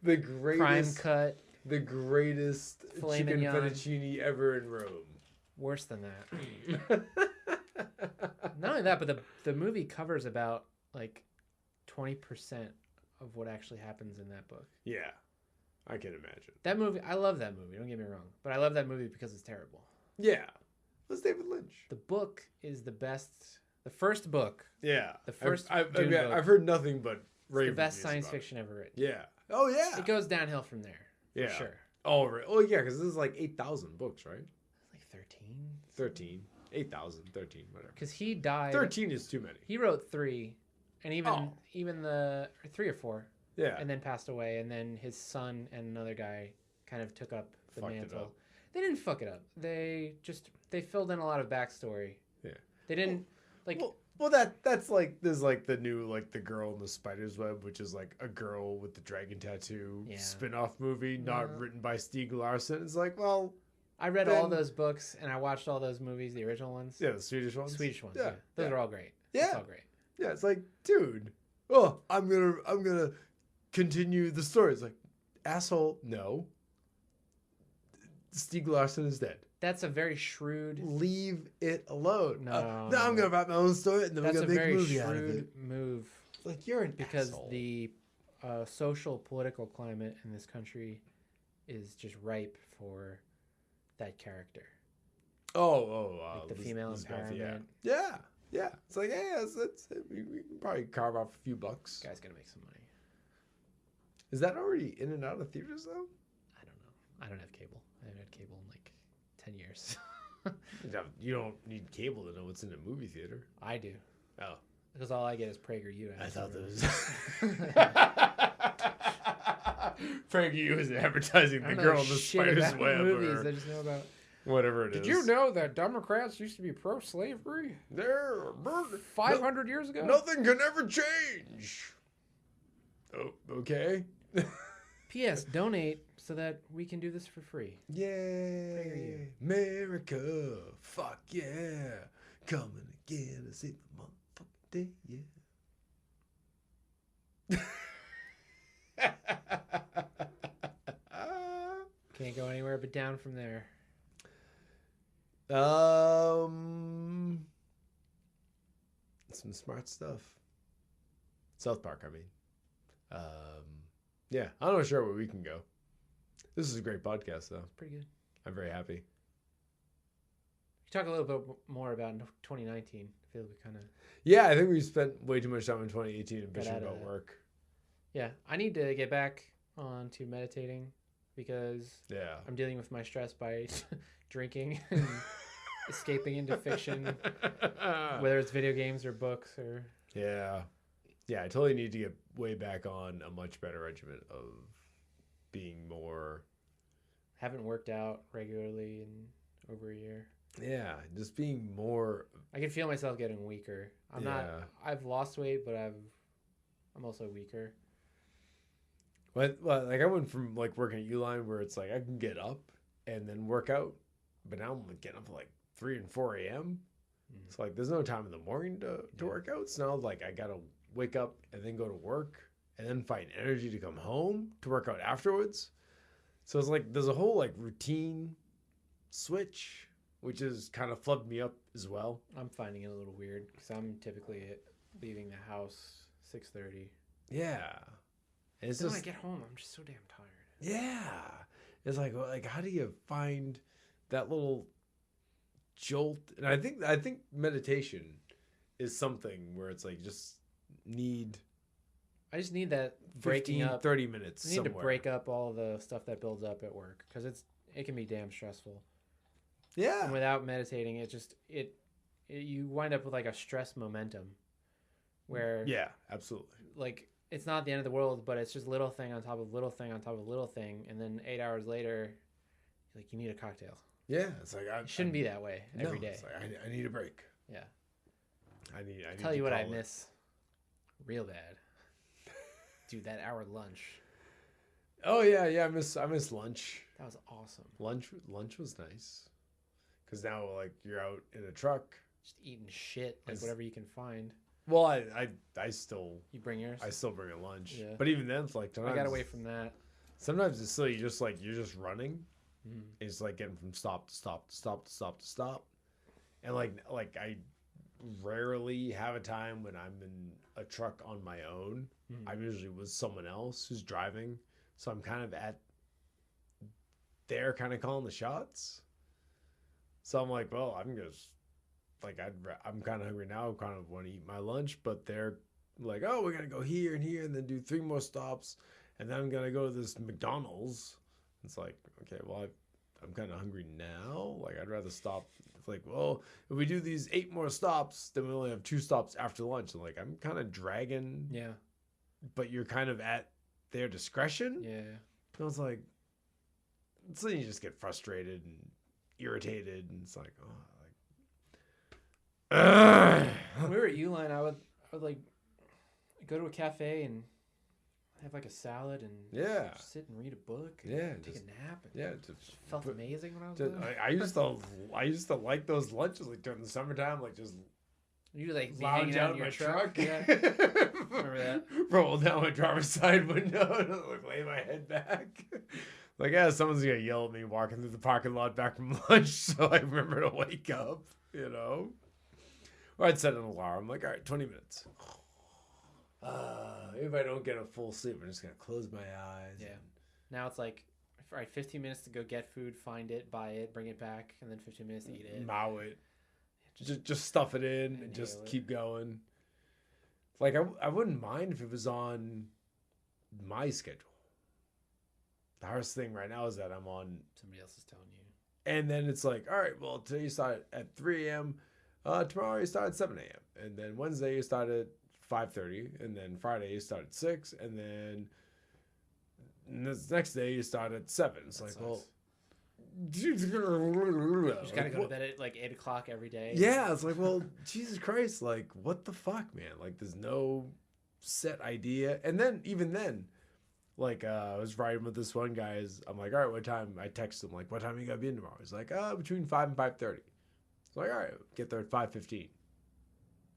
the greatest prime cut, the greatest filet chicken mignon. fettuccine ever in Rome. Worse than that. Not only that, but the movie covers about like 20% of what actually happens in that book. Yeah, I can imagine. That movie, I love that movie. Don't get me wrong, but I love that movie because it's terrible. Yeah, that's David Lynch. The book is the best. The first book. Yeah, The first I've Dune book. I've heard nothing but It's rave the best reviews science about it. fiction ever written. Yeah. Oh yeah. It goes downhill from there. Yeah. For sure. Oh, right. Oh yeah, because this is like 8,000 books, right? Like 13. 13, 8,000, 13, whatever. Because he died. 13 is too many. He wrote 3, and even the or 3 or 4. Yeah. And then passed away, and then his son and another guy kind of took up the Fucked it mantle. up. They didn't fuck it up. They filled in a lot of backstory. Yeah. They didn't Well, that's like there's like the new like the girl in the spider's web, which is like a girl with the dragon tattoo spin-off movie, not written by Stieg Larsson. It's like, well, I read all those books and I watched all those movies, the original ones. Yeah, the Swedish ones. Yeah. Those are all great. Yeah. It's all great. Yeah, it's like, dude, I'm gonna continue the story. It's like, asshole, no. Stieg Larsson is dead. That's a very shrewd. Leave it alone. No, I'm gonna write my own story, and then we're that's gonna a make a very movie out of it. shrewd move. Like, you're an Because asshole. the social political climate in this country is just ripe for that character. Like the female empowerment. Yeah. It's like, we can probably carve off a few bucks. Guy's gonna make some money. Is that already in and out of theaters though? I don't know. I don't have cable. I haven't had cable in like 10 years. You don't need cable to know what's in a movie theater. I do. Oh. Because all I get is PragerU. I thought that was... PragerU is advertising the girl in the spider's web movies. or I just know about... whatever it is. Did you know that Democrats used to be pro-slavery? They're 500 years ago? Nothing can ever change. Oh, okay. P.S. Donate so that we can do this for free. Yay. America. Fuck yeah. Coming again to save the motherfucking day. Yeah. Can't go anywhere but down from there. Some smart stuff. South Park, I mean. Yeah, I'm not sure where we can go. This is a great podcast, though. It's pretty good. I'm very happy. You talk a little bit more about 2019. I feel like we kind of... Yeah, I think we spent way too much time in 2018 and bitching about work. Yeah, I need to get back onto meditating because I'm dealing with my stress by drinking and escaping into fiction, whether it's video games or books or... Yeah, I totally need to get way back on a much better regimen of being more... Haven't worked out regularly in over a year. Yeah, just being more... I can feel myself getting weaker. I've lost weight, but I'm also weaker. But like I went from like working at Uline where it's like I can get up and then work out, but now I'm like getting up at like 3 and 4 a.m. It's like there's no time in the morning to work out. So now like I gotta wake up and then go to work and then find energy to come home to work out afterwards. So it's like there's a whole like routine switch, which is kind of flubbed me up as well. I'm finding it a little weird because I'm typically leaving the house 6:30. Yeah. And it's then just, when I get home, I'm just so damn tired. Yeah. It's like how do you find that little jolt? And I think meditation is something where it's like I just need that breaking 15, up 30 minutes I need to break up all the stuff that builds up at work because it can be damn stressful. Yeah. And without meditating, you wind up with like a stress momentum where absolutely. Like it's not the end of the world, but it's just little thing on top of little thing on top of little thing, and then 8 hours later, like you need a cocktail. Yeah, it's like it shouldn't be that way every day. It's like I need a break. Yeah. I need tell you what I miss real bad. Dude, that hour lunch. Oh yeah, I miss lunch. That was awesome. Lunch was nice. Cuz now like you're out in a truck just eating shit, like whatever you can find. Well, I still... You bring yours? I still bring a lunch. Yeah. But even then, it's like... I got away from that. Sometimes it's silly. You're just running. Mm. It's like getting from stop to stop to stop to stop to stop. And like I rarely have a time when I'm in a truck on my own. Mm. I'm usually with someone else who's driving. So I'm kind of they're kind of calling the shots. So I'm like, well, I'm just... Like I'm kind of hungry now. I kind of want to eat my lunch, but they're like, "Oh, we're gonna go here and here, and then do 3 more stops, and then I'm gonna go to this McDonald's." It's like, okay, well, I'm kind of hungry now. Like I'd rather stop. It's like, well, if we do these 8 more stops, then we only have 2 stops after lunch. And like I'm kind of dragging. Yeah. But you're kind of at their discretion. Yeah. And I was like, so you just get frustrated and irritated, and it's like, oh. When we were at Uline, I would like go to a cafe and have like a salad and sit and read a book. And take a nap. And it felt amazing when I was there. I used to like those lunches like during the summertime, like just you like lounge out in my truck. Yeah. Remember that? Roll down my driver's side window and like lay my head back. Like someone's gonna yell at me walking through the parking lot back from lunch, so I remember to wake up. You know. Or I'd set an alarm, like, all right, 20 minutes. If I don't get a full sleep, I'm just going to close my eyes. Yeah. Now it's like, all right, 15 minutes to go get food, find it, buy it, bring it back, and then 15 minutes to eat it. Mow it. Just stuff it in and just keep going. Like, I wouldn't mind if it was on my schedule. The hardest thing right now is that I'm on... Somebody else is telling you. And then it's like, all right, well, today you start at 3 a.m. Tomorrow you start at 7 a.m. And then Wednesday you start at 5:30. And then Friday you start at 6. And then this next day you start at 7. It's like, well, you just gotta go to bed at like 8 o'clock every day. Yeah, it's like, well, Jesus Christ, like, what the fuck, man? Like, there's no set idea. And then, even then, like, I was riding with this one guy. I'm like, all right, what time? I text him, like, what time you gotta be in tomorrow? He's like, between 5 and 5:30. It's like, all right, get there at 5:15.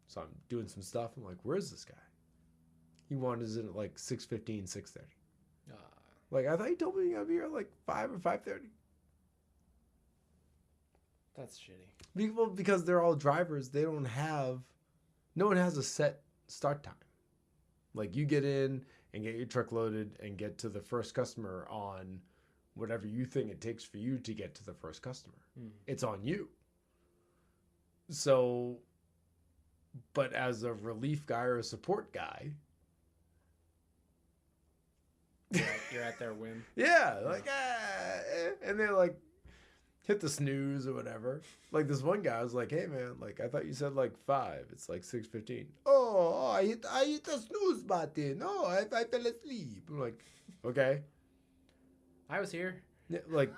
So I'm doing some stuff. I'm like, where's this guy? He wanted us in at like 6:15, 6:30. Like, I thought he told me you gotta be here at like 5 or 5:30. That's shitty. People, because they're all drivers, no one has a set start time. Like, you get in and get your truck loaded and get to the first customer on whatever you think it takes for you to get to the first customer. It's on you. So, but as a relief guy or a support guy, you're at their whim. Yeah, like, and they're like, hit the snooze or whatever. Like, this one guy was like, hey man, like, I thought you said like 5. It's like 6:15. Oh, I hit the snooze button. Oh, I fell asleep. I'm like, okay. I was here. Yeah, like,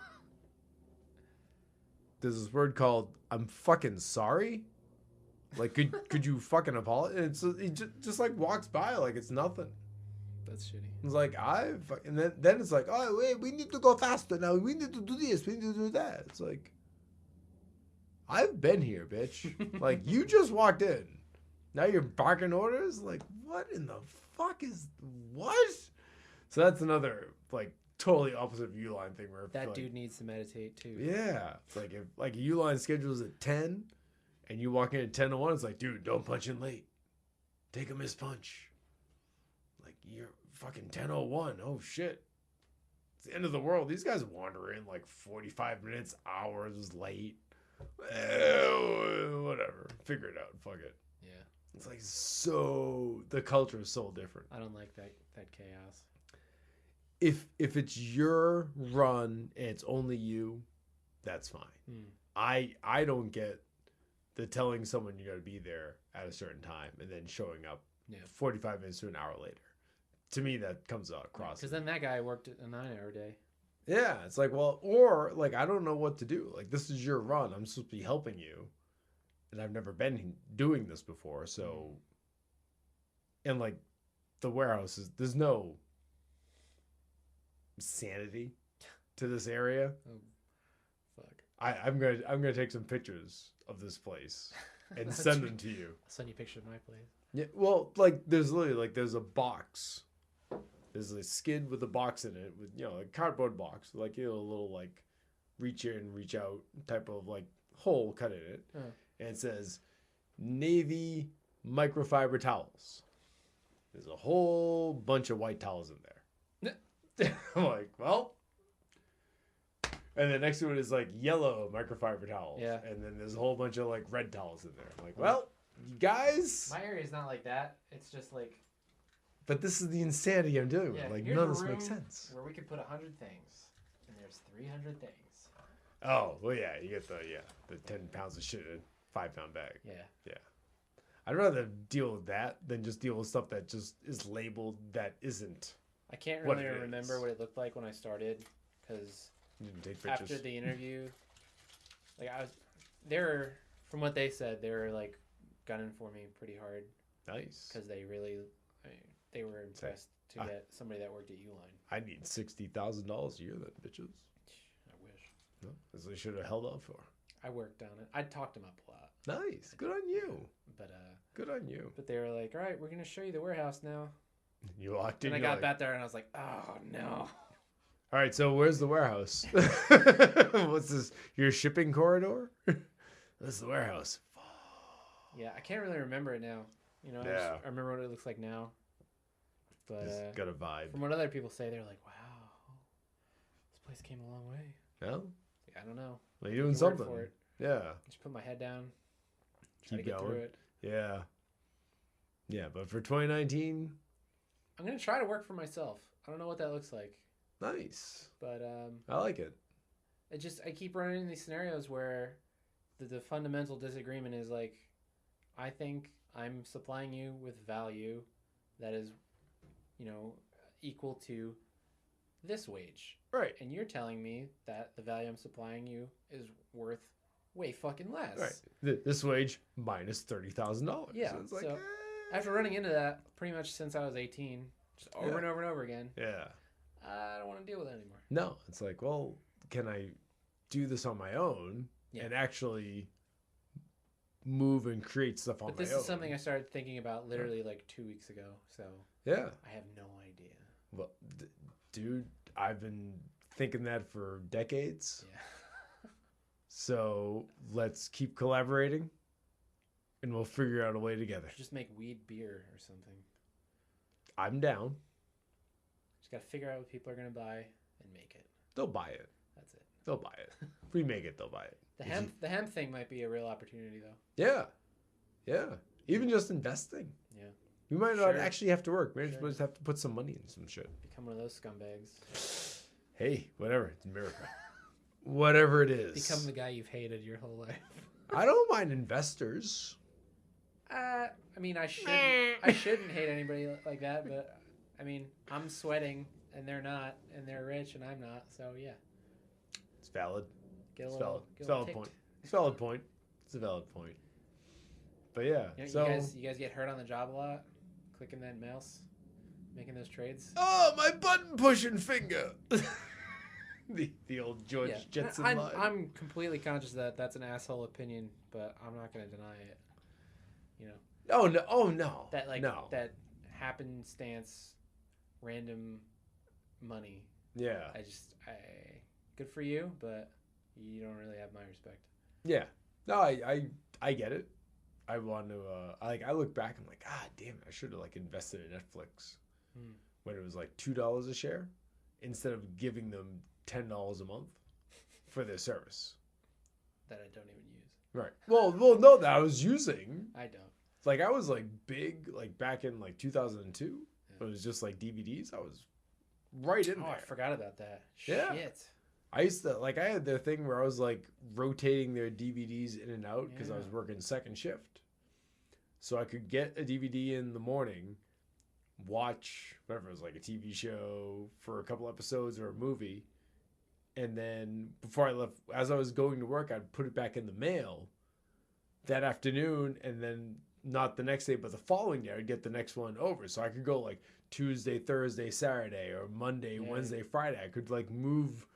there's this word called I'm fucking sorry. Like, could you fucking apologize? He just like walks by like it's nothing. That's shitty. It's like, and then it's like, oh wait, we need to go faster now. We need to do this. We need to do that. It's like, I've been here, bitch. Like, you just walked in. Now you're barking orders. Like, what in the fuck is what? So that's another like totally opposite Uline thing where that dude needs to meditate too. Yeah, it's like if like a Uline schedules at 10, and you walk in at 10:01. It's like, dude, don't punch in late. Take a missed punch. Like, you're fucking 10:01. Oh shit. It's the end of the world. These guys wander in like 45 minutes, hours late. Whatever. Figure it out. Fuck it. Yeah. It's like the culture is so different. I don't like that chaos. If it's your run and it's only you, that's fine. I don't get the telling someone you got to be there at a certain time and then showing up 45 minutes to an hour later. To me, that comes across. Because then that guy worked a 9-hour day. Yeah, it's like, well, or like, I don't know what to do. Like, this is your run. I'm supposed to be helping you. And I've never been doing this before. So, and like, the warehouse there's no sanity to this area. Oh, fuck. I'm gonna take some pictures of this place and send them to you. I'll send you a picture of my place. Yeah, well, like, there's literally like there's a box. There's a skid with a box in it, with, you know, a cardboard box, like, you know, a little like reach in, reach out type of like hole cut in it, and it says Navy microfiber towels. There's a whole bunch of white towels in there. I'm like, well, and then next to it is like yellow microfiber towels, and then there's a whole bunch of like red towels in there. I'm like, well, you guys, my area is not like that. It's just like. But this is the insanity I'm dealing with. Like, none of this makes sense. Where we could put 100 things, and there's 300 things. Oh, well, yeah, you get the 10 pounds of shit in a 5-pound bag. Yeah. I'd rather deal with that than just deal with stuff that just is labeled that isn't. I can't really remember what it looked like when I started, because after the interview, like from what they said, they were like gunning for me pretty hard. Nice. Because they really. They were impressed to get somebody that worked at Uline. I need $60,000 a year then, bitches. I wish. No, as they should have held out for. I worked on it. I talked them up a lot. Nice. Good on you. But good on you. But they were like, all right, we're going to show you the warehouse now. You walked in. And I got back there and I was like, oh, no. All right, so where's the warehouse? What's this? Your shipping corridor? This is the warehouse. Yeah, I can't really remember it now. You know, I remember what it looks like now. But it's got a vibe. From what other people say, they're like, wow, this place came a long way. No? I don't know. Well, you're doing something. For it. Yeah. Just put my head down. Keep to get going. Through it. Yeah. Yeah, but for 2019... I'm going to try to work for myself. I don't know what that looks like. Nice. But... I like it. I keep running into these scenarios where the fundamental disagreement is like, I think I'm supplying you with value that is, equal to this wage. Right. And you're telling me that the value I'm supplying you is worth way fucking less. Right. This wage minus $30,000. Yeah. So it's like, so after running into that pretty much since I was 18, just over and over and over again. Yeah. I don't want to deal with it anymore. No, it's like, well, can I do this on my own and actually move and create stuff on my own? But this is something I started thinking about literally like 2 weeks ago. So yeah, I have no idea. Well, dude, I've been thinking that for decades. Yeah. So let's keep collaborating, and we'll figure out a way together. Just make weed beer or something. I'm down. Just gotta figure out what people are gonna buy and make it. They'll buy it. That's it. They'll buy it. If we make it, they'll buy it. The hemp thing might be a real opportunity though. Yeah. Yeah. Even just investing. Yeah. We might not actually have to work. Maybe just have to put some money in some shit. Become one of those scumbags. Hey, whatever. It's America. Whatever it is. Become the guy you've hated your whole life. I don't mind investors. I mean, I shouldn't hate anybody like that, but I mean, I'm sweating and they're not, and they're rich and I'm not, so yeah. It's valid. It's a valid point. It's a valid point. It's a valid point. But yeah, so you guys get hurt on the job a lot, clicking that mouse, making those trades. Oh, my button pushing finger. the old George Jetson line. I'm completely conscious that that's an asshole opinion, but I'm not going to deny it. Oh no! Oh no! That happenstance, random money. Yeah. Good for you, but you don't really have my respect. Yeah. No, I get it. I want to. I look back. I'm like, damn it! I should have invested in Netflix when it was like $2 a share, instead of giving them $10 a month for their service. That I don't even use. Right. Well, no, that I was using. I don't. I was big back in 2002. Yeah. It was just DVDs. I was right in there. I forgot about that. Yeah. Shit. I used to I had their thing where I was rotating their DVDs in and out because I was working second shift. So I could get a DVD in the morning, watch whatever it was, a TV show for a couple episodes or a movie, and then before I left, as I was going to work, I'd put it back in the mail that afternoon, and then not the next day, but the following day, I'd get the next one over. So I could go Tuesday, Thursday, Saturday, or Monday, Wednesday, Friday. I could move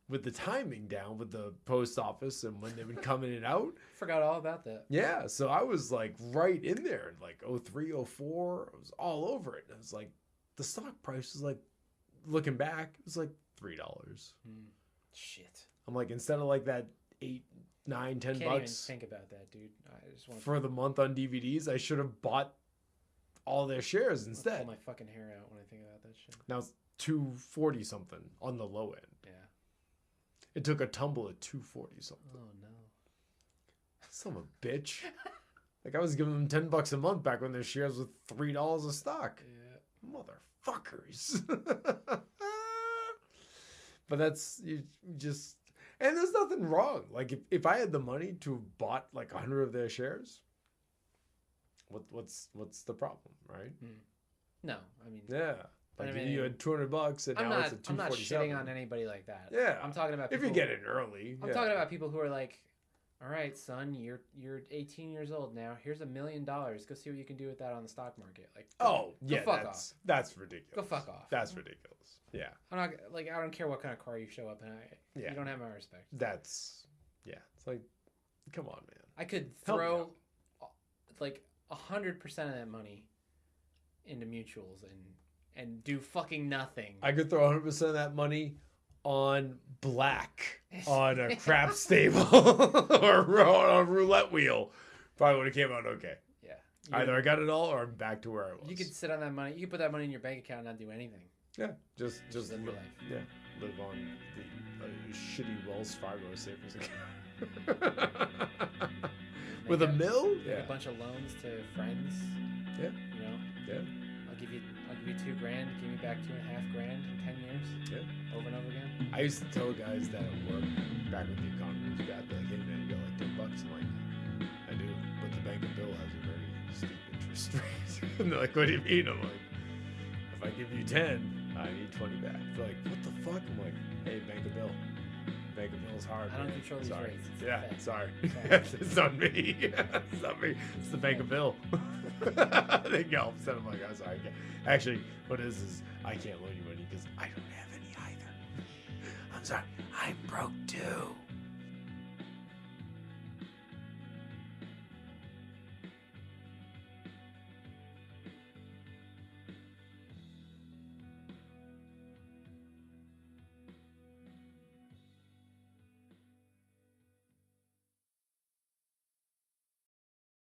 with the timing down with the post office and when they would come in and out. Forgot all about that. Yeah. So I was right in there in 03, 04. I was all over it. And it was the stock price was looking back, it was $3. Shit. I'm instead of that $8, $9, $10 Can't even think about that, dude. I just want for the month on DVDs, I should have bought all their shares instead. Pull my fucking hair out when I think about that shit. Now it's $240 something on the low end. Yeah. It took a tumble at $240 something. Oh no. Son of a bitch. I was giving them $10 a month back when their shares were $3 a stock. Yeah. Motherfuckers. But that's just. And there's nothing wrong. If I had the money to have bought 100 of their shares, what's the problem, right? No, I mean. Yeah. You had $200 and now it's at $247. I'm not shitting on anybody like that. Yeah. I'm talking about people, if you get in early. I'm talking about people who are all right, son, you're 18 years old now. Here's $1 million. Go see what you can do with that on the stock market. Go fuck off. That's ridiculous. Go fuck off. That's ridiculous. Yeah. I'm not I don't care what kind of car you show up in. You don't have my respect. That's It's come on, man. I could throw 100% of that money into mutuals and do fucking nothing. I could throw 100% of that money on black on a crap stable or on a roulette wheel. Probably would have came out okay. Yeah. Either I got it all or I'm back to where I was. You could sit on that money. You could put that money in your bank account and not do anything. Yeah. Just live your life. Yeah. Live on the shitty Wells Fargo savings account. With a mill? Yeah. A bunch of loans to friends. Yeah. Yeah. I'll give you $2,000. Give me back $2,500 in 10 years. Yeah. Over and over again. I used to tell guys that at work, back when the economy was bad, like, hey man, you got like $10? I'm like, I do, but the bank of Bill has a very steep interest rate. And they're like, what do you mean? I'm like, if I give you 10, I need 20 back. They're like, what the fuck? I'm like, hey, bank of Bill. Bank of Bill's hard. I don't man. control these Sorry. rates. It's Yeah, the Fed. sorry. Sorry. It's not me. It's not me. It's the bank of Bill. They get all upset. I'm like, I'm sorry. I can't. Actually, what it is I can't loan you money because I don't have any either. I'm sorry. I'm broke too.